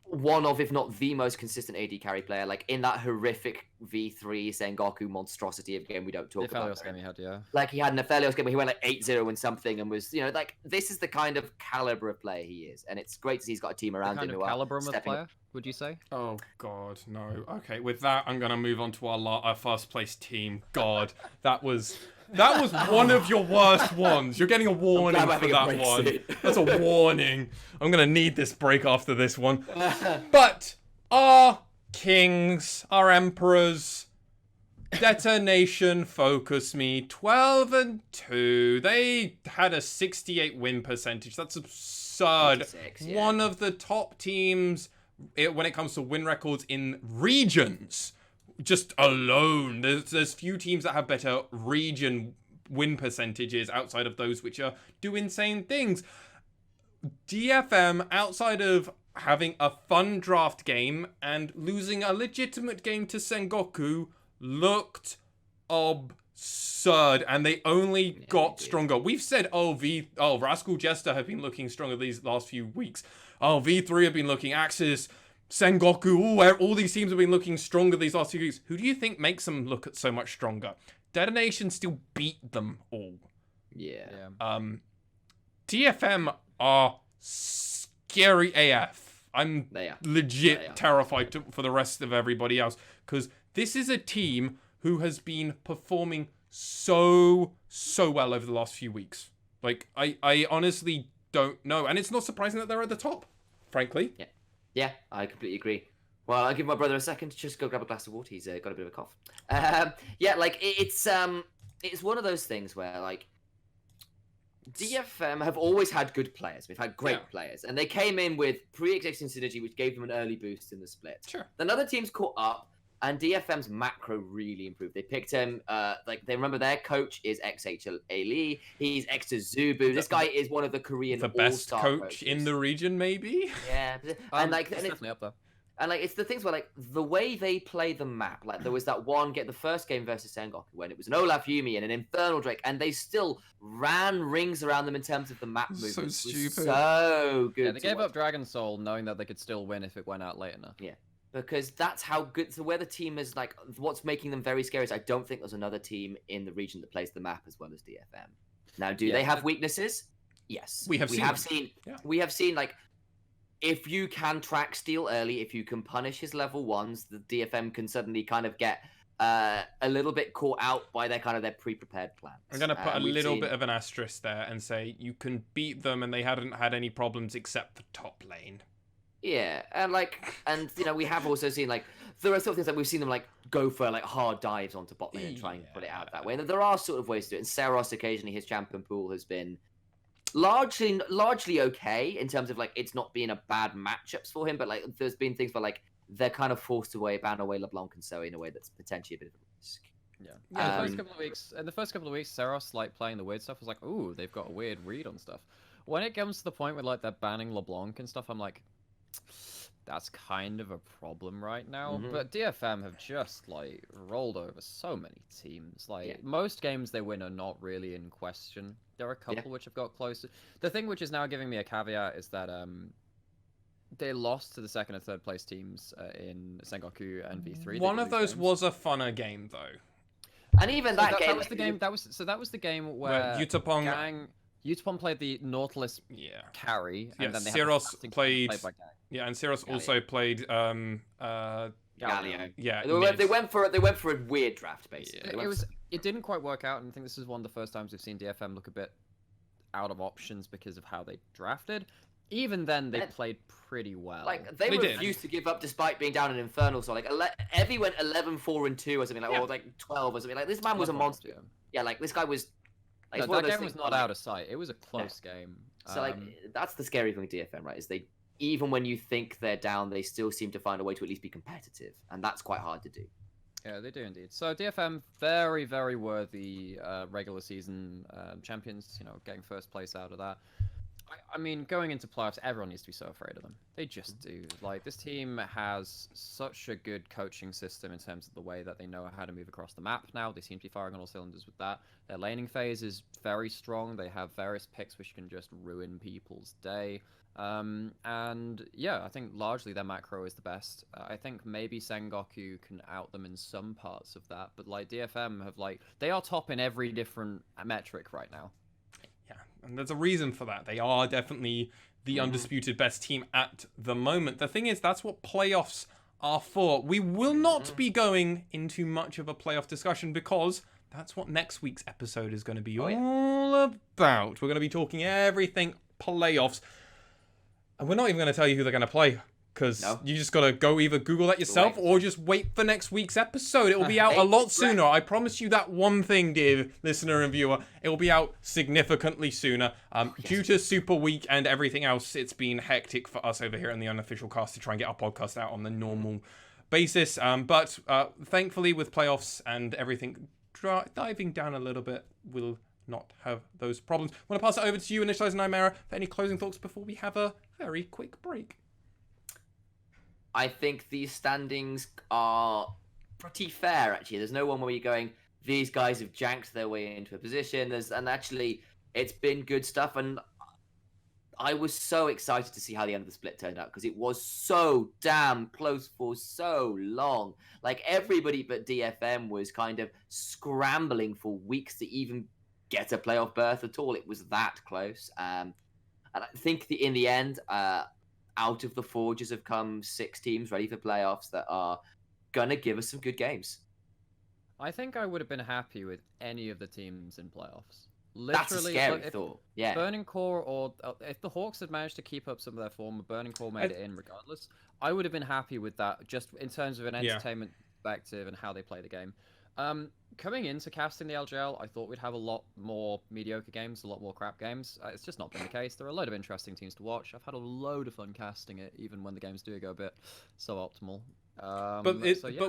One of, if not the most consistent AD carry player. Like, in that horrific V3 Sengoku monstrosity of game we don't talk about. The Aphelios game he had, yeah. Like, he had an Aphelios game where he went like 8-0 and something, and was, like, this is the kind of caliber of player he is. And it's great to see he's got a team around him who are caliber of player, would you say? Oh, God, no. Okay, with that, I'm going to move on to our first place team. God, that was one of your worst ones. You're getting a warning for that one. That's a warning. I'm going to need this break after this one. But our kings, our emperors, DetonatioN FocusMe, 12-2. They had a 68 win percentage. That's absurd. 56, yeah. One of the top teams when it comes to win records in regions. Just alone, there's few teams that have better region win percentages outside of those which do insane things. DFM, outside of having a fun draft game and losing a legitimate game to Sengoku, looked absurd, and they only got stronger. We've said, Rascal Jester have been looking stronger these last few weeks. V3 have been looking, AXIZ, Sengoku, all these teams have been looking stronger these last 2 weeks. Who do you think makes them look so much stronger? Detonation still beat them all. Yeah. DFM are scary AF. I'm legit terrified for the rest of everybody else, because this is a team who has been performing so well over the last few weeks. Like, I honestly don't know. And it's not surprising that they're at the top, frankly. Yeah, I completely agree. Well, I'll give my brother a second to just go grab a glass of water. He's got a bit of a cough. Yeah, like, it's one of those things where, like, DFM have always had good players. We've had great players. And they came in with pre-existing synergy, which gave them an early boost in the split. Sure. Then other teams caught up, and DFM's macro really improved. They picked him, they remember their coach is XHLA. He's ex-Zubu. This guy is one of the Korean the best coach coaches in the region, maybe? Yeah. And, like, it's definitely up there. And, like, it's the things where, like, the way they play the map, like, there was that the first game versus Sengoku when it was an Olaf Yumi and an Infernal Drake, and they still ran rings around them in terms of the map movement. So stupid. So good. Yeah, they gave up Dragon Soul knowing that they could still win if it went out late enough. Yeah. Because that's how good. So where the team is, like, what's making them very scary is I don't think there's another team in the region that plays the map as well as DFM. Now, do they have weaknesses? Yes. We have seen, like, if you can track steal early, if you can punish his level ones, the DFM can suddenly kind of get a little bit caught out by their pre-prepared plans. I'm going to put a little bit of an asterisk there and say you can beat them and they hadn't had any problems except the top lane. Yeah, and we have also seen, like, there are sort of things that we've seen them, like, go for, like, hard dives onto bot lane and try and put it out that way. And there are sort of ways to do it. And Seros, occasionally, his champion pool has been largely okay in terms of, like, it's not been a bad matchups for him, but, like, there's been things where, like, they're kind of forced to ban away LeBlanc and Zoe in a way that's potentially a bit of a risk. Yeah. In the first couple of weeks, Seros, like, playing the weird stuff was like, ooh, they've got a weird read on stuff. When it comes to the point where, like, they're banning LeBlanc and stuff, I'm like, that's kind of a problem right now. But DFM have just, like, rolled over so many teams. Like, most games they win are not really in question. There are a couple which have got close. The thing which is now giving me a caveat is that they lost to the second and third place teams in Sengoku and V3. One of those was a funner game, though. And even that was the game. That was the game where Utapon played the Nautilus carry, and then they Seros played. And Seros also played Galio. Yeah, they went for a weird draft basically. It didn't quite work out, and I think this is one of the first times we've seen DFM look a bit out of options because of how they drafted. Even then, they played pretty well. Like, they refused to give up despite being down in Infernal. So, like, Evie went 11-4-2 or something, like, or like 12 or something. Like, this man was a monster. Yeah, like, this guy was. Like, that game was not out of sight. It was a close game. So, like, that's the scary thing with DFM, right? Is they, even when you think they're down, they still seem to find a way to at least be competitive, and that's quite hard to do. Yeah, they do indeed. So DFM, very, very worthy regular season champions. You know, getting first place out of that. I mean, going into playoffs, everyone needs to be so afraid of them. They just do. Like, this team has such a good coaching system in terms of the way that they know how to move across the map now. They seem to be firing on all cylinders with that. Their laning phase is very strong. They have various picks which can just ruin people's day. And yeah, I think largely their macro is the best. I think maybe Sengoku can out them in some parts of that, but, like, DFM have, like, they are top in every different metric right now. Yeah, and there's a reason for that. They are definitely the undisputed best team at the moment. The thing is, that's what playoffs are for. We will not be going into much of a playoff discussion because that's what next week's episode is going to be all about. We're going to be talking everything playoffs. And we're not even going to tell you who they're going to play, because you just got to go either Google that yourself or just wait for next week's episode. It will be out a lot sooner. I promise you that one thing, dear listener and viewer. It will be out significantly sooner. Due to Super Week and everything else, it's been hectic for us over here in the Unofficial Cast to try and get our podcast out on the normal basis. But thankfully, with playoffs and everything diving down a little bit, we'll not have those problems. I want to pass it over to you, Initia1ise and Nymaera, for any closing thoughts before we have a very quick break. I think these standings are pretty fair, actually. There's no one where you're going, these guys have janked their way into a position. And actually, it's been good stuff. And I was so excited to see how the end of the split turned out because it was so damn close for so long. Like everybody but DFM was kind of scrambling for weeks to even get a playoff berth at all. It was that close. And I think in the end, out of the forges have come 6 teams ready for playoffs that are gonna give us some good games. I think I would have been happy with any of the teams in playoffs. Literally, that's a scary thought. Yeah. Burning Core or if the Hawks had managed to keep up some of their form, Burning Core made it in regardless, I would have been happy with that just in terms of an entertainment perspective and how they play the game. Coming into casting the LJL, I thought we'd have a lot more mediocre games, a lot more crap games. It's just not been the case. There are a load of interesting teams to watch. I've had a load of fun casting it, even when the games do go a bit suboptimal. But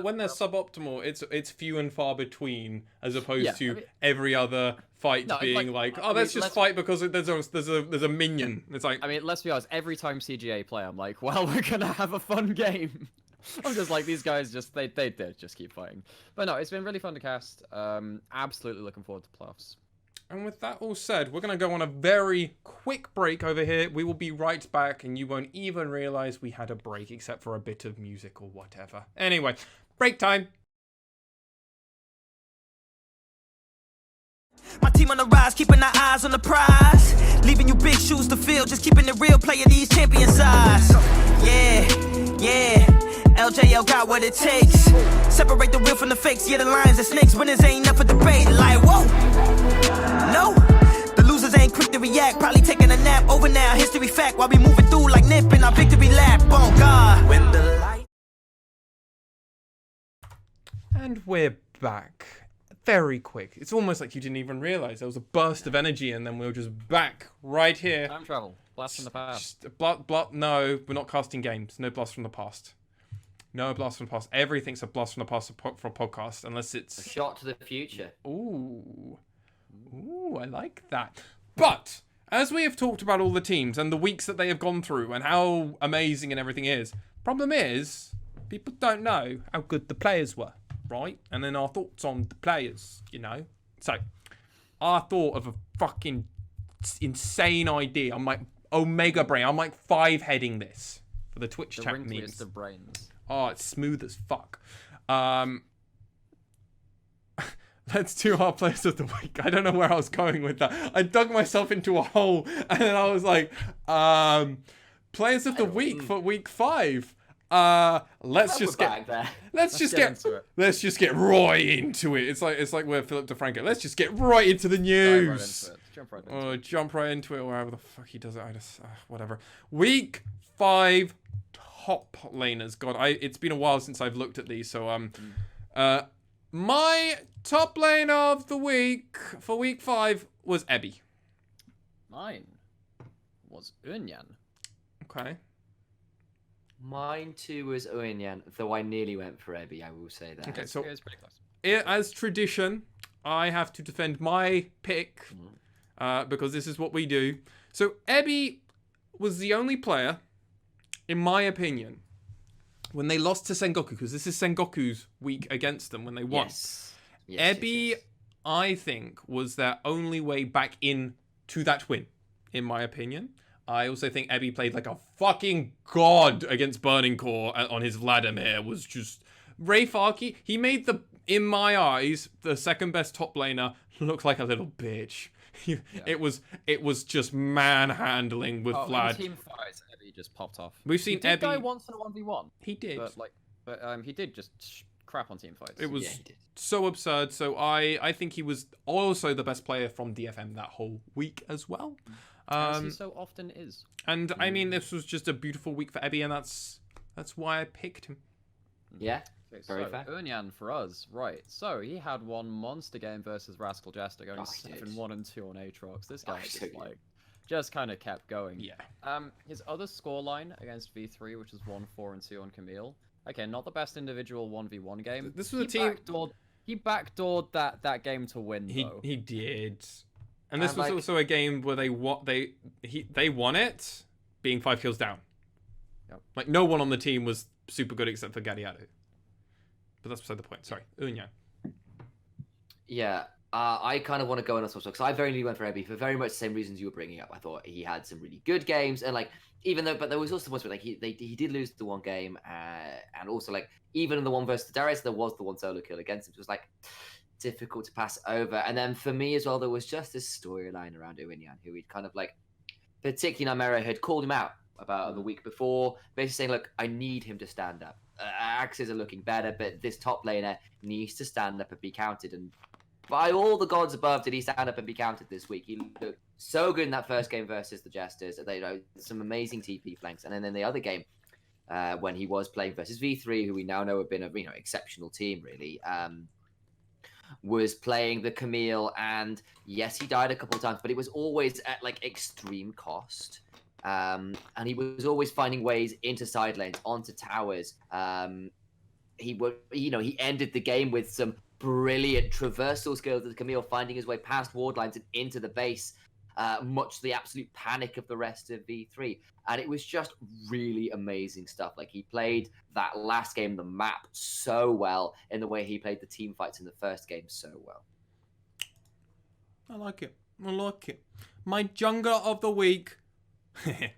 when they're suboptimal, it's few and far between, as opposed to every other fight being let's just fight because there's a minion. It's like, I mean, let's be honest. Every time CGA play, I'm like, well, we're gonna have a fun game. I'm just like, these guys they just keep fighting. But no, it's been really fun to cast. Absolutely looking forward to playoffs. And with that all said, we're going to go on a very quick break over here. We will be right back, and you won't even realize we had a break, except for a bit of music or whatever. Anyway, break time. My team on the rise, keeping our eyes on the prize. Leaving you big shoes to fill, just keeping it real, playing these champion sides. Yeah. LJL got what it takes. Separate the real from the fakes. Yeah, the lions and snakes. Winners ain't up for debate. Like, whoa. No. The losers ain't quick to react. Probably taking a nap over now. History fact. While we moving through like Nip in our victory lap. Oh, God. When the light... And we're back. Very quick. It's almost like you didn't even realize there was a burst of energy and then we were just back right here. Time travel. Blast from the past. No, we're not casting games. No blast from the past. No blast from the past. Everything's a blast from the past for a podcast, unless it's a shot to the future. Ooh, I like that. But as we have talked about all the teams and the weeks that they have gone through and how amazing and everything is, problem is people don't know how good the players were, right? And then our thoughts on the players, So I thought of a fucking insane idea. I'm like Omega Brain. I'm like 5-heading this for the Twitch chat memes. The brains. Oh, it's smooth as fuck. Let's do our players of the week. I don't know where I was going with that. I dug myself into a hole, and then I was like, players of the week for week 5. Let's just get right into it. It's like we're Philip DeFranco. Let's just get right into the news. Jump right into it, or however the fuck he does it. I just whatever. Week 5. Top laners. God, it's been a while since I've looked at these, so my top lane of the week for week 5 was Ebby. Mine was Unyan. Okay. Mine too was Unyan, though I nearly went for Ebby, I will say that. Okay, so it was pretty close. As tradition, I have to defend my pick because this is what we do. So Ebby was the only player, in my opinion, when they lost to Sengoku, because this is Sengoku's week against them when they won. Ebby, I think, was their only way back in to that win, in my opinion. I also think Ebby played like a fucking god against Burning Core on his Vladimir. Was just Ray Farkey. He made in my eyes, the second best top laner look like a little bitch. It was just manhandling with Vlad. Team fights, Ebby just popped off. We've seen Ebby die once in a 1v1. He did, but he did just crap on team fights. It was so absurd. So I think he was also the best player from DFM that whole week as well. As he so often is. And I mean, this was just a beautiful week for Ebby, and that's why I picked him. Yeah. Okay, very fair. Unyan for us, right. So he had one monster game versus Rascal Jester, going 7-1 and 2 on Aatrox. This guy just kind of kept going. Yeah. His other scoreline against V3, which was 1-4 and 2 on Camille. Okay, not the best individual 1v1 game. This was a team. He backdoored that game to win, though. He did. And this was also a game where they won it being 5 kills down. Yep. Like no one on the team was super good except for Gadiato. But that's beside the point. Sorry, Unyan. Yeah, I kind of want to go on a soft because I very nearly went for Ebby for very much the same reasons you were bringing up. I thought he had some really good games, and like but there was also ones where like he did lose the one game, and also like even in the one versus the Darius, there was the one solo kill against him. It was like difficult to pass over. And then for me as well, there was just this storyline around Initia1ise, who he'd kind of like, particularly Nymaera had called him out about the week before, basically saying, look, I need him to stand up. AXIZ are looking better, but this top laner needs to stand up and be counted. And by all the gods above, did he stand up and be counted this week? He looked so good in that first game versus the Jesters. They some amazing TP flanks. And then in the other game, when he was playing versus V3, who we now know have been a exceptional team, really, was playing the Camille, and yes, he died a couple of times, but it was always at like extreme cost. And he was always finding ways into side lanes, onto towers. He would, he ended the game with some brilliant traversal skills of the Camille, finding his way past ward lines and into the base, much to the absolute panic of the rest of V3. And it was just really amazing stuff. Like, he played that last game, the map, so well, in the way he played the team fights in the first game so well. I like it. My jungler of the week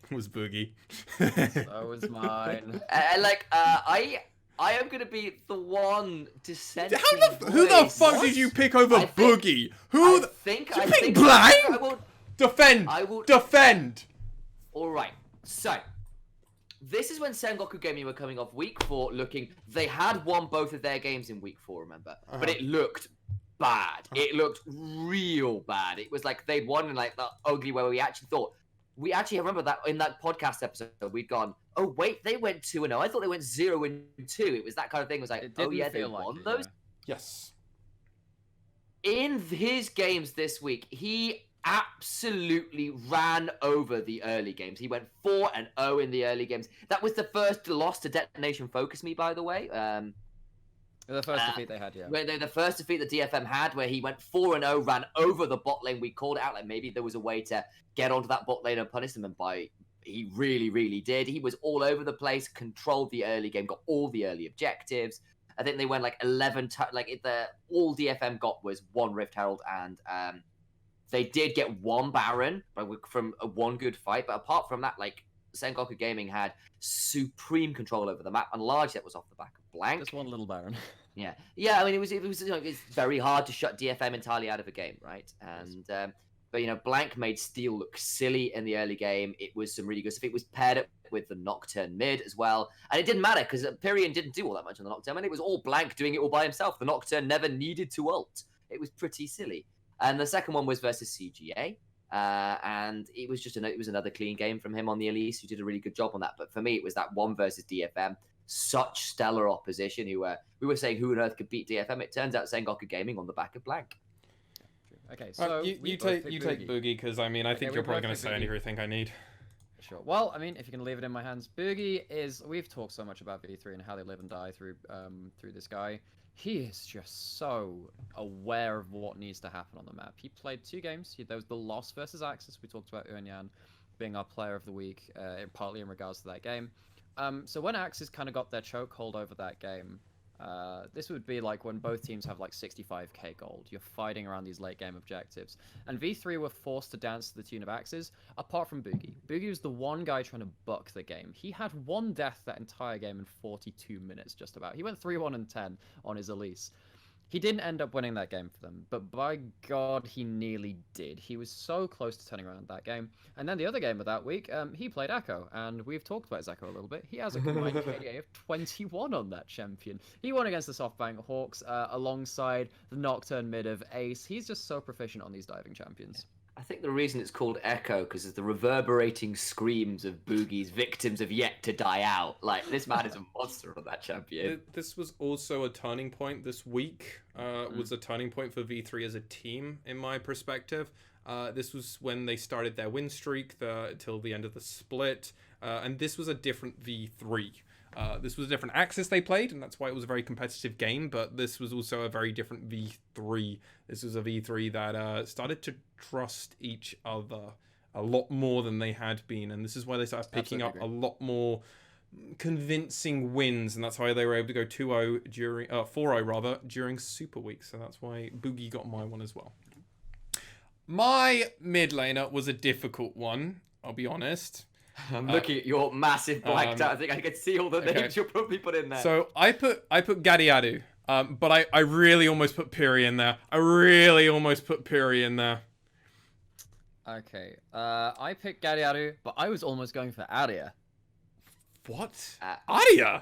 was Boogie. That was mine. I am going to be the one dissenting Who the fuck did you pick over Boogie? You pick Blank? Defend! Alright, so this is when Sengoku Gaming were coming off week 4 they had won both of their games in week 4, remember? But it looked bad. It looked real bad. It was like they'd won in like the ugly way. We actually remember that in that podcast episode, we'd gone, oh wait, they went 2-0. I thought they went 0-2. It was that kind of thing. It was like, oh yeah, they won those. Yeah. Yes. In his games this week, he absolutely ran over the early games. He went 4-0 in the early games. That was the first loss to DetonatioN FocusMe, by the way. The first defeat they had, yeah. The first defeat that DFM had, where he went 4-0, ran over the bot lane. We called it out, like maybe there was a way to get onto that bot lane and punish them, and he really, really did. He was all over the place, controlled the early game, got all the early objectives. I think they went like 11, all DFM got was 1 Rift Herald, and they did get 1 Baron from one good fight. But apart from that, like, Sengoku Gaming had supreme control over the map, and largely that was off the back of Blank. Just 1 little Baron. Yeah. I mean, it's very hard to shut DFM entirely out of a game, right? And but Blank made Steel look silly in the early game. It was some really good stuff. It was paired up with the Nocturne mid as well, and it didn't matter because Pyrian didn't do all that much on the Nocturne, and it was all Blank doing it all by himself. The Nocturne never needed to ult. It was pretty silly. And the second one was versus CGA. And it was another clean game from him on the Elise, who did a really good job on that. But for me, it was that one versus DFM, such stellar opposition. We were saying who on earth could beat DFM. It turns out Sengoku Gaming on the back of Blank. Okay, so you take Boogie, because I mean I think you're probably going to say anything I need. Sure. Well, I mean, if you can leave it in my hands, Boogie we've talked so much about V3 and how they live and die through this guy. He is just so aware of what needs to happen on the map. He played 2 games. There was the loss versus AXIZ. We talked about Initia1ise being our player of the week, partly in regards to that game. So when AXIZ kind of got their chokehold over that game, this would be like when both teams have like 65k gold. You're fighting around these late game objectives. And V3 were forced to dance to the tune of AXIZ, apart from Boogie. Boogie was the one guy trying to buck the game. He had 1 death that entire game in 42 minutes, just about. He went 3-1-10 on his Elise. He didn't end up winning that game for them, but by God, he nearly did. He was so close to turning around that game. And then the other game of that week, he played Echo, and we've talked about Echo a little bit. He has a combined KDA of 21 on that champion. He won against the Softbank Hawks alongside the Nocturne mid of Ace. He's just so proficient on these diving champions. I think the reason it's called Echo because it's the reverberating screams of Boogie's victims have yet to die out. Like, this man is a monster on that champion. This was also a turning point this week. Was a turning point for V3 as a team, in my perspective. This was when they started their win streak till the end of the split. And this was a different V3. This was a different AXIZ they played, and that's why it was a very competitive game, but this was also a very different V3. This was a V3 that started to trust each other a lot more than they had been, and this is why they started picking up a lot more convincing wins, and that's why they were able to go 2-0 during 4-0 rather during Super Week. So that's why Boogie got my one as well. My mid laner was a difficult one, I'll be honest. I'm looking at your massive blanked out. I think I can see all the names you'll probably put in there. So I put Gadiadu, but I really almost put Piri in there. I really almost put Piri in there. Okay, I picked Gadiadu, but I was almost going for Aria. What? Aria?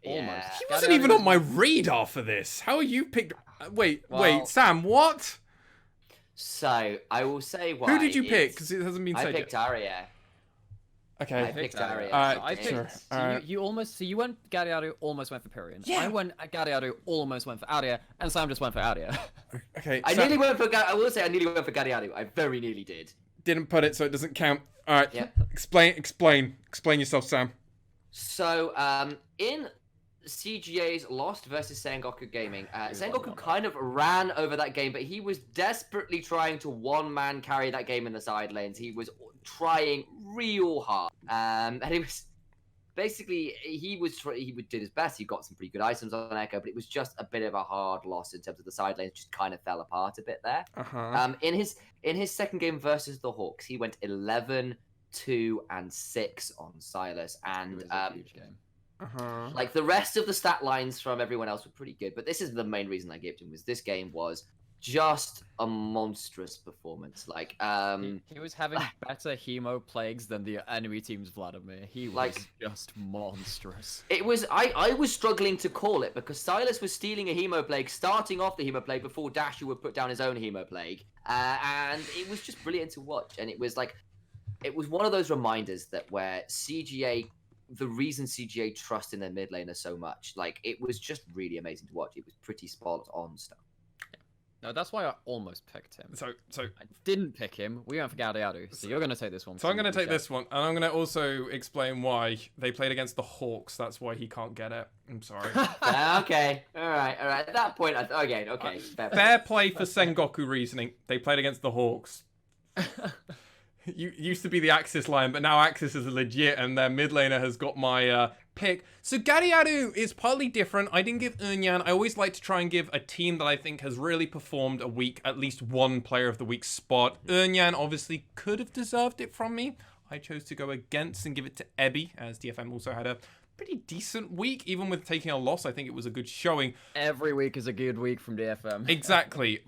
Almost. Yeah. He wasn't even on my radar for this. How are you picked? Wait, Sam, what? So, I will say why. Who did you pick? Because it hasn't been said yet. I picked Aria. Okay. I picked Aria. I picked. Sure. So you almost. So you went Gadiadu, almost went for Pirian. Yeah. I went Gadiadu, almost went for Aria, and Sam just went for Aria. Okay. I nearly went for. I will say I nearly went for Gadiadu. I very nearly did. Didn't put it, so it doesn't count. All right. Yeah. Explain yourself, Sam. So, in CGA's Lost versus Sengoku Gaming, Sengoku kind of ran over that game, but he was desperately trying to one-man carry that game in the side lanes. He was trying real hard, and it was basically he did his best. He got some pretty good items on Echo, but it was just a bit of a hard loss in terms of the side lanes. Just kind of fell apart a bit there. In his second game versus the Hawks, he went 11-2 and 6 on Silas, and Huge game. like the rest of the stat lines from everyone else were pretty good, but this is the main reason I gave to him, was this game was just a monstrous performance. Like he was having better hemo plagues than the enemy team's Vladimir. He was just monstrous. It was I was struggling to call it because Silas was stealing a hemo plague, starting off the hemo plague before Dashu would put down his own hemo plague, and it was just brilliant to watch. And it was like, it was one of those reminders that where CGA, the reason CGA trust in their mid laner so much, like it was just really amazing to watch. It was pretty spot on stuff. No, that's why I almost picked him. So I didn't pick him. We went for Gadiadu. So you're going to take this one. So I'm going to take this one, and I'm going to also explain why they played against the Hawks. That's why he can't get it. I'm sorry. Okay. All right. At that point, okay. Fair play for Sengoku reasoning. They played against the Hawks. You used to be the AXIZ line, but now AXIZ is legit, and their mid laner has got my pick. So Gadiadu is partly different. I didn't give Eunyan. I always like to try and give a team that I think has really performed a week, at least one player of the week spot. Eunyan obviously could have deserved it from me. I chose to go against and give it to Ebby, as DFM also had a pretty decent week. Even with taking a loss, I think it was a good showing. Every week is a good week from DFM. Exactly.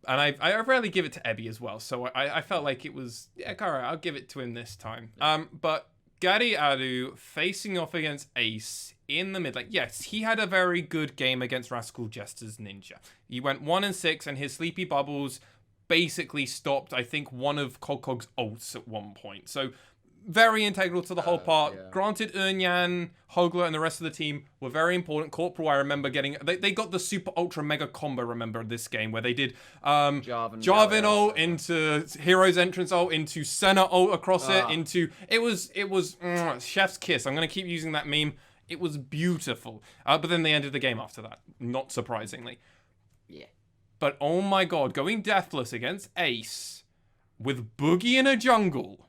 And I rarely give it to Ebby as well, so I felt like it was, yeah, alright, I'll give it to him this time. But Gadiadu facing off against Ace in the mid lane. Yes, he had a very good game against Rascal Jester's Ninja. He went 1-6, and his Sleepy Bubbles basically stopped, I think, one of Kolkog's ults at one point. So very integral to the whole part. Yeah. Granted, Eunyan, Hogler, and the rest of the team were very important. Corporal, I remember getting... They got the super ultra mega combo, remember, this game, where they did Jarvan ult into Hero's Entrance ult, into Senna ult across it, into... It was chef's kiss. I'm going to keep using that meme. It was beautiful. But then they ended the game after that, not surprisingly. Yeah. But oh my god, going deathless against Ace with Boogie in a jungle...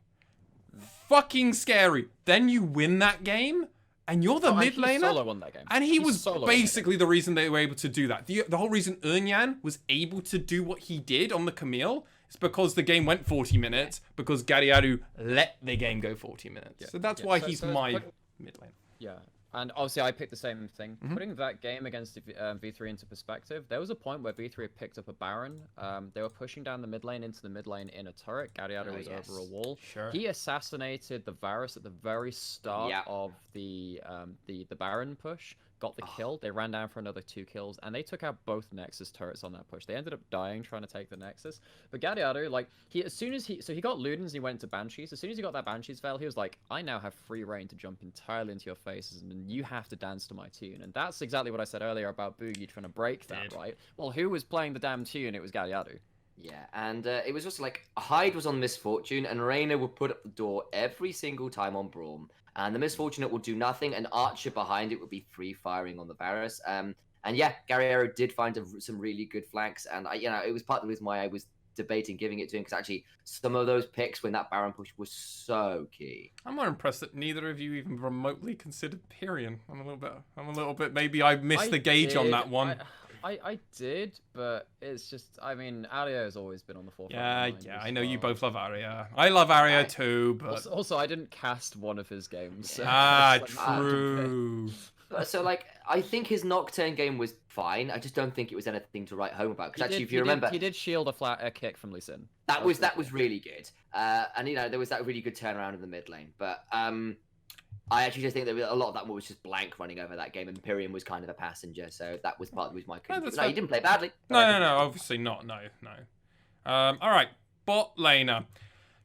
Fucking scary. Then you win that game, and you're the mid laner. Solo won that game. And he was basically the reason they were able to do that. The whole reason Eunyan was able to do what he did on the Camille is because the game went 40 minutes, because Gadiadu let the game go 40 minutes. Yeah. So that's why he's my mid laner. Yeah. And obviously, I picked the same thing. Putting that game against V3 into perspective, there was a point where V3 had picked up a Baron. They were pushing down the mid lane into the mid lane in a turret. Gadiadu was over a wall. Sure. He assassinated the Varus at the very start of the Baron push. Got the kill. They ran down for another 2 kills, and they took out both Nexus turrets on that push. They ended up dying trying to take the Nexus. But Gadiadu, like, he got Ludens and he went to Banshees. As soon as he got that Banshees veil, he was like, I now have free reign to jump entirely into your faces, and you have to dance to my tune. And that's exactly what I said earlier about Boogie trying to break that, right? Well, who was playing the damn tune? It was Gadiadu. Yeah, and it was just like, Hyde was on Misfortune, and Reyna would put up the door every single time on Braum. And the Misfortunate will do nothing, and Archer behind it would be free firing on the Varus. And yeah, Gary Arrow did find some really good flanks, and it was part of the reason why I was debating giving it to him because actually some of those picks when that Baron push was so key. I'm more impressed that neither of you even remotely considered Pyrion. I'm a little bit. Maybe I missed the gauge on that one. I did, but it's just, I mean, Aria has always been on the forefront. Yeah, I know you both love Aria. I love Aria too, but also I didn't cast one of his games. So true. So like, I think his Nocturne game was fine. I just don't think it was anything to write home about. Because actually, if you remember, he did shield a kick from Lee Sin. That was really good. And there was that really good turnaround in the mid lane. But I actually just think that a lot of that was just blank running over that game. Imperium was kind of a passenger, so that was part of my criticism. No, he didn't play badly. No, obviously not. No. All right, bot laner.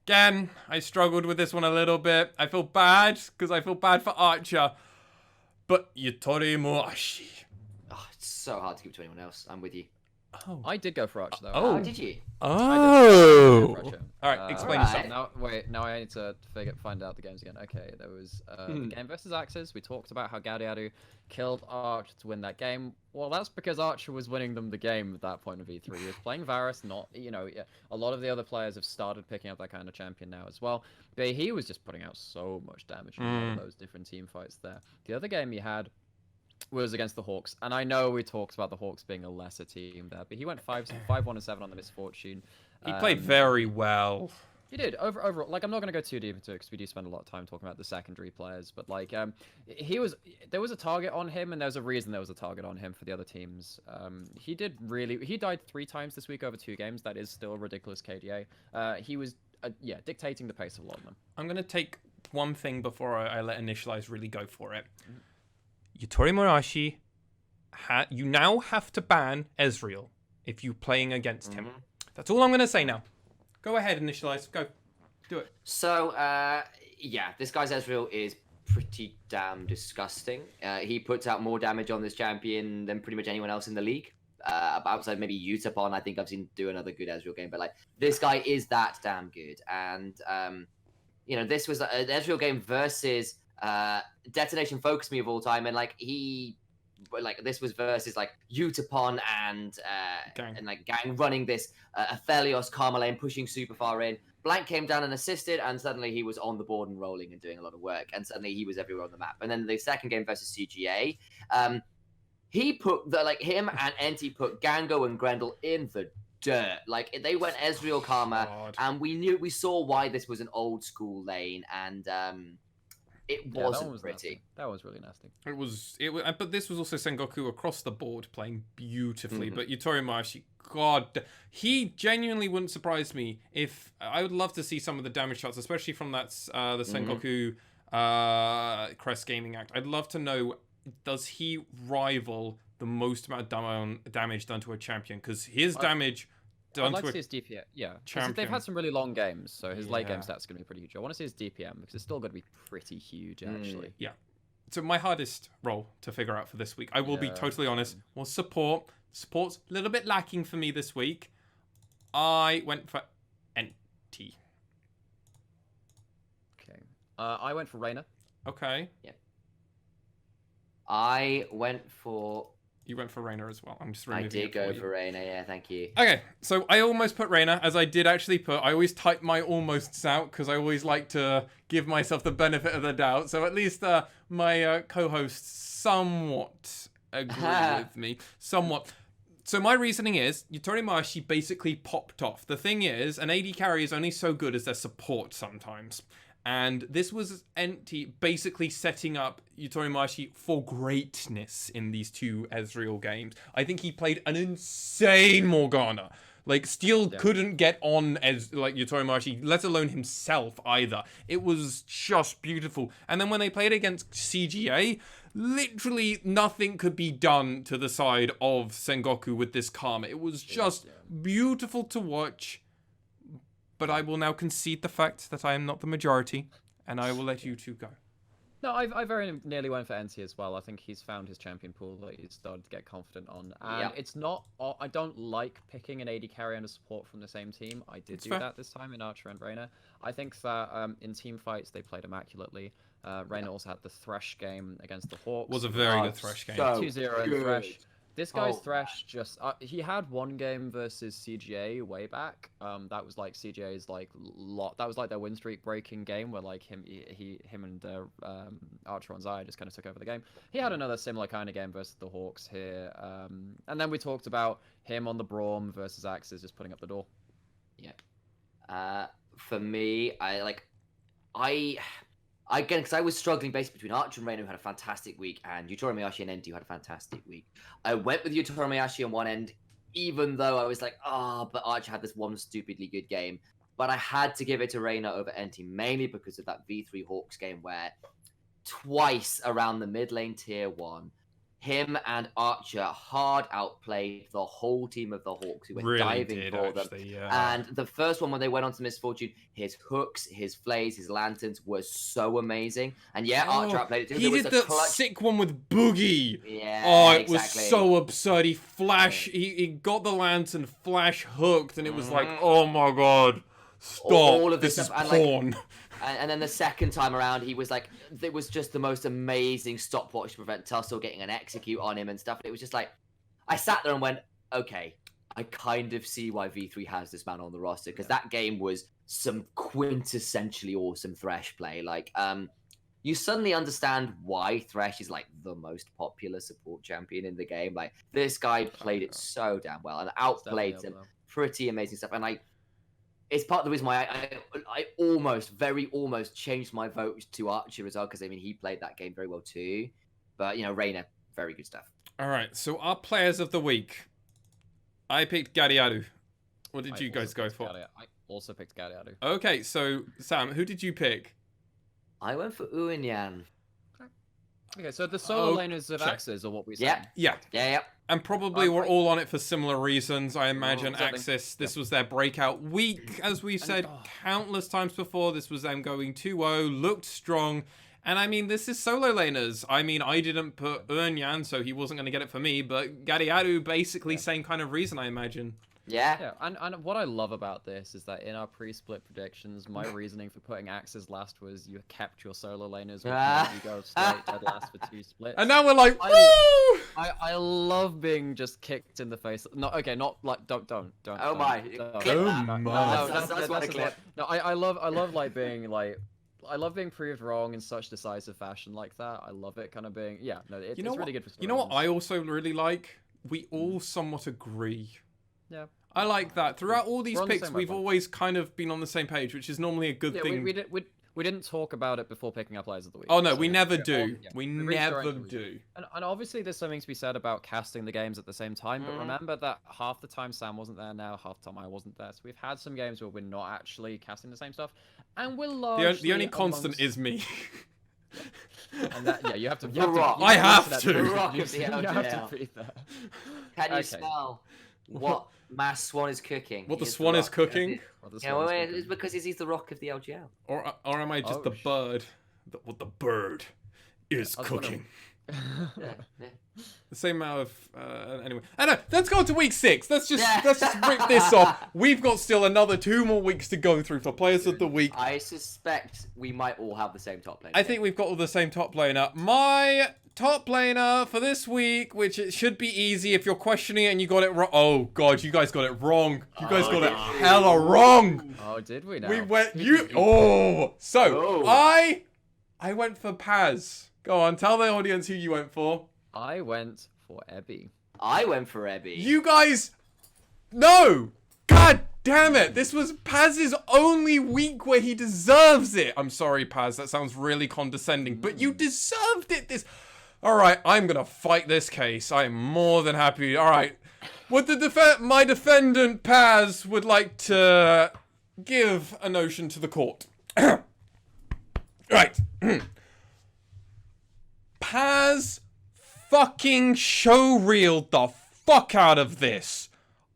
Again, I struggled with this one a little bit. I feel bad because I feel bad for Archer. But Yutori Muashi. Oh, it's so hard to give to anyone else. I'm with you. Oh. I did go for Archer though. Oh, did you? Oh. All right, explain yourself. Now I need to find out the games again. Okay, there was the game versus AXIZ. We talked about how Gaudiadu killed Archer to win that game. Well, that's because Archer was winning them the game at that point of E3. He was playing Varus, not, a lot of the other players have started picking up that kind of champion now as well. But he was just putting out so much damage in all of those different team fights there. The other game he had was against the Hawks, and I know we talked about the Hawks being a lesser team there, but he went 5-1-7 on the Misfortune. He played very well. He did overall. Like, I'm not going to go too deep into it because we do spend a lot of time talking about the secondary players, but like, there was a target on him, and there's a reason there was a target on him for the other teams. He died 3 times this week over 2 games. That is still a ridiculous KDA. He was dictating the pace of a lot of them. I'm going to take one thing before I let Initia1ise really go for it. Yutori Muashi, you now have to ban Ezreal if you're playing against him. That's all I'm going to say now. Go ahead, Initia1ise. Go. Do it. So, this guy's Ezreal is pretty damn disgusting. He puts out more damage on this champion than pretty much anyone else in the league. Outside maybe Utapon, I think I've seen do another good Ezreal game. But, like, this guy is that damn good. And, this was an Ezreal game versus DetonatioN FocusMe of all time. And, this was versus Utapon and Gang running this aphelios Karma lane, pushing super far in. Blank came down and assisted, and suddenly he was on the board and rolling and doing a lot of work, and suddenly he was everywhere on the map. And then the second game versus CGA, he put him and Enti put Gango and Grendel in the dirt. Like, they went Ezreal Karma, and we saw why this was an old school lane, and it wasn't pretty. Nasty. That was really nasty. It was, but this was also Sengoku across the board playing beautifully. But Yutori Muashi, God, he genuinely wouldn't surprise me if I would love to see some of the damage shots, especially from that the Sengoku Crest Gaming Act. I'd love to know, does he rival the most amount of damage done to a champion? Because his damage. I'd like to see his DPM. Yeah, they've had some really long games, so his late game stats are going to be pretty huge. I want to see his DPM because it's still going to be pretty huge, actually. Yeah. So my hardest role to figure out for this week, I will be totally honest, was support. Support's a little bit lacking for me this week. I went for Enti. Okay. I went for Reyna. Okay. Yeah. I went for... You went for Reyna as well. I'm just I did go for Reyna, yeah, thank you. Okay, so I almost put Reyna, as I did actually put. I always type my almosts out because I always like to give myself the benefit of the doubt. So at least my co-hosts somewhat agree with me. Somewhat. So my reasoning is, Yutori Muashi basically popped off. The thing is, an AD carry is only so good as their support sometimes. And this was Enti basically setting up Yutori Muashi for greatness in these 2 Ezreal games. I think he played an insane Morgana. Like, Steel couldn't get on as Yutori Muashi, let alone himself either. It was just beautiful. And then when they played against CGA, literally nothing could be done to the side of Sengoku with this Karma. It was just beautiful to watch. But I will now concede the fact that I am not the majority, and I will let you 2 go. No, I very nearly went for Enti as well. I think he's found his champion pool that he's started to get confident on. And it's not... I don't like picking an AD carry and a support from the same team. I did that this time in Archer and Reyna. I think that in team fights, they played immaculately. Reyna also had the Thresh game against the Hawks. Was a very good Thresh game. 2-0 in Thresh. This guy's Thresh just he had one game versus CGA way back. That was like CGA's like that was like their win streak breaking game where like him and Archer on Zaya just kind of took over the game. He had another similar kind of game versus the Hawks here. And then we talked about him on the Braum versus AXIZ just putting up the door. Yeah. For me, again, because I was struggling basically between Archer and Reina, who had a fantastic week, and Yutori Miyashi and Enti, who had a fantastic week. I went with Yutori Miyashi on one end, even though I was like, but Archer had this one stupidly good game. But I had to give it to Reina over Enti, mainly because of that V3 Hawks game where twice around the mid lane tier 1, him and Archer hard outplayed the whole team of the Hawks who were diving for them. Yeah. And the first one when they went on to Misfortune, his hooks, his flays, his lanterns were so amazing. And yeah, Archer outplayed it too. He did the sick one with Boogie. Yeah, it was so absurd. He got the lantern flash hooked, and it was like, oh my god, stop! All of this is porn. And then the second time around, he was like, it was just the most amazing stopwatch to prevent Tussle getting an execute on him and stuff. It was just like, I sat there and went, okay, I kind of see why V3 has this man on the roster, because that game was some quintessentially awesome Thresh play. Like, you suddenly understand why Thresh is like the most popular support champion in the game. Like, this guy played it so damn well and outplayed some pretty amazing stuff. And it's part of the reason why I very almost changed my vote to Archer as well, because I mean he played that game very well too. But you know, Reina, very good stuff. All right, so our players of the week, I picked Gariaru. What did you guys go for? I also picked Gariaru. Okay, so Sam, who did you pick? I went for Uinyan. Okay, so the solo laners of AXIZ are what we said. Yeah. And probably we're all on it for similar reasons. I imagine AXIZ, this was their breakout week. As we've said countless times before, this was them going 2-0, looked strong. And I mean, this is solo laners. I mean, I didn't put Eunyan, so he wasn't going to get it for me. But Gariaru, basically same kind of reason, I imagine. Yeah. And what I love about this is that in our pre-split predictions, my reasoning for putting AXIZ last was you kept your solo laners, which you go straight dead last for 2 splits. And now we're like, woo! I love being just kicked in the face. No, okay, not like don't. Oh my! No, I love like being like. I love being proved wrong in such decisive fashion like that. I love it kind of being, it's really good for You know what I also really like? We all somewhat agree. Yeah. I like that. Throughout all these picks, we've always kind of been on the same page, which is normally a good thing. We didn't talk about it before picking up players of the week. Oh no, we never do. We never do. And obviously there's something to be said about casting the games at the same time, but remember that half the time Sam wasn't there now, half the time I wasn't there. So we've had some games where we're not actually casting the same stuff, and we're largely the only constant is me. And that, you have to. I have to. You have to beat that. Can you smell what MaskedSwan is cooking? What the Swan is cooking? Yeah, it's because he's the rock of the LJL. Or am I just the bird? What the bird is cooking? The same amount of anyway. I know. Let's go to week 6. Let's just rip this off. We've got still another 2 more weeks to go through for players of the week. I suspect we might all have the same top laner. I think we've got all the same top laner. My top laner for this week, which it should be easy if you're questioning it and you got it wrong. Oh god, you guys got it wrong. You guys got it hella wrong. Oh, did we now? We went I went for Paz. Go on, tell the audience who you went for. I went for Ebby. I went for Ebby. You guys... No! God damn it! This was Paz's only week where he deserves it! I'm sorry, Paz, that sounds really condescending, but you deserved it Alright, I'm gonna fight this case. I am more than happy. Alright. Would my defendant, Paz, would like to give a notion to the court. Right. Paz fucking showreeled the fuck out of this.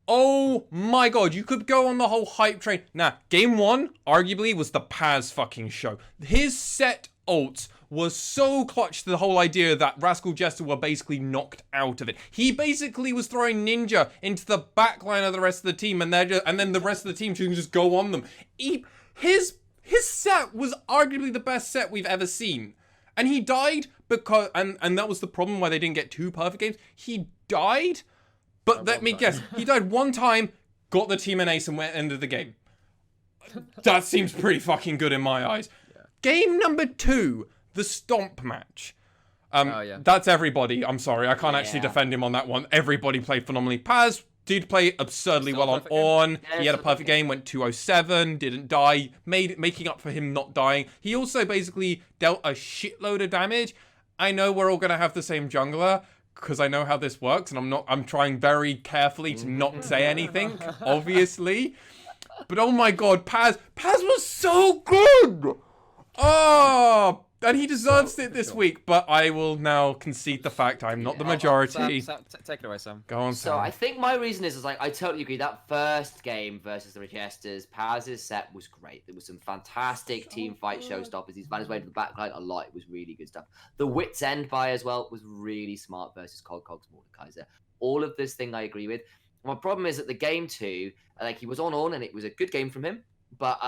Oh my god, you could go on the whole hype train. Nah, game 1, arguably, was the Paz fucking show. His set ults was so clutch to the whole idea that Rascal Jester were basically knocked out of it. He basically was throwing Ninja into the backline of the rest of the team, and then the rest of the team can just go on them. His set was arguably the best set we've ever seen. And he died because, and that was the problem why they didn't get 2 perfect games. He died, but let me guess, he died 1 time, got the team an ace and went ended the game. That seems pretty fucking good in my eyes. Yeah. Game number 2, the Stomp match. That's everybody. I'm sorry, I can't actually defend him on that one. Everybody played phenomenally. Paz did play absurdly well on On. He had a perfect game, went 207, didn't die, making up for him not dying. He also basically dealt a shitload of damage. I know we're all gonna have the same jungler, because I know how this works, and I'm trying very carefully to not say anything, obviously. But oh my god, Paz was so good! Oh, and he deserves it this week, but I will now concede the fact I'm not the majority. Sam, take it away, Sam. Go on, Sam. So I think my reason is like, I totally agree. That first game versus the Jesters, Paz's set was great. There was some fantastic team fight showstoppers. He's found his way to the backline a lot. It was really good stuff. The Wits End buy as well was really smart versus Cog's Mordekaiser. All of this thing I agree with. My problem is that the game 2, like, he was on, and it was a good game from him, but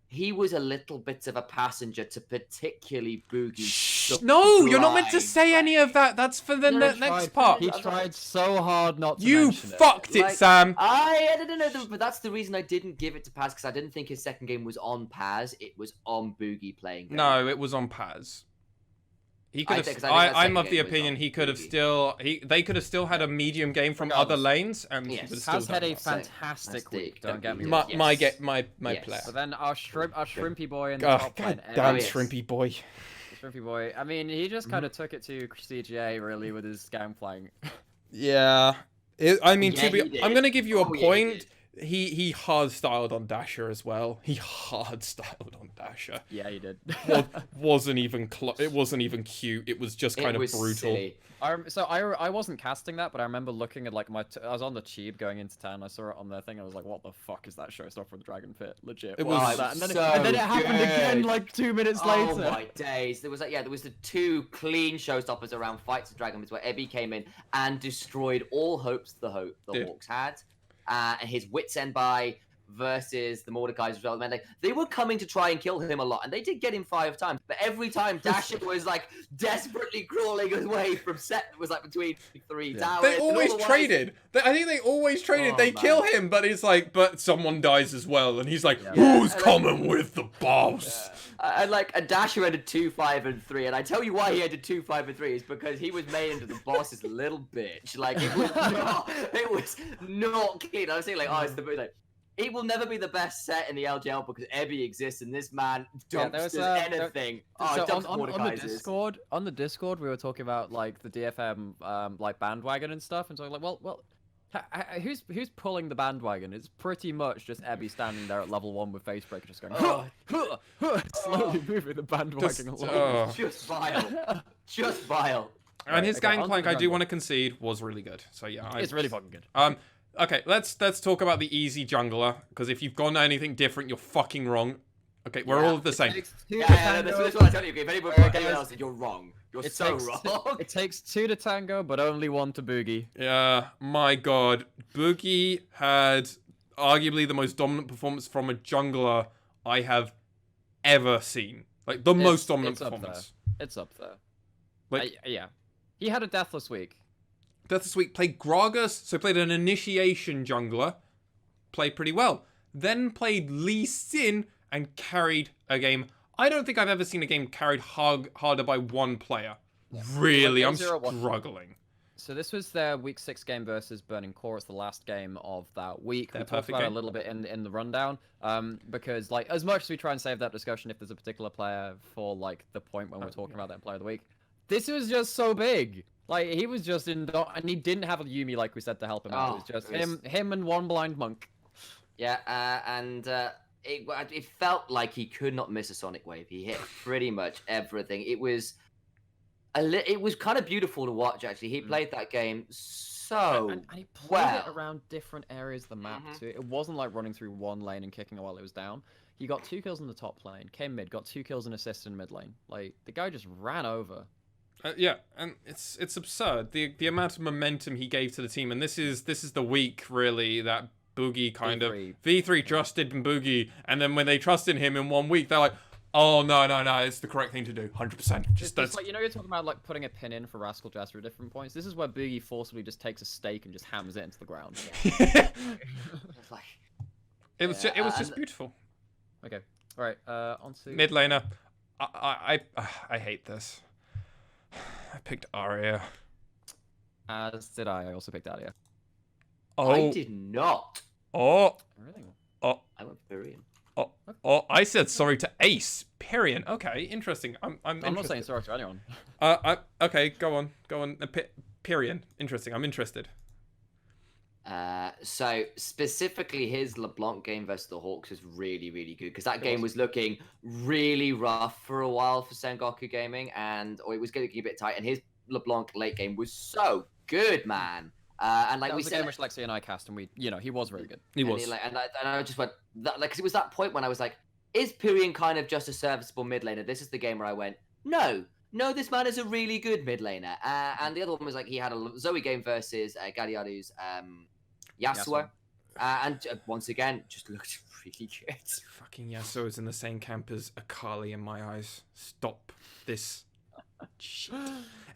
he was a little bit of a passenger to particularly Boogie. No, you're not meant to say any of that. That's for the next part. He tried so hard not to You mention fucked it, Sam. I don't know, but that's the reason I didn't give it to Paz, because I didn't think his second game was on Paz. It was on Boogie playing. No, it was on Paz. He could have. I'm of the opinion he could have still. They could have still had a medium game from other lanes, and he would have still had a done fantastic week. Don't get me wrong. My player. But then our shrimpy boy in the top lane. Damn shrimpy boy. Shrimpy boy. I mean, he just kind of took it to CGA really with his scam flying. Yeah. I'm gonna give you a point. He hard styled on Dasher as well. He hard styled on Dasher. Yeah, he did. wasn't even it wasn't even cute. It was just kind of brutal. Silly. I wasn't casting that, but I remember looking at like I was on the Cheap going into town. I saw it on their thing. I was like, "What the fuck is that showstopper with Dragon Pit? Legit." It was that. And then it happened again like 2 minutes later. Oh my days! There was the 2 clean showstoppers around Fights of Dragon Pit where Ebby came in and destroyed all hopes the Hawks had. And his Wits End by versus the Mordekaiser as well. They were coming to try and kill him a lot, and they did get him 5 times. But every time Dasher was like desperately crawling away from set, it was like between 3 towers. They always traded. I think they always traded. They kill him, but it's like, but someone dies as well, and he's like, who's coming with the boss? And Dasher ended 2, 5, and 3, and I tell you why he ended 2, 5, and 3 is because he was made into the boss's little bitch. Like it was not clean. I was saying it's the it will never be the best set in the LJL because Ebby exists, and this man dumps anything. On the Discord, we were talking about like the DFM like bandwagon and stuff, and so like, well. Who's pulling the bandwagon? It's pretty much just Ebby standing there at level 1 with Facebreaker just going slowly moving the bandwagon along. Just vile. Just vile. And his Gangplank, I do want to concede, was really good. So yeah, it's really fucking good. Okay, let's talk about the easy jungler, because if you've gone anything different, you're fucking wrong. Okay, we're all the same. That's what I tell you. If anybody else, you're wrong. You're so wrong. It takes 2 to tango, but only 1 to Boogie. Yeah, my god. Boogie had arguably the most dominant performance from a jungler I have ever seen. Like, the most dominant performance. It's up there. Yeah. He had a deathless week. Deathless week. Played Gragas, so played an initiation jungler. Played pretty well. Then played Lee Sin and carried a game. I don't think I've ever seen a game carried harder by 1 player. Really, I'm struggling. So this was their week 6 game versus Burning Core. It's the last game of that week. Their we talked about it a little bit in the rundown, because like as much as we try and save that discussion if there's a particular player for like the point when we're talking about that player of the week, this was just so big. Like he was just and he didn't have a Yuumi like we said to help him out. It was just him and 1 blind monk. Yeah, it felt like he could not miss a Sonic Wave. He hit pretty much everything. It was kind of beautiful to watch, actually. He played that game so and he played it around different areas of the map too. It wasn't like running through 1 lane and kicking it while it was down. He got 2 kills in the top lane, came mid, got 2 kills and assist in mid lane. Like the guy just ran over. Yeah, and it's absurd the amount of momentum he gave to the team, and this is the week really that Boogie kind of V3 trusted in Boogie, and then when they trusted him in 1 week, they're like, Oh, no, it's the correct thing to do, 100%. Just that's... like, you know, you're talking about, like, putting a pin in for Rascal Jester at different points? This is where Boogie forcibly just takes a stake and just hammers it into the ground. Like, it was just beautiful. Okay, alright, on to... Mid laner. I hate this. I picked Arya. As did I. I also picked Arya. Oh. I did not. Oh. Really? Oh. I went Pyrian. Oh, I said sorry to Ace. Pyrian. Okay, interesting. I'm not saying sorry to anyone. Okay, go on. Pyrian. Interesting. I'm interested. So specifically his LeBlanc game versus the Hawks was really, really good because that game was looking really rough for a while for Sengoku Gaming, or it was getting a bit tight, and his LeBlanc late game was so good, man. And like that we was said, a game which Lexi and I cast, and he was very good. He was. And I just went because it was that point when I was like, is Pyrian kind of just a serviceable mid laner? This is the game where I went, no, this man is a really good mid laner. And the other one was like he had a Zoe game versus Galliardo's Yasuo. And once again, just looked really good. Fucking Yasuo is in the same camp as Akali in my eyes. Stop this shit.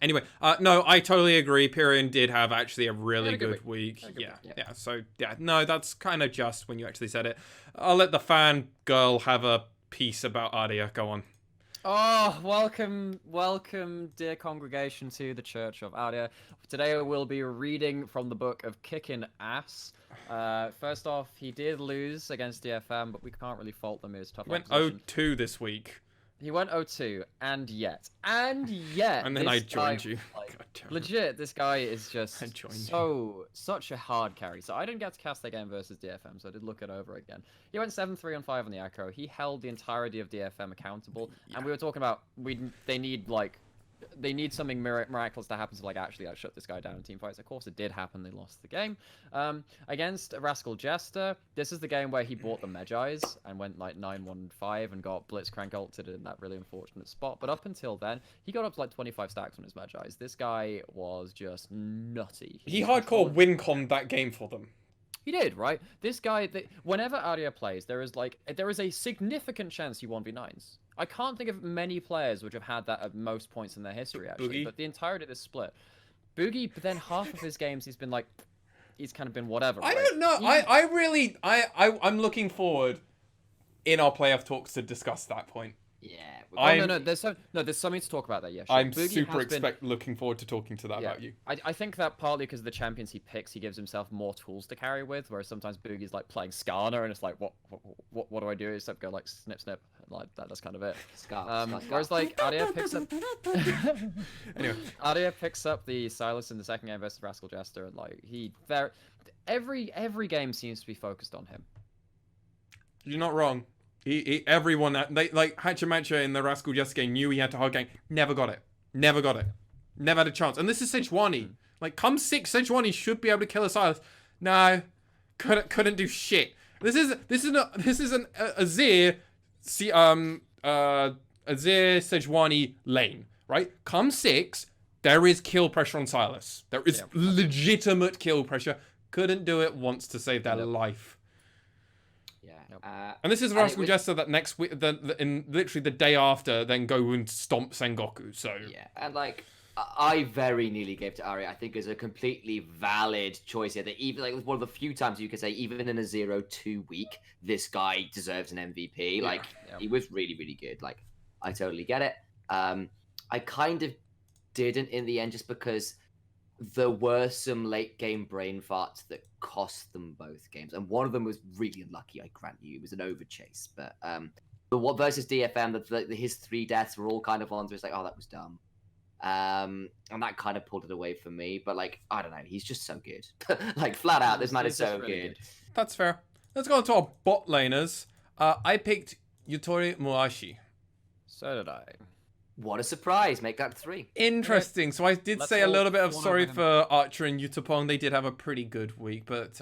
Anyway, no, I totally agree. Pyrian did have actually a really good week. Yeah. So, no, that's kind of just when you actually said it. I'll let the fan girl have a piece about Arya. Go on. Oh, welcome, dear congregation, to the Church of Arya. Today we'll be reading from the book of Kicking Ass. First off, he did lose against DFM, but we can't really fault them. It was tough. He went 0-2 this week. He went 0-2, and yet. And then I joined you. Like, legit, this guy is just such a hard carry. So I didn't get to cast that game versus DFM, so I did look it over again. He went 7-3 on 5 on the Echo. He held the entirety of DFM accountable, and we were talking about they need something miraculous to happen to like actually shut this guy down in team fights. Of course, it did happen. They lost the game against Rascal Jester. This is the game where he bought the MaskedSwan and went like 9-1-5 and got Blitzcrank ulted in that really unfortunate spot. But up until then, he got up to like 25 stacks on his MaskedSwan. This guy was just nutty. He hardcore win-conned that game for them. He did, right? This guy, whenever Arya plays, there is a significant chance he 1v9s. I can't think of many players which have had that at most points in their history, actually. Boogie. But the entirety of this split. Boogie, but then half of his games, he's kind of been whatever. I right? don't know. I'm looking forward in our playoff talks to discuss that point. Yeah. There's something to talk about there. Yeah, sure. I'm super looking forward to talking to that about you. I think that partly because of the champions he picks, he gives himself more tools to carry with. Whereas sometimes Boogie's like playing Skarner, and it's like, what do I do? Except go like snip, like that's kind of it. Whereas like Arya picks up. Anyway, Arya picks up the Silas in the second game versus Rascal Jester, and like every game seems to be focused on him. You're not wrong. Everyone like Hachimacha in the Rascal Jester game knew he had to hard game. Never got it. Never had a chance. And this is Sejuani. Like, come 6, Sejuani should be able to kill Asilas. No, couldn't do shit. This is an Azir Sejuani lane, right? Come 6, there is kill pressure on Silas. There is legitimate kill pressure. Couldn't do it once to save their life. And this is Rascal Jester that next week, in literally the day after, then go and stomp Sengoku. So yeah, and like I very nearly gave to Arya. I think is a completely valid choice here. That even like one of the few times you could say, even in a 0-2 week, this guy deserves an MVP. Like he was really, really good. Like I totally get it. I kind of didn't in the end, just because there were some late game brain farts that cost them both games, and one of them was really unlucky. I grant you, it was an overchase. But the what versus DFM, his 3 deaths were all kind of ones where it's like, oh, that was dumb, and that kind of pulled it away from me. But like, I don't know, he's just so good. Like flat out, this man is so really good. That's fair. Let's go on to our bot laners. I picked Yutori Muashi. So did I. What a surprise! Make that 3. Interesting. So I did say a little bit of sorry for Archer and Yutapong. They did have a pretty good week, but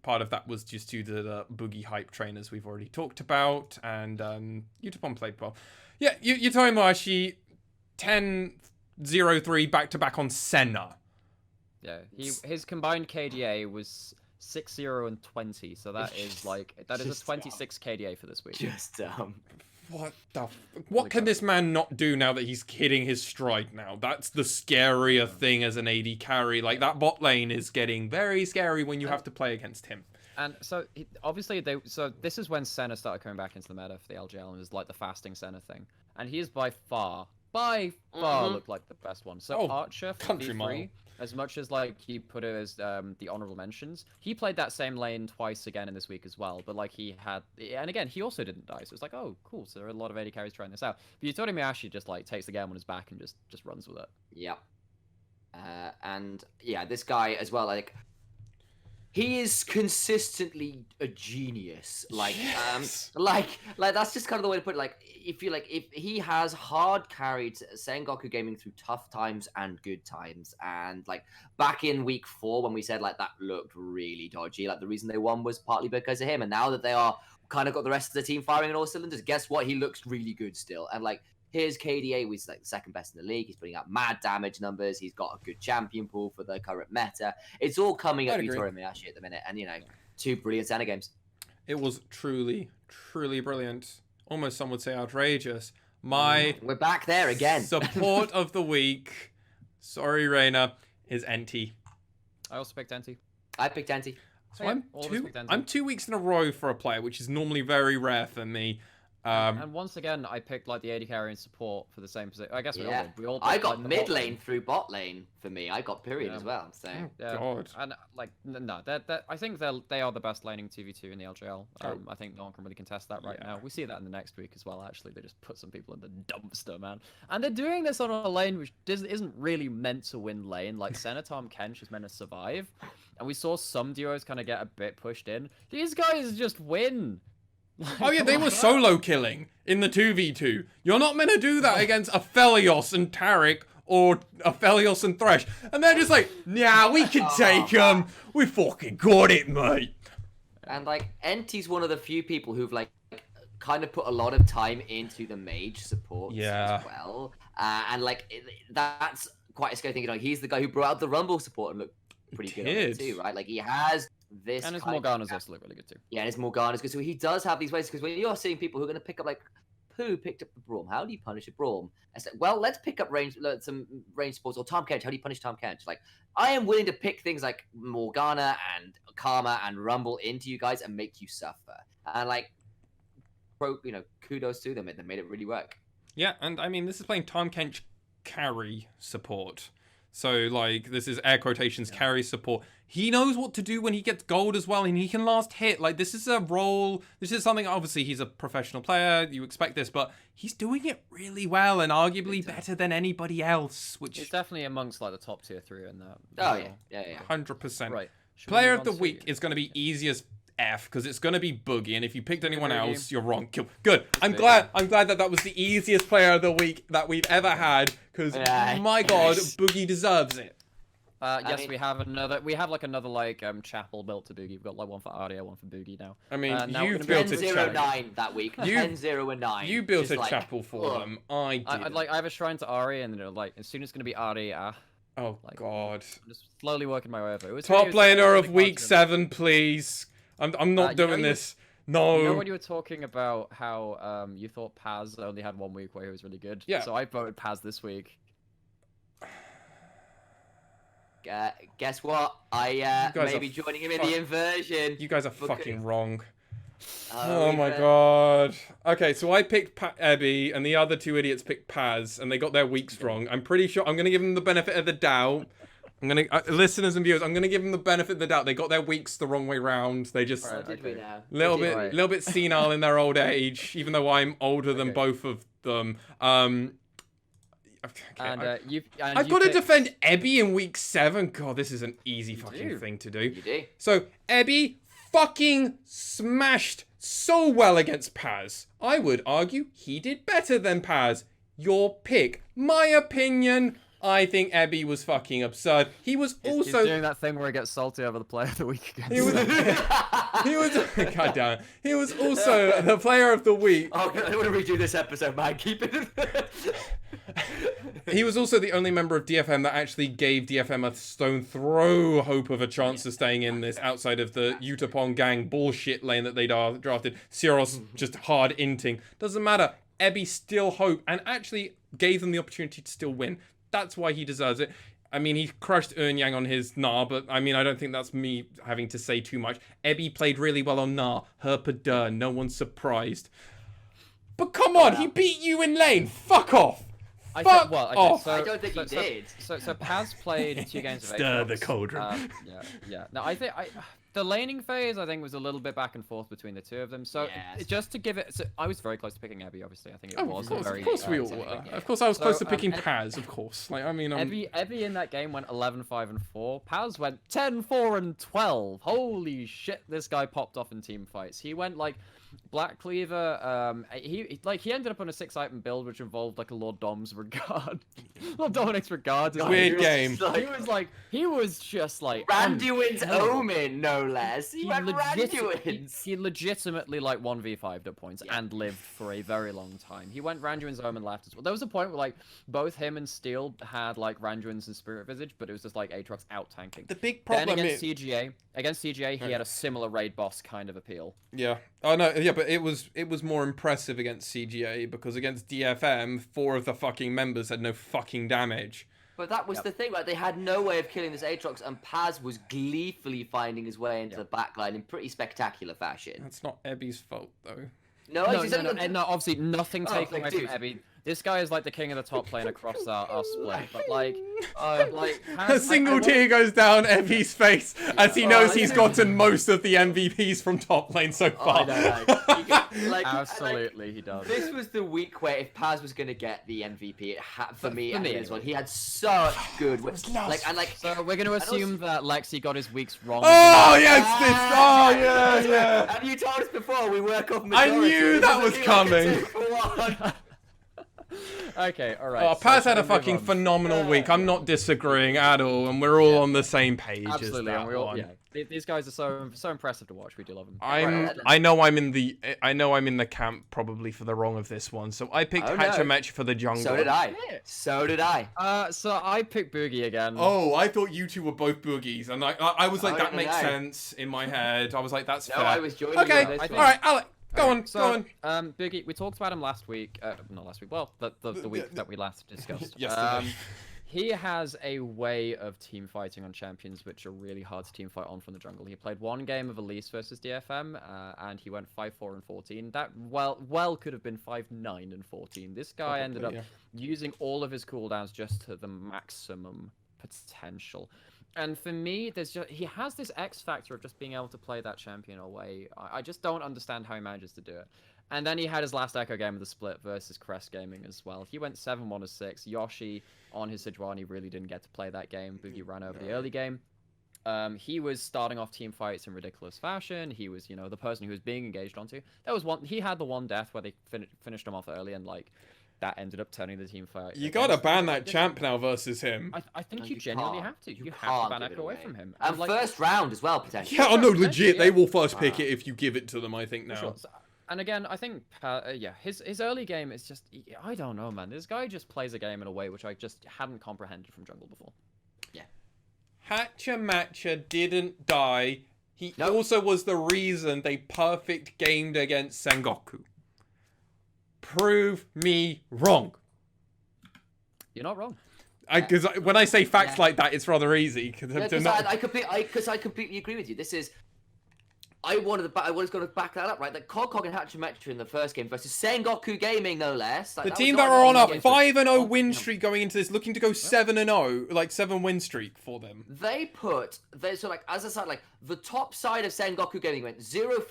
part of that was just due to the Boogie hype trainers we've already talked about, and Yutapong played well. Yeah, Yutori Muashi, 10-0-3 back-to-back on Senna. Yeah, his combined KDA was 6-0 and 20, so that is a 26 KDA for this week. Just What can this man not do now that he's hitting his stride now? That's the scarier thing as an AD carry. Like, that bot lane is getting very scary when you have to play against him. And so, obviously, this is when Senna started coming back into the meta for the LJL, and it was like the fasting Senna thing. And he is by far looked like the best one. So Archer for V3, as much as like he put it as the honorable mentions, he played that same lane twice again in this week as well. But like he had, and again, he also didn't die. So it's like, oh, cool. So there are a lot of AD carries trying this out. But DetonatioN just like takes the game on his back and just runs with it. Yeah. And yeah, this guy as well, like, he is consistently a genius. Like, yes. like that's just kind of the way to put it. Like, if he has hard carried Sengoku Gaming through tough times and good times, and like back in week 4 when we said like that looked really dodgy, like the reason they won was partly because of him. And now that they are kind of got the rest of the team firing on all cylinders, guess what? He looks really good still. And like, here's KDA, he's like the second best in the league. He's putting out mad damage numbers. He's got a good champion pool for the current meta. It's all coming up Miyashi at the minute. And, 2 brilliant Senna games. It was truly, truly brilliant. Almost some would say outrageous. We're back there again. Support of the week, sorry, Reina, is NT. I also picked NT. I picked NT. So I'm 2 weeks in a row for a player, which is normally very rare for me. And once again, I picked like the AD carry and support for the same position. I guess we all did. I got like, mid lane through bot lane for me. I got period as well. So God. And like no, I think they are the best laning 2v2 in the LJL. I think no one can really contest that right now. We see that in the next week as well. Actually, they just put some people in the dumpster, man. And they're doing this on a lane which isn't really meant to win lane. Like Senatom Kench is meant to survive, and we saw some duos kind of get a bit pushed in. These guys just win. Oh yeah, they were solo killing in the 2v2. You're not meant to do that against Aphelios and Taric or Aphelios and Thresh. And they're just like, nah, we can take them. We fucking got it, mate. And like, NT's one of the few people who've like kind of put a lot of time into the mage support as well. And like, that's quite a scary thing. Like, he's the guy who brought out the Rumble support and looked pretty good at it too, right? Like, he has this, and his Morgana's also look really good too. Yeah, and his Morgana's good. So he does have these ways, because when you're seeing people who are going to pick up, like, Pooh picked up the Braum. How do you punish a Braum? I said, well, let's pick up some range supports, or Tahm Kench. How do you punish Tahm Kench? Like, I am willing to pick things like Morgana and Karma and Rumble into you guys and make you suffer. And like, kudos to them. They made it really work. Yeah, and I mean, this is playing Tahm Kench carry support. So, like, this is air quotations, carry support. He knows what to do when he gets gold as well, and he can last hit. Like, this is a role. This is something, obviously, he's a professional player. You expect this, but he's doing it really well and arguably better than anybody else, which... It's definitely amongst, like, the top tier 3 in that. Oh, yeah. 100%. Right. Player of the week is going to be easy as F, because it's going to to be Boogie, and if you picked anyone else, you're wrong. Good. I'm glad that was the easiest player of the week that we've ever had, because my God, Boogie deserves it. Yes, we have another chapel built to Boogie. We've got like one for Aria, one for Boogie now. I mean, you built a chapel. 10-0-9 that week. 10-0-9. You built a chapel for them. I did. I have a shrine to Ari, and like as soon as it's gonna be Aria. Oh God. I'm just slowly working my way over. It was top laner of week 7, please. I'm not doing this. No. You know when you were talking about how you thought Paz only had 1 week where he was really good? Yeah. So I voted Paz this week. Guess what? I may be joining him in the inversion. You guys are fucking wrong. Oh my God. Okay, so I picked Ebby, and the other 2 idiots picked Paz, and they got their weeks wrong. I'm pretty sure I'm going to give them the benefit of the doubt. I'm going to, listeners and viewers, I'm going to give them the benefit of the doubt. They got their weeks the wrong way round. They just, little bit senile in their old age, even though I'm older than both of them. Okay, I've got to defend Ebby in week 7. God, this is an easy fucking thing to do. You do. So, Ebby fucking smashed so well against Paz. I would argue he did better than Paz. Your pick. My opinion, I think Ebby was fucking absurd. He was also... He's doing that thing where he gets salty over the player of the week again. He was God damn it. He was also the player of the week. Oh, I want to redo this episode, man. Keep it. He was also the only member of DFM that actually gave DFM a stone throw hope of a chance of staying in this outside of the Utapon gang bullshit lane that they drafted. Siros just hard inting. Doesn't matter. Ebby still hope and actually gave them the opportunity to still win. That's why he deserves it. I mean, he crushed Earnyang on his Gnar, but I mean, I don't think that's me having to say too much. Ebby played really well on Gnar. Herpadur, no one's surprised. But come on, he beat you in lane. Fuck off. Fuck off. So, I don't think he did. So Paz played 2 games of Stir Aatrox. the cauldron. Yeah. No, I think the laning phase, I think, was a little bit back and forth between the two of them. So just to give it, I was very close to picking Ebby. Obviously, I think it was of very. Of course we all were. Of course, I was close to picking Paz. Of course, like I mean, Ebby in that game went 11-5-4. Paz went 10-4-12. Holy shit! This guy popped off in team fights. He went like Black Cleaver. He ended up on a 6-item build, which involved like a Lord Dom's regard. Lord Dominic's regard. Weird game. He was just like Randuin's Omen, no less. He went Randuin's. He legitimately like 1v5'd at points and lived for a very long time. He went Randuin's Omen left as well. There was a point where like both him and Steel had like Randuin's and Spirit Visage, but it was just like Aatrox out tanking. The big problem then against CGA, he had a similar raid boss kind of appeal. Yeah. Oh no, yeah, but it was more impressive against CGA because against DFM, 4 of the fucking members had no fucking damage. But that was the thing, right? They had no way of killing this Aatrox, and Paz was gleefully finding his way into the backline in pretty spectacular fashion. That's not Ebby's fault, though. No, obviously nothing taken away from Ebby. This guy is like the king of the top lane across our split, but like a single tear goes down Ebby's face as he knows he's gotten most of the MVPs from top lane so far. Absolutely, he does. This was the week where if Paz was going to get the MVP, it had for me as well. He had such good, So we're going to assume that Lexi got his weeks wrong. Oh yes, yeah. And you told us before we work off. I knew that was coming. Okay, all right. Paz had a fucking phenomenal week. I'm not disagreeing at all, and we're all on the same page. Absolutely, as and we all, these guys are so impressive to watch. We do love them. I know I'm in the camp probably for the wrong of this one. So I picked Hatchamatch for the jungle. So did I. So I picked Boogie again. Oh, I thought you two were both Boogies, and I was like, that makes sense in my head. I was like, that's fair. I was joining okay, you on this all right, Alec. Go on. Boogie, we talked about him last week. Not last week. Well, the week that we last discussed. Yesterday. He has a way of team fighting on champions which are really hard to team fight on from the jungle. He played 1 game of Elise versus DFM, and he went 5-4-14. That well could have been 5-9-14. This guy ended up using all of his cooldowns just to the maximum potential. And for me, he has this X factor of just being able to play that champion away. I just don't understand how he manages to do it. And then he had his last Echo game of the split versus Crest Gaming as well. He went 7-1-6. Yoshi on his Sejuani really didn't get to play that game. Boogie ran over the early game. He was starting off team fights in ridiculous fashion. He was, the person who was being engaged onto. He had the one death where they finished him off early, and that ended up turning the team fight. You gotta ban that champ now versus him. I think you genuinely have to. You have to ban Echo away from him. And first round as well, potentially. Yeah, no, legit. They will first pick it if you give it to them, I think, now. Sure. So, and again, I think, his early game is just, I don't know, man. This guy just plays a game in a way which I just hadn't comprehended from jungle before. Yeah. Hatchamatcha didn't die. He also was the reason they perfect gamed against Sengoku. Prove me wrong. You're not wrong. Because when I say facts like that, it's rather easy. I completely agree with you. This is. I was going to back that up, right? That Cog and Hatchamatcha in the first game versus Sengoku Gaming, no less. The team that are on a 5-0 win streak going into this, looking to go 7-0, like 7 win streak for them. As I said, the top side of Sengoku Gaming went 0-5-0,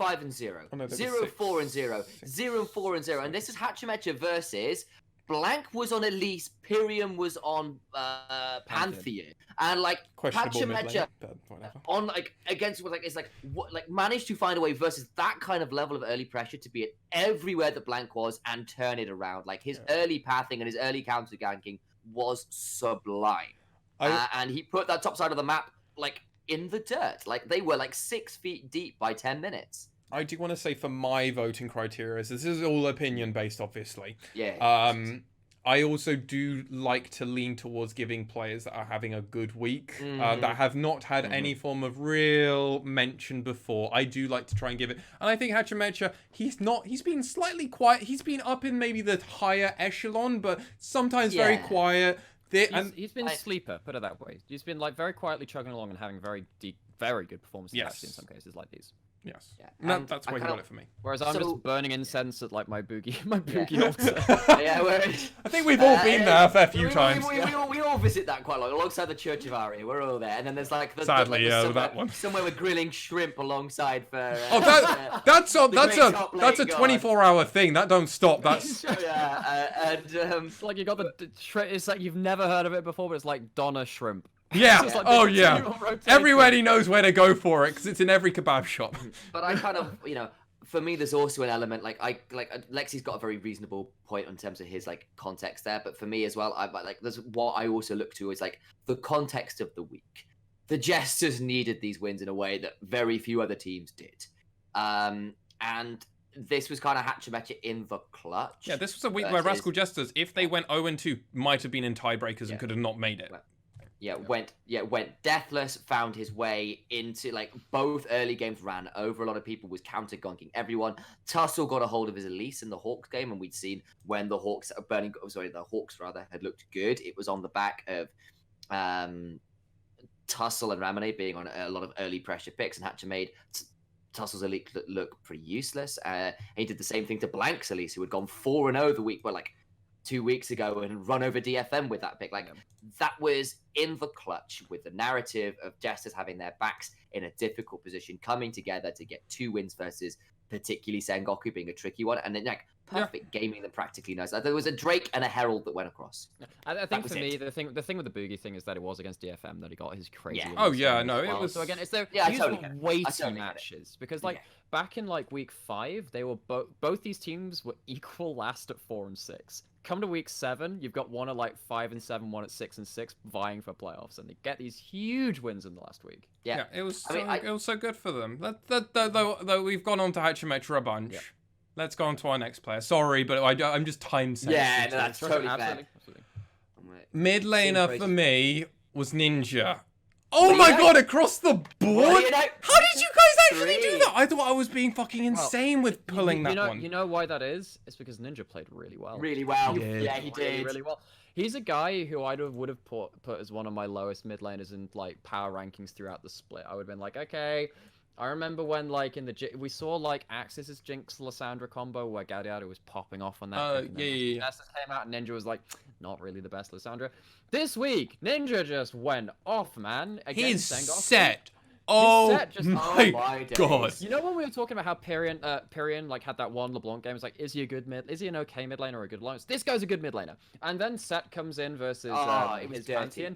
0-4-0, 0-4-0, and this is Hatchamatcha versus. Blank was on Elise, Pyrium was on Pantheon, and Hatchamatcha on against managed to find a way versus that kind of level of early pressure to be at everywhere that Blank was and turn it around. His early pathing and his early counter ganking was sublime, and he put that top side of the map in the dirt. They were 6 feet deep by 10 minutes. I do want to say for my voting criteria, this is all opinion based, obviously. Yeah. I also do like to lean towards giving players that are having a good week, that have not had any form of real mention before. I do like to try and give it. And I think Hachimecha, he's been slightly quiet. He's been up in maybe the higher echelon, but sometimes very quiet. He's been a sleeper, put it that way. He's been like very quietly chugging along and having very good performances actually in some cases like these. Yes. Yeah. That's why he got it for me. Whereas I'm just burning incense at like my boogie altar. I think we've all been there a fair few times. We all visit that quite a lot, alongside the Church of Ari. We're all there, and then there's like that one. Somewhere we're grilling shrimp alongside for. That's a 24-hour thing. That don't stop. That's and like you got it's like you've never heard of it before, but it's like Donna shrimp. Yeah. Like everybody knows where to go for it because it's in every kebab shop. But I kind of, for me, there's also an element like Lexi's got a very reasonable point in terms of his like context there. But for me as well, there's what I also look to is like the context of the week. The Jesters needed these wins in a way that very few other teams did, and this was kind of Hachimecha in the clutch. Yeah, this was a week where Rascal Jesters, if they went 0-2, might have been in tiebreakers and could have not made it. Went deathless, found his way into like both early games, ran over a lot of people, was counter gonking everyone. Tussle got a hold of his Elise in the Hawks game, and we'd seen when the Hawks had looked good. It was on the back of Tussle and Ramone being on a lot of early pressure picks, and Hatcher made Tussle's Elite look pretty useless. He did the same thing to Blank's Elise, who had gone 4-0 the week, but like 2 weeks ago and run over DFM with that pick. That was in the clutch with the narrative of Jesters having their backs in a difficult position, coming together to get 2 wins versus particularly Sengoku being a tricky one, and then perfect gaming them practically nice. There was a Drake and a Herald that went across. I think for me, the thing with the Boogie thing is that it was against DFM that he got his crazy. Yeah. Oh yeah, no, it was. So again, it's their weighty matches because back in like week 5, they were both these teams were equal last at 4 and 6. Come to week 7, you've got one at like 5 and 7, one at 6 and 6, vying for playoffs, and they get these huge wins in the last week. Yeah, it was so good for them. Though we've gone on to Hachimetra a bunch. Yeah. Let's go on to our next player. Sorry, but I'm just time sensitive. Yeah, no, that's totally fair. Mid laner for me was Ninja. Oh my god, across the board? How did you guys actually do that? I thought I was being fucking insane with pulling that one. You know why that is? It's because Ninja played really well. Really well. Yeah, he did. Really well. He's a guy who I would have put as one of my lowest mid laners in like power rankings throughout the split. I would have been like, okay. I remember when like we saw like AXIZ's Jinx Lysandra combo where Gaudiado was popping off on that. Yeah. Nessus came out and Ninja was like, not really the best Lysandra. This week, Ninja just went off, man. He's set. Oh my god! You know when we were talking about how Pyrian like had that one LeBlanc game? It's like, is he an okay mid laner or a good laner? This guy's a good mid laner. And then Set comes in versus his Pantheon.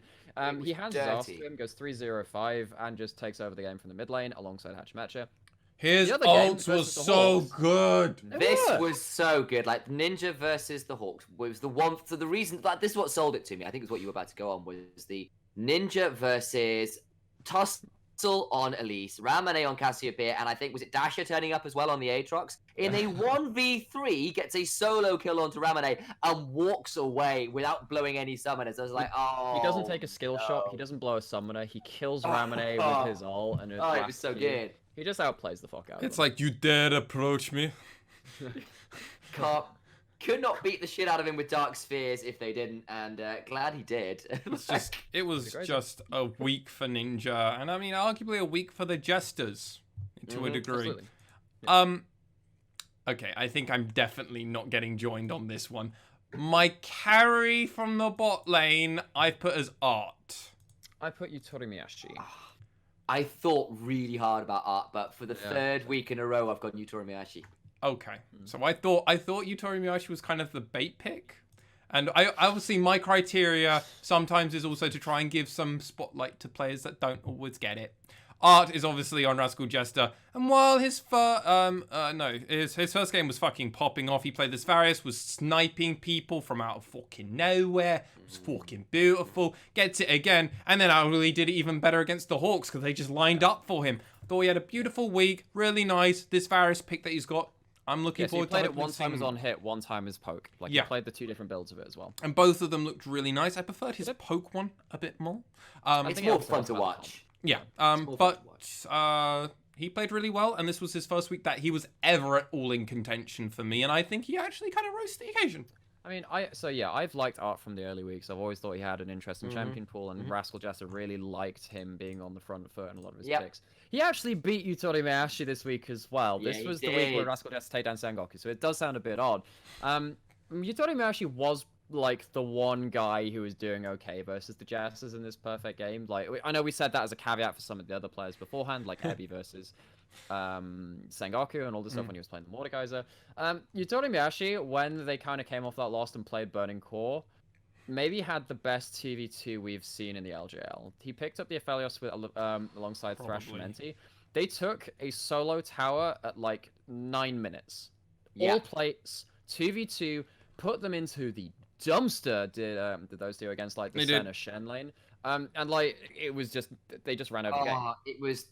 He hands it off to him, goes 3-0-5, and just takes over the game from the mid lane alongside Hachimecha. His ult was so good. This was so good. Like Ninja versus the Hawks was the one. So the reason that this is what sold it to me. I think it's what you were about to go on was the Ninja versus Tussle on Elise, Ramone on Cassiopeia, and I think was it Dasher turning up as well on the Aatrox in a 1v3, gets a solo kill onto Ramone and walks away without blowing any summoners. I was like, he doesn't take a skill shot. He doesn't blow a summoner. He kills Ramone with his ult, and it was so good. He just outplays the fuck out. It's like, you dare approach me. Could not beat the shit out of him with Dark Spheres if they didn't, and glad he did. It was just a week for Ninja, and I mean, arguably a week for the Jesters, to a degree. Yeah. Okay, I think I'm definitely not getting joined on this one. My carry from the bot lane, I've put as Art. I put Yutori Miyashi. I thought really hard about Art, but for the third week in a row, I've got Yutori Miyashi. Okay, so I thought Yutori Miyashi was kind of the bait pick, and I obviously my criteria sometimes is also to try and give some spotlight to players that don't always get it. Art is obviously on Rascal Jester, and while his first game was fucking popping off, he played this Varius, was sniping people from out of fucking nowhere. It was fucking beautiful. Gets it again, and then arguably did it even better against the Hawks because they just lined up for him. Thought he had a beautiful week, really nice. This Varius pick that he's got, I'm looking Yeah, so you forward to played it hopefully one time as seeing- on hit, one time as poke. Like Yeah. you played the 2 different builds of it as well. And both of them looked really nice. I preferred his poke one a bit more. It's more fun to watch. Yeah, more fun to but he played really well, and this was his first week that he was ever at all in contention for me, and I think he actually kind of rose to the occasion. I mean, I've liked Art from the early weeks. I've always thought he had an interesting champion pool, and Rascal Jester really liked him being on the front foot in a lot of his picks. He actually beat Untitled this week as well. Yeah, This was he the week where did. Rascal Jester take down Sengoku, so it does sound a bit odd. Untitled was like the one guy who was doing okay versus the Jesters in this perfect game. Like I know we said that as a caveat for some of the other players beforehand, like Ebi versus Sengoku and all this stuff when he was playing the Mordekaiser. Untitled when they kind of came off that loss and played Burning Core, maybe had the best 2v2 we've seen in the LJL. He picked up the aphelios with alongside Thresh and Enti. They took a solo tower at like 9 minutes. All plates, 2v2, put them into the dumpster, did those two against like the Senna Shen lane. And like it was just, they just ran over the game. It was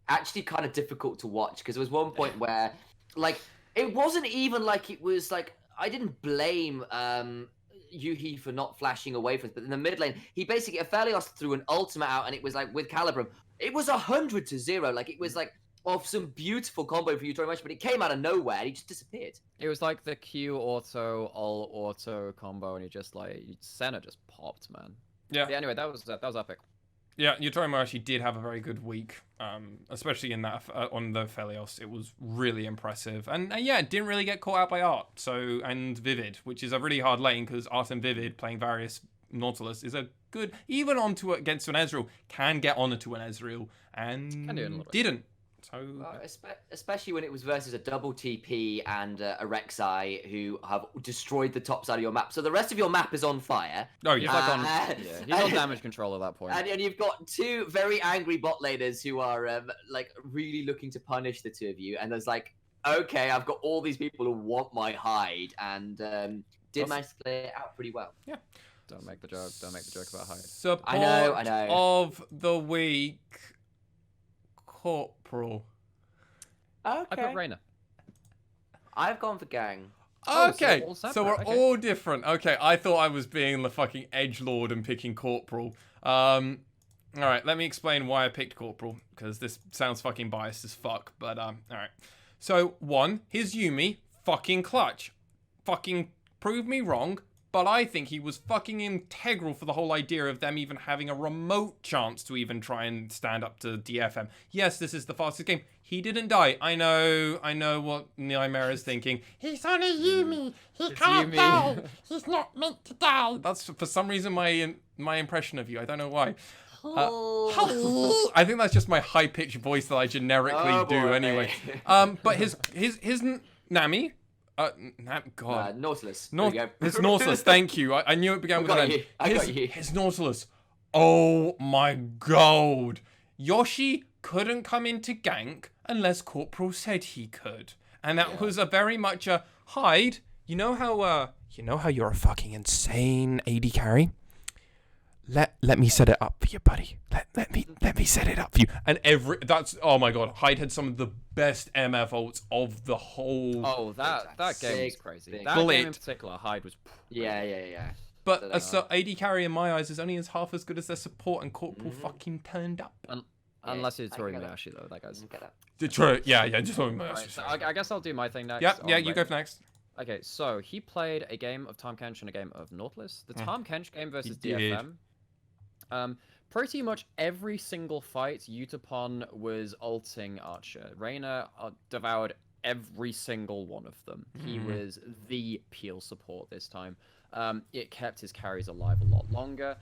actually kind of difficult to watch because there was one point where like it wasn't even like it was like I didn't blame Yuhi for not flashing away from us, but in the mid lane he basically aphelios threw an ultimate out and it was like with Calibrum it was 100-0. Like it was like of some beautiful combo for Untitled, but it came out of nowhere and he just disappeared. It was like the Q auto, ult auto combo, and he just like Senna just popped, man. Yeah. Anyway, that was epic. Yeah, Untitled actually did have a very good week, especially in that on the Aphelios. It was really impressive, and yeah, it didn't really get caught out by Art. And Vivid, which is a really hard lane because Art and Vivid playing various Nautilus is a good even onto against an Ezreal can get onto an Ezreal and didn't. So especially when it was versus a double TP and a Rek'Sai who have destroyed the top side of your map. So the rest of your map is on fire. Oh yeah. He's on damage control at that point. And you've got 2 very angry bot laners who are like really looking to punish the 2 of you. And there's like, okay, I've got all these people who want my hide, and did manage to play it out pretty well. Yeah. Don't make the joke. Don't make the joke about hide. Support I know. of the week. Corporal. Okay. I put Reyna. I've gone for Gang. Okay, so so we're all different. Okay, I thought I was being the fucking edgelord and picking Corporal. All right, let me explain why I picked Corporal, because this sounds fucking biased as fuck, but all right. So, 1, his Yuumi, fucking clutch. Fucking prove me wrong, but I think he was fucking integral for the whole idea of them even having a remote chance to even try and stand up to DFM. Yes, this is the fastest game. He didn't die. I know what Nymaera is thinking. He's on a Yuumi. He can't die. He's not meant to die. That's for some reason my impression of you. I don't know why. I think that's just my high-pitched voice that I generically do anyway. But his Nami. God. Nautilus. It's Nautilus, thank you. I knew it began with an N. I got you. His Nautilus. Oh my god. Yoshi couldn't come into gank unless Corporal said he could. And that was a very much a hide. You know how you're a fucking insane AD carry? Let me set it up for you, buddy. Let me set it up for you. And oh my god, Hyde had some of the best MF ults of the whole. Oh, that game was crazy. That Split. game in particular, Hyde was. Yeah. But AD carry in my eyes is only as half as good as their support, and Corporal fucking turned up. Unless it's Torimayashi though, that guy's. Detroit, yeah, just Torimayashi. Right, so I guess I'll do my thing next. Yeah, you go next. Okay, so he played a game of Tahm Kench and a game of Nautilus. The Tahm Kench game versus DFM. Pretty much every single fight, Utapon was ulting Archer. Reyna devoured every single one of them. He was the peel support this time. It kept his carries alive a lot longer.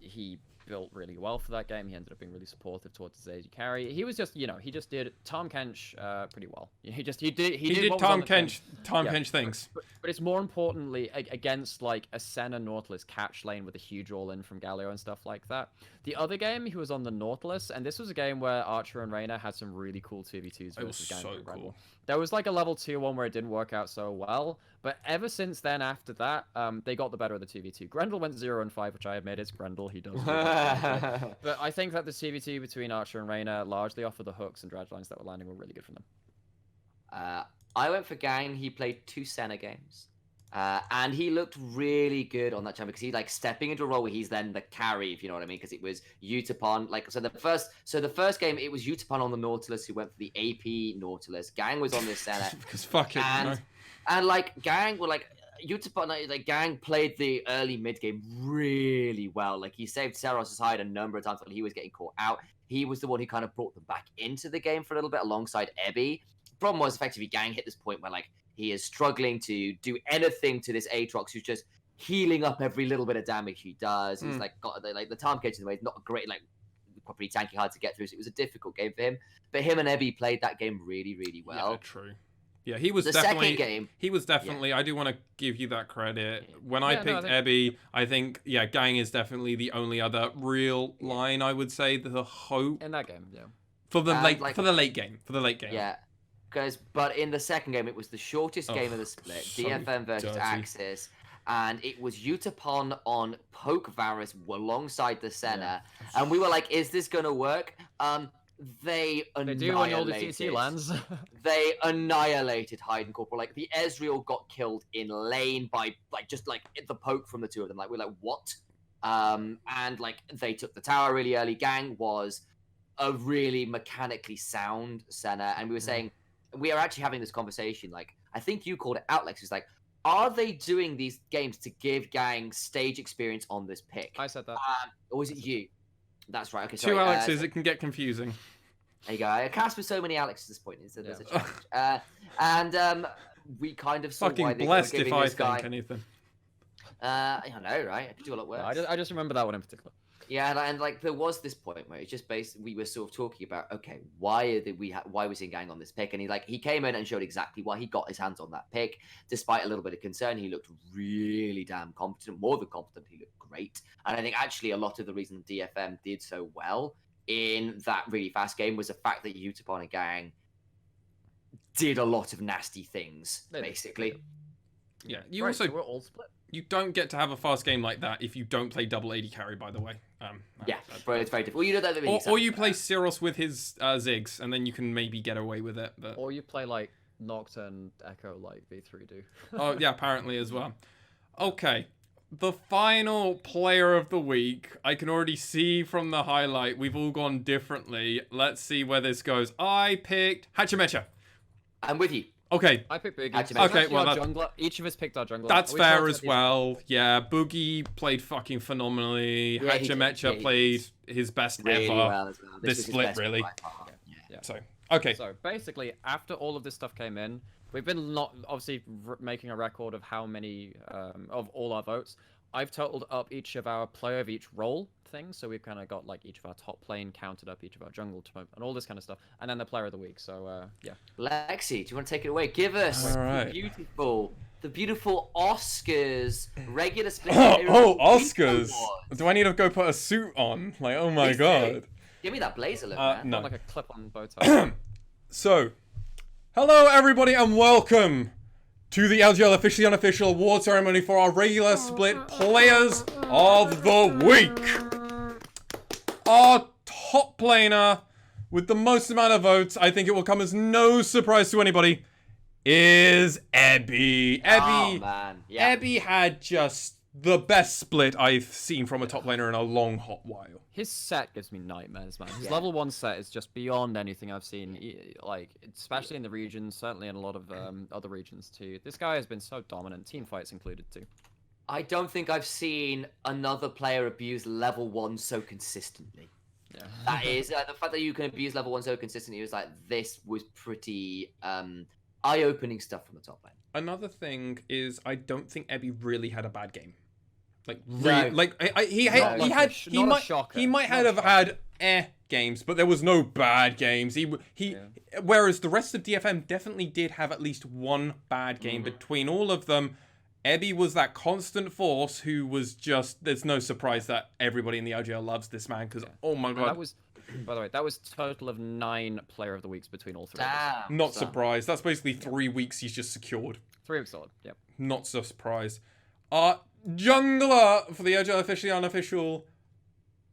He built really well for that game. He ended up being really supportive towards his AD carry. He was just, he just did Tahm Kench pretty well. He did Tahm Kench things. But it's more importantly against like a Senna Nautilus catch lane with a huge all-in from Galio and stuff like that. The other game, he was on the Nautilus, and this was a game where Archer and Reyna had some really cool 2v2s versus Gang and Rebel. There was like a level 2 one where it didn't work out so well, but ever since then, after that, they got the better of the 2v2. Grendel went 0-5, which I admit is Grendel. He does. But I think that the 2v2 between Archer and Reyna, largely off of the hooks and dredge lines that were landing, were really good for them. I went for Gang. He played 2 Senna games. And he looked really good on that champion because he's stepping into a role where he's then the carry, if you know what I mean. Because it was Utapon, the first game it was Utapon on the Nautilus who went for the AP Nautilus. Gang was on this Senna. Because fuck it. And Gang were Utapon, Gang played the early mid game really well. He saved Seros' hide a number of times when he was getting caught out. He was the one who kind of brought them back into the game for a little bit alongside Ebby. Problem was effectively Gang hit this point where he is struggling to do anything to this Aatrox who's just healing up every little bit of damage he does. He's got the time cage in the way. It's not a great pretty tanky, hard to get through. So it was a difficult game for him. But him and Ebby played that game really, really well. Yeah, true. Yeah, he was definitely. Second game, I do want to give you that credit. When I picked Ebby, I think Gang is definitely the only other real line I would say the hope in that game. Yeah. For the late game. Yeah. But in the second game, it was the shortest game of the split. So DFM versus AXIZ. And it was Utapon on Poke Varus alongside the Senna. Yeah. And we were like, is this going to work? They do on all the TT lands. They annihilated Hyde and Corporal. The Ezreal got killed in lane by the poke from the two of them. We're like, what? And they took the tower really early. Gang was a really mechanically sound Senna. And we were saying, we are actually having this conversation. I think you called it out, Lex. It's are they doing these games to give Gang stage experience on this pick? I said that. Or was it you? That's right. Okay, sorry. 2 Alexes, it can get confusing. There you go. I cast with so many Alexes at this point. There's a challenge. And we kind of saw fucking why they blessed were if I think anything. I know, right? I could do a lot worse. I just remember that one in particular. Yeah, and there was this point where it's just we were sort of talking about, okay, why was he Gang on this pick? And he came in and showed exactly why he got his hands on that pick, despite a little bit of concern. He looked really damn competent, more than competent. He looked great, and I think actually a lot of the reason DFM did so well in that really fast game was the fact that Utapon and Gang did a lot of nasty things, basically. Yeah, we're all split. You don't get to have a fast game like that if you don't play double AD carry, by the way. It's very difficult. Well, you know that or you play Cyros with his Ziggs, and then you can maybe get away with it. But... Or you play Nocturne Echo like V3 do. Oh, yeah, apparently as well. Okay, the final player of the week. I can already see from the highlight we've all gone differently. Let's see where this goes. I picked Hachimecha. I'm with you. Okay. I picked Boogie. Okay, well, each of us picked our jungler. That's fair as well. Yeah, Boogie played fucking phenomenally. Yeah, Hachimecha played his best really ever. Well as well. This split, really. Yeah. So, okay. So, basically, after all of this stuff came in, we've been obviously making a record of how many of all our votes. I've totaled up each of our player of each role things, so we've kind of got each of our top lane counted up, each of our jungle and all this kind of stuff, and then the player of the week. So yeah. Lexi, do you want to take it away? Give us the beautiful Oscars regular split. Oscars! Do I need to go put a suit on? Oh my god! Give me that blazer look, man. No. Like a clip-on bow tie. So, hello everybody and welcome to the LJL Officially Unofficial award ceremony for our regular split players of the week. Our top laner with the most amount of votes, I think it will come as no surprise to anybody, is Ebby. Ebby had just the best split I've seen from a top laner in a long hot while. His set gives me nightmares, man. His level 1 set is just beyond anything I've seen, especially in the regions, certainly in a lot of other regions too. This guy has been so dominant, team fights included too. I don't think I've seen another player abuse level 1 so consistently. Yeah. That is, the fact that you can abuse level 1 so consistently was this was pretty eye-opening stuff from the top lane. Another thing is, I don't think Ebby really had a bad game. He might have had games, but there was no bad games. Whereas the rest of DFM definitely did have at least one bad game between all of them. Ebby was that constant force who was just. There's no surprise that everybody in the LJL loves this man because oh my god. That was, by the way, that was total of 9 player of the weeks between all three. Damn, not surprised. That's basically 3 weeks he's just secured. 3 weeks solid. Yep. Not so surprised. Jungler for the LJL Officially Unofficial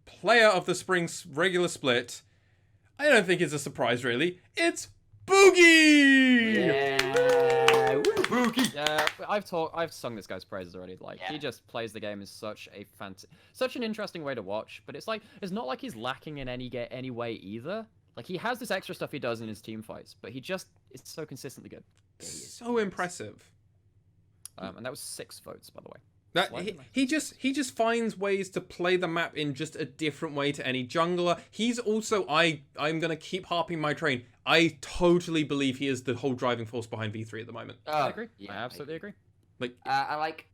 player of the spring regular split. I don't think it's a surprise really. It's Boogie! Yeah, woo, Boogie. Yeah, I've sung this guy's praises already. Like he just plays the game in such an interesting way to watch. But it's not like he's lacking in any way either. Like he has this extra stuff he does in his team fights, but he just is so consistently good. So impressive. And that was 6 votes, by the way. He just finds ways to play the map in just a different way to any jungler. He's also I'm gonna keep harping my train. I totally believe he is the whole driving force behind V3 at the moment. I agree. Yeah, I absolutely agree. Like,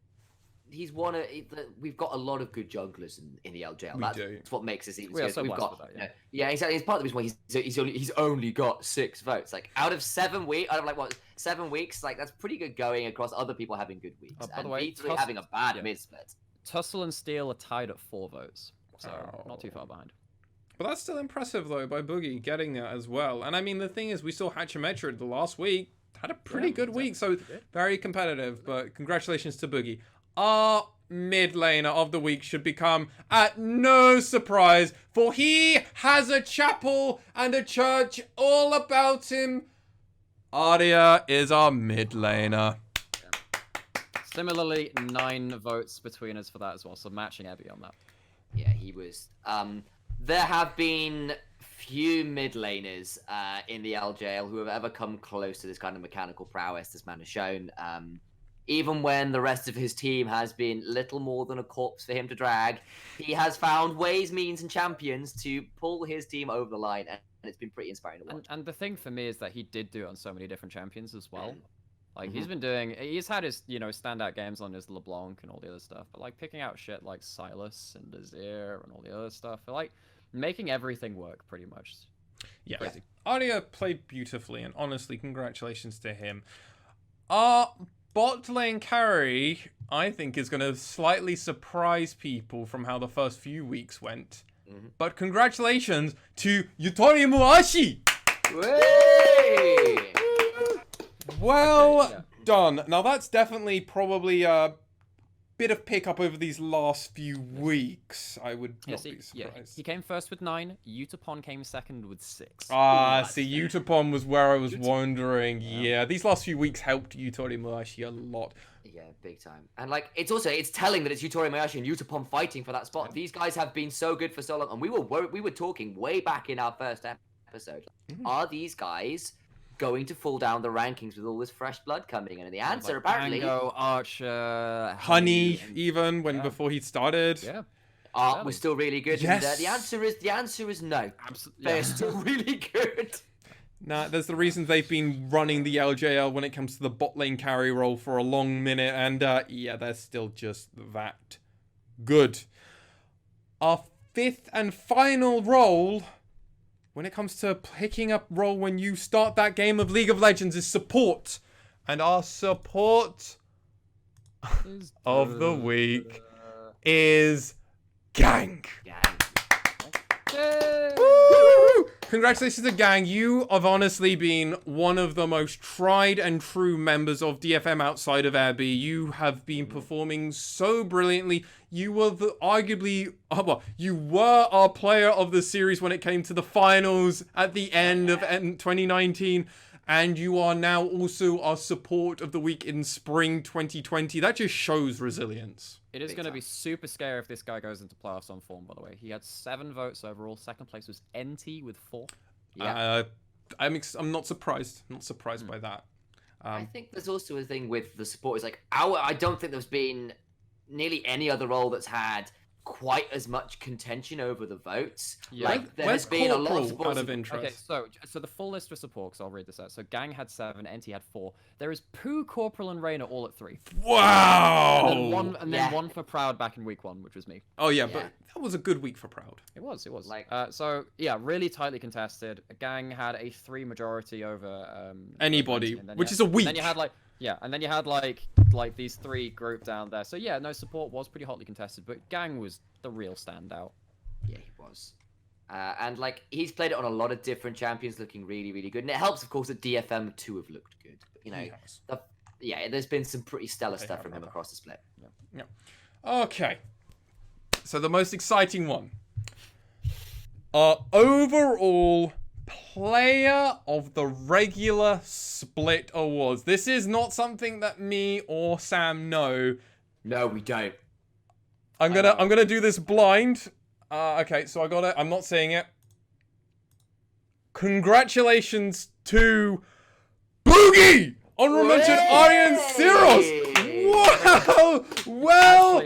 he's we've got a lot of good junglers in the LJL. That's what makes us even. We've got that, yeah, exactly. It's part of the reason why he's only got 6 votes. Like out of 7 weeks, 7 weeks, like that's pretty good going across other people having good weeks. By the way, V3 having a bad mid split. Tussle and Steel are tied at 4 votes, so not too far behind. But that's still impressive though by Boogie getting that as well. And I mean the thing is, we saw Hachimetra the last week had a pretty good week, so very competitive. But congratulations to Boogie. Our mid laner of the week should become at no surprise, for he has a chapel and a church all about him. Arya is our mid laner. Similarly, 9 votes between us for that as well, so matching Ebby on that. Yeah, he was. There have been few mid laners in the LJL who have ever come close to this kind of mechanical prowess this man has shown. Even when the rest of his team has been little more than a corpse for him to drag, he has found ways, means, and champions to pull his team over the line, and it's been pretty inspiring to watch. And the thing for me is that he did do it on so many different champions as well. Like he's had his standout games on his LeBlanc and all the other stuff, but like picking out shit like Silas and Azir and all the other stuff, like making everything work pretty much. Yeah, crazy. Arya played beautifully, and honestly, congratulations to him. Our bot lane carry, I think, is going to slightly surprise people from how the first few weeks went. But congratulations to Initia1ise! Well done. Now that's definitely probably a bit of pickup over these last few weeks. I would not be surprised. He came first with 9. Utapon came second with 6. See, Utapon was where I was wondering. Yeah, these last few weeks helped Initia1ise a lot. Yeah, big time. And like, it's telling that it's Initia1ise and Utapon fighting for that spot. These guys have been so good for so long, and we were talking way back in our first episode. Are these guys going to fall down the rankings with all this fresh blood coming in? And the answer apparently, Mango, Archer, Honey, even before he started. Yeah. We're still really good. Yes. And, the answer is no. Absolutely. They're still really good. Nah, there's the reason they've been running the LJL when it comes to the bot lane carry role for a long minute, and yeah, they're still just that good. Our 5th and final role, when it comes to picking up role when you start that game of League of Legends, is support. And our support of the week is Gang. Woo! Congratulations to Gang. You have honestly been one of the most tried and true members of DFM outside of Airby. You have been performing so brilliantly. You were you were our player of the series when it came to the finals at the end of 2019. And you are now also our support of the week in spring 2020. That just shows resilience. It is going to be super scary if this guy goes into playoffs on form, by the way. He had 7 votes overall. Second place was NT with 4. Yeah. I'm not surprised. Not surprised by that. I think there's also a thing with the support. Is like, I don't think there's been nearly any other role that's had quite as much contention over the votes. Yeah. Like, there's been a lot of support out of interest. Okay, so the full list for support, because I'll read this out. So Gang had 7, NT had 4. There is Pooh, Corporal, and Reyna all at 3. Wow! And then one for Proud back in week 1, which was me. Oh yeah, but that was a good week for Proud. It was. Like, so yeah, really tightly contested. Gang had a 3 majority over anybody, which is a week. And then you had like these 3 grouped down there. So yeah, no, support was pretty hotly contested, but Gang was the real standout. Yeah, he was. And like, he's played it on a lot of different champions, looking really, really good. And it helps, of course, that DFM 2 have looked good. But, you know, there's been some pretty stellar stuff from him across the split. Yeah. Okay. So the most exciting one. Our overall Player of the regular split awards. This is not something that me or Sam know. No, we don't. I'm gonna do this blind. Okay, so I got it. I'm not saying it. Congratulations to Boogie! Honorable mention Aryan Siros! Wow! Well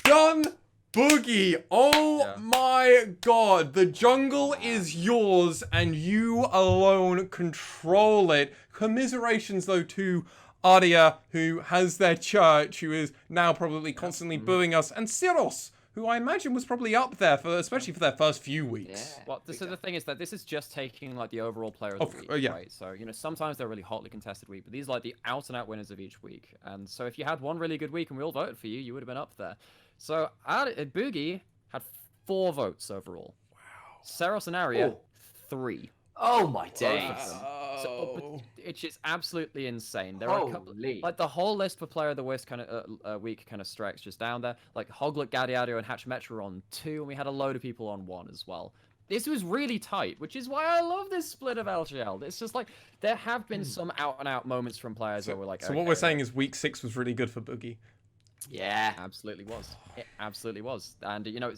done, Boogie! Oh my god, the jungle is yours and you alone control it. Commiserations though to Arya, who has their church, who is now probably constantly booing us, and Siros, who I imagine was probably up there, especially for their first few weeks. Yeah, Well, so the thing is that this is just taking like the overall player of the week, right? So, you know, sometimes they're a really hotly contested week, but these are like the out-and-out winners of each week. And so if you had one really good week and we all voted for you, you would have been up there. So Boogie had 4 votes overall. Wow. Seros and Arya, 3. Oh my days. So, it's just absolutely insane. There are a couple, like the whole list for player of the week kind of stretches down there. Like Hoglet, Gadiadio, and Hatchmetro were on 2, and we had a load of people on 1 as well. This was really tight, which is why I love this split of LJL. It's just like there have been some out-and-out moments from players where we're like, so what we're saying is week 6 was really good for Boogie. Yeah, absolutely was. It absolutely was. And you know,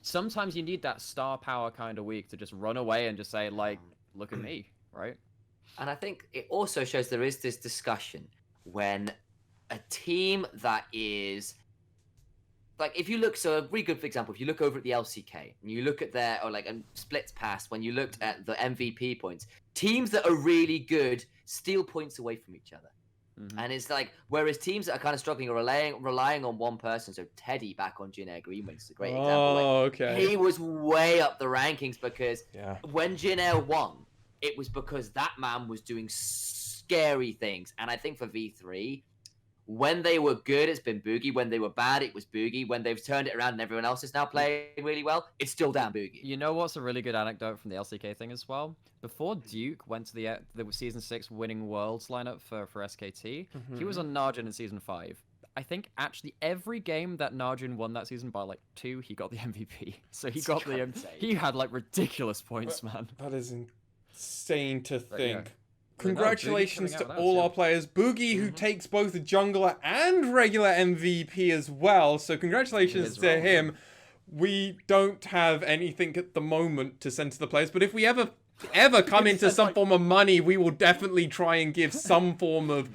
sometimes you need that star power kind of week to just run away and just say like, look at me, right? and I think it also shows there is this discussion when a team that is like, if you look, so a really good example, if you look over at the LCK and you look at their, or like splits past, when you looked at the MVP points, teams that are really good steal points away from each other. And it's like, whereas teams that are kind of struggling are relying on one person. So Teddy back on Jin Air Greenwing is a great example. Okay. He was way up the rankings because when Jin Air won, it was because that man was doing scary things. And I think for V3, when they were good, it's been Boogie. When they were bad, it was Boogie. When they've turned it around and everyone else is now playing really well, it's still down Boogie. You know what's a really good anecdote from the LCK thing as well? Before Duke went to the Season 6 winning Worlds lineup for SKT, he was on Narjin in Season 5. I think actually every game that Narjin won that season by like 2, he got the MVP. So he got the he had like ridiculous points, man. That is insane to think. Yeah. Congratulations to all our players. Boogie, who takes both the jungler and regular MVP as well. So congratulations to him. We don't have anything at the moment to send to the players, but if we ever come into some form of money, we will definitely try and give some form of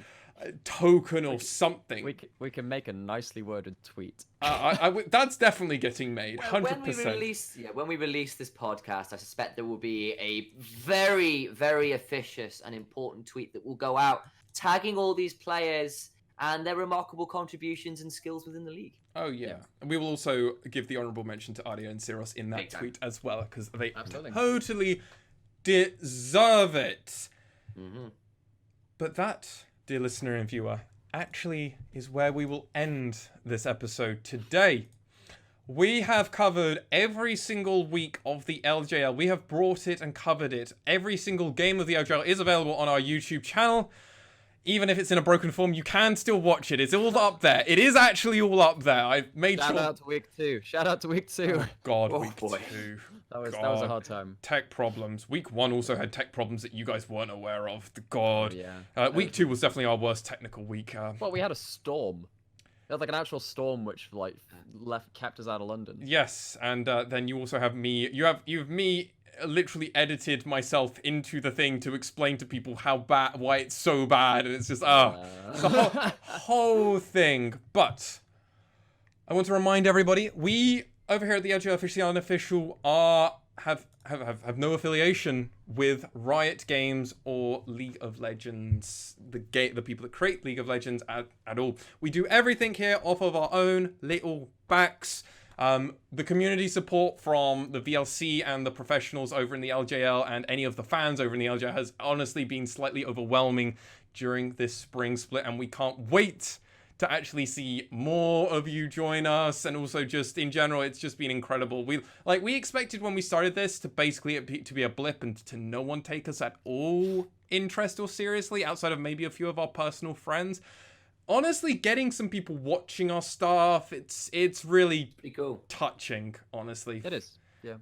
token or something. We can make a nicely worded tweet. That's definitely getting made, 100%. When we release this podcast, I suspect there will be a very, very officious and important tweet that will go out tagging all these players and their remarkable contributions and skills within the league. Oh, yeah. And we will also give the honourable mention to Arya and Siros in that tweet as well, because they totally deserve it. But that, dear listener and viewer, actually is where we will end this episode today. We have covered every single week of the LJL. We have brought it and covered it. Every single game of the LJL is available on our YouTube channel. Even if it's in a broken form, you can still watch it. It's all up there. It is actually all up there. I've made sure. Shout out to week 2. Shout out to week 2. Oh, God, week 2. That was a hard time. Tech problems. Week 1 also had tech problems that you guys weren't aware of. God. Yeah. Week 2 was definitely our worst technical week. Well, we had a storm. We had like an actual storm which like kept us out of London. Yes, and then you also have me. You have me literally edited myself into the thing to explain to people why it's so bad, and it's just the whole thing. But I want to remind everybody, we over here at the LJL Officially Unofficial have no affiliation with Riot Games or League of Legends, the people that create League of Legends at all. We do everything here off of our own little backs. The community support from the VLC and the professionals over in the LJL and any of the fans over in the LJL has honestly been slightly overwhelming during this spring split, and we can't wait to actually see more of you join us. And also just in general, it's just been incredible. We expected when we started this to basically to be a blip and to no one take us at all interest or seriously outside of maybe a few of our personal friends. Honestly, getting some people watching our stuff, it's really pretty cool, touching, honestly. It is, yeah.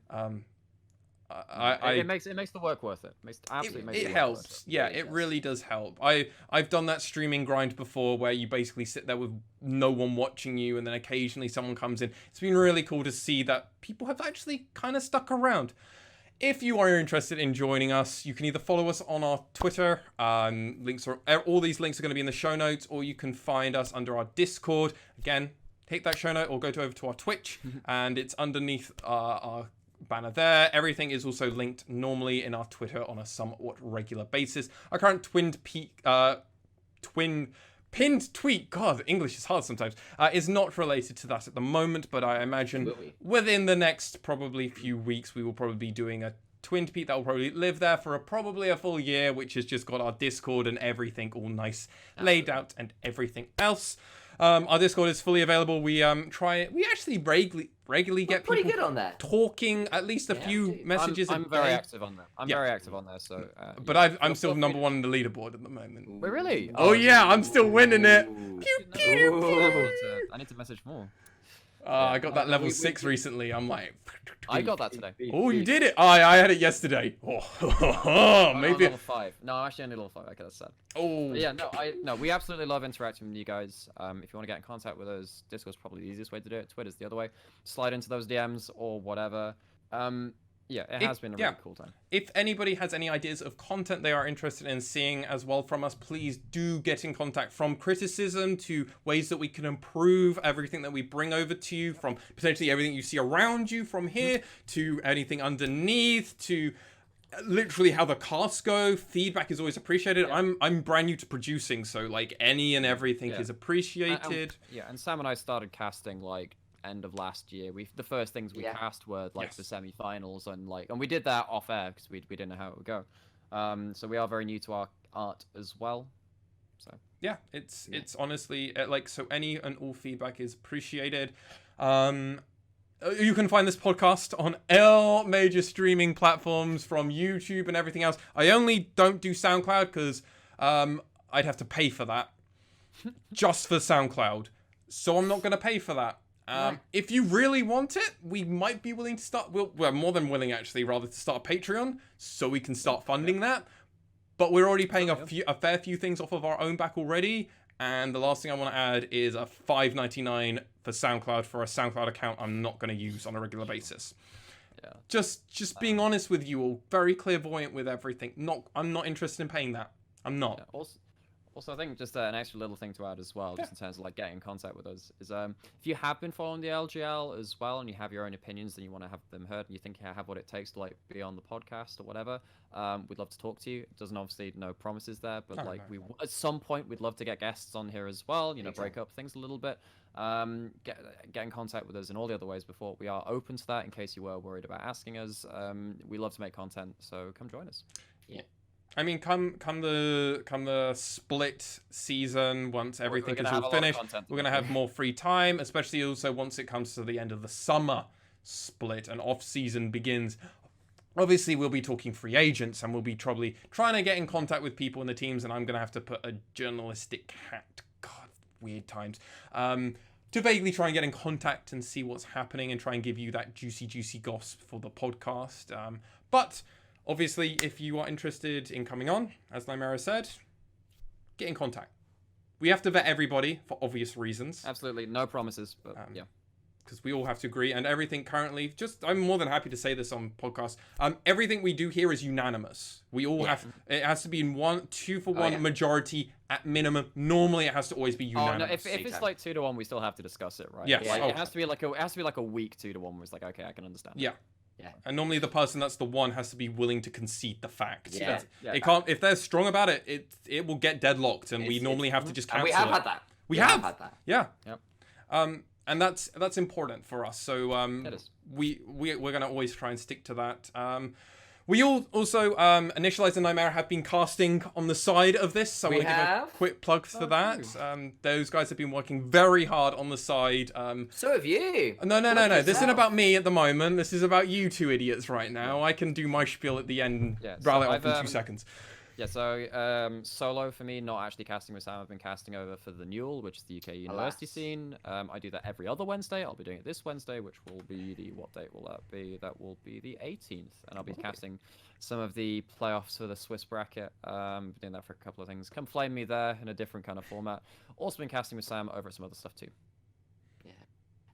It makes the work worth it. It helps. Yeah, it really does help. I've done that streaming grind before where you basically sit there with no one watching you, and then occasionally someone comes in. It's been really cool to see that people have actually kind of stuck around. If you are interested in joining us, you can either follow us on our Twitter. All these links are going to be in the show notes, or you can find us under our Discord. Again, hit that show note or go over to our Twitch, and it's underneath our banner there. Everything is also linked normally in our Twitter on a somewhat regular basis. Our current pinned tweet, God, English is hard sometimes, is not related to that at the moment, but I imagine within the next probably few weeks we will probably be doing a twinned tweet that will probably live there for probably a full year, which has just got our Discord and everything all nice laid out and everything else. Our Discord is fully available. We actually regularly get pretty people good on there, talking at least a few messages. I'm very active on there. I'm very active on there. So, but I'm still number one in the leaderboard at the moment. Wait, really? Oh yeah, I'm still winning it. I need to message more. I got that level 6 recently. I'm like, I got that today. Oh, you did it? I had it yesterday. Maybe level 5. No, actually only level 5. Okay, that's sad. Oh. But yeah, we absolutely love interacting with you guys. If you want to get in contact with us, Discord's probably the easiest way to do it. Twitter's the other way. Slide into those DMs or whatever. Yeah, it has been a really cool time. If anybody has any ideas of content they are interested in seeing as well from us, please do get in contact, from criticism to ways that we can improve everything that we bring over to you, from potentially everything you see around you from here to anything underneath to literally how the casts go. Feedback is always appreciated. I'm brand new to producing, so like any and everything is appreciated. And Sam and I started casting like end of last year. The first things we cast were like the semi-finals, and we did that off air because we didn't know how it would go. So we are very new to our art as well. So yeah, it's honestly so any and all feedback is appreciated. You can find this podcast on all major streaming platforms, from YouTube and everything else. I only don't do SoundCloud because I'd have to pay for that just for SoundCloud, so I'm not going to pay for that. If you really want it, we might be willing to start. We're more than willing, actually, rather, to start a Patreon so we can start funding that. But we're already paying a fair few things off of our own back already. And the last thing I want to add is a $5.99 for SoundCloud for a SoundCloud account I'm not going to use on a regular basis. Yeah. Just being honest with you all, very clairvoyant with everything. I'm not interested in paying that. I'm not. Yeah, Also, I think just an extra little thing to add as well, just in terms of getting in contact with us, is if you have been following the LJL as well and you have your own opinions and you want to have them heard and you think you have what it takes to be on the podcast or whatever, we'd love to talk to you. It doesn't obviously no promises there, but we at some point we'd love to get guests on here as well. Break up things a little bit. Get in contact with us in all the other ways before. We are open to that in case you were worried about asking us. We love to make content, so come join us. Yeah. I mean, come the split season, once everything is all finished, we're going to have more free time, especially also once it comes to the end of the summer split and off-season begins. Obviously, we'll be talking free agents, and we'll be probably trying to get in contact with people in the teams, and I'm going to have to put a journalistic hat, God, weird times, to vaguely try and get in contact and see what's happening and try and give you that juicy gossip for the podcast. But obviously, if you are interested in coming on, as Nymaera said, get in contact. We have to vet everybody for obvious reasons. Absolutely, no promises, but yeah. Because we all have to agree, and everything currently, I'm more than happy to say this on podcast, everything we do here is unanimous. We all have, it has to be in 2-for-1 majority at minimum. Normally, it has to always be unanimous. Oh, no, if it's like 2-to-1, we still have to discuss it, right? Yes. Yeah, it has to be like a weak 2-to-1 where it's like, okay, I can understand. Yeah. Yeah. And normally the person that's the one has to be willing to concede the fact. Yeah. It can't, if they're strong about it, it will get deadlocked, and we normally have to just cancel it. We have had that. We have had that. Yeah. Yep. And that's important for us. So it is. we're gonna always try and stick to that. We all also Initia1ise and Nymaera have been casting on the side of this, so I want to give a quick plug for that. Those guys have been working very hard on the side. So have you. No. This isn't about me at the moment. This is about you two idiots right now. I can do my spiel at the end, rather off in 2 seconds. Yeah, so solo for me, not actually casting with Sam. I've been casting over for the Newell, which is the UK university scene. I do that every other Wednesday. I'll be doing it this Wednesday, which will be what date will that be? That will be the 18th, and I'll be casting some of the playoffs for the Swiss bracket. Been doing that for a couple of things. Come flame me there in a different kind of format. Also been casting with Sam over at some other stuff too. Yeah,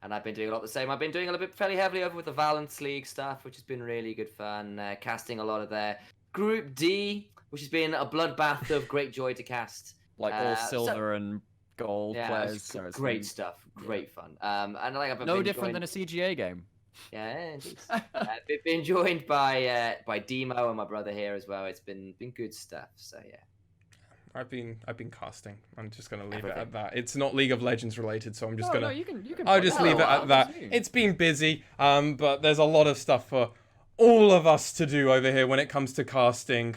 and I've been doing a lot the same. I've been doing a little bit fairly heavily over with the Valence League stuff, which has been really good fun. Casting a lot of their Group D, which has been a bloodbath of great joy to cast. Like all silver and gold players. So great stuff, great fun. And like I've no different than a CGA game. Yeah, indeed. We've been joined by Demo and my brother here as well. It's been good stuff. So yeah. I've been casting. I'm just gonna leave it at that. It's not League of Legends related, so I'm just gonna. No, you can I'll just leave it at that. It's been busy, but there's a lot of stuff for all of us to do over here when it comes to casting.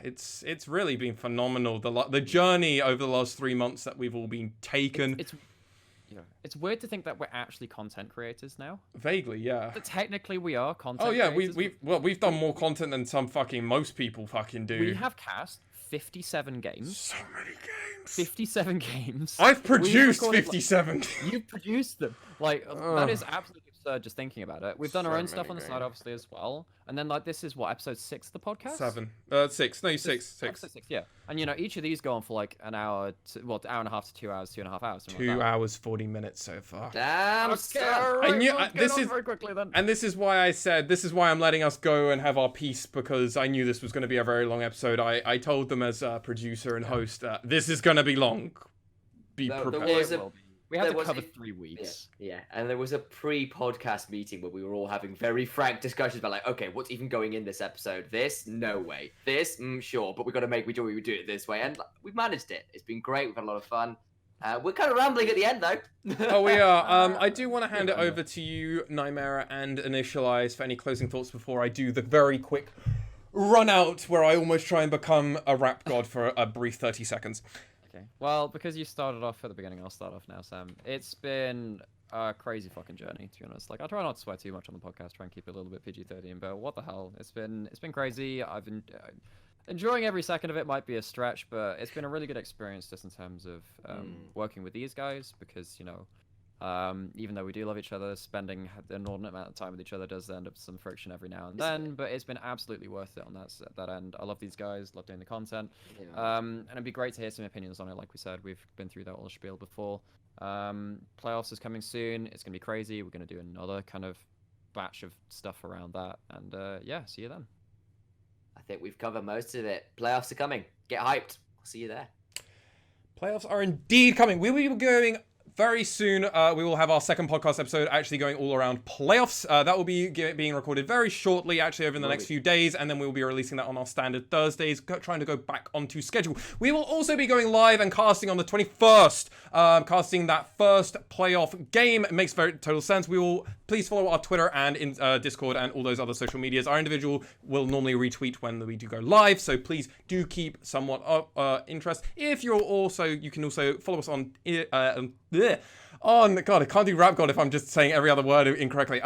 It's really been phenomenal. The journey over the last 3 months that we've all been taken. It's weird to think that we're actually content creators now. Vaguely, yeah. But technically, we are content. Oh yeah, creators. we've done more content than some most people do. We have cast 57 games. So many games. 57 games. I've produced 57. You've produced them. Like that is absolutely absurd just thinking about it. We've done our own stuff on the side, obviously, as well. And then this is what, episode 6 of the podcast? 7. 6. No, 6. Episode 6, yeah. And each of these go on for like an hour, hour and a half to 2 hours, 2.5 hours. 2 hours 40 minutes so far. Damn. I knew this is very quickly then. And this is why I said this is why I'm letting us go and have our piece, because I knew this was going to be a very long episode. I told them as a producer and host that this is going to be long. Be prepared. We had to cover 3 weeks. Yeah, and there was a pre-podcast meeting where we were all having very frank discussions about like, okay, what's even going in this episode? This? No way. This? Sure, but we do it this way. And we've managed it. It's been great. We've had a lot of fun. We're kind of rambling at the end, though. Oh, we are. I do want to hand it over to you, Nymaera and Initia1ise, for any closing thoughts before I do the very quick run out where I almost try and become a rap god for a brief 30 seconds. Okay. Well, because you started off at the beginning, I'll start off now, Sam. It's been a crazy fucking journey, to be honest. Like, I try not to swear too much on the podcast, try and keep it a little bit PG-13, but what the hell? It's been crazy. I've been enjoying every second of it. Might be a stretch, but it's been a really good experience just in terms of working with these guys, because even though we do love each other, spending an inordinate amount of time with each other does end up some friction every now and then, but it's been absolutely worth it on that end. I love these guys, love doing the content, and it'd be great to hear some opinions on it. Like we said, we've been through that whole spiel before. Playoffs is coming soon. It's gonna be crazy. We're gonna do another kind of batch of stuff around that, and yeah, see you then. I think we've covered most of it. Playoffs are coming. Get hyped. I'll see you there. Playoffs are indeed coming. We will be going very soon. We will have our second podcast episode actually going all around playoffs. That will be being recorded very shortly, actually over the next few days, and then we will be releasing that on our standard Thursdays, trying to go back onto schedule. We will also be going live and casting on the 21st, casting that first playoff game. It makes very total sense. We will please follow our Twitter and in Discord and all those other social medias. Our individual will normally retweet when we do go live, so please do keep somewhat of interest. If you're also, you can also follow us on God, I can't do rap god if I'm just saying every other word incorrectly.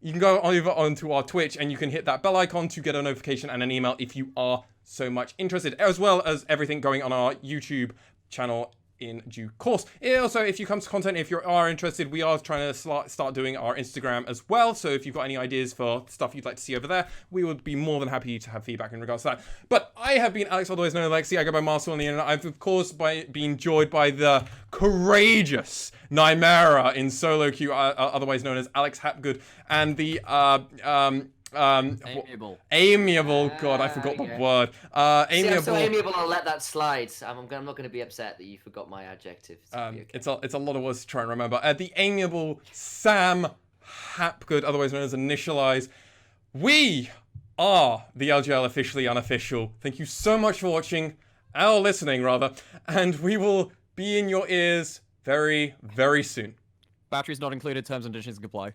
You can go over onto our Twitch and you can hit that bell icon to get a notification and an email if you are so much interested, as well as everything going on our YouTube channel in due course. Also, if you come to content, if you are interested, we are trying to start doing our Instagram as well. So if you've got any ideas for stuff you'd like to see over there, we would be more than happy to have feedback in regards to that. But I have been Alex, otherwise known as Lexi. I go by MaskedSwan on the internet. I've of course been joined by the courageous Nymaera in solo queue, otherwise known as Alex Hapgood, and the amiable. God, I forgot the word. Amiable. See, I'm so amiable. I'll let that slide. I'm not going to be upset that you forgot my adjective. Okay. It's a lot of words to try and remember. The amiable Sam Hapgood, otherwise known as Initia1ise. We are the LJL Officially Unofficial. Thank you so much for watching, or listening rather, and we will be in your ears very, very soon. Batteries not included. Terms and conditions apply.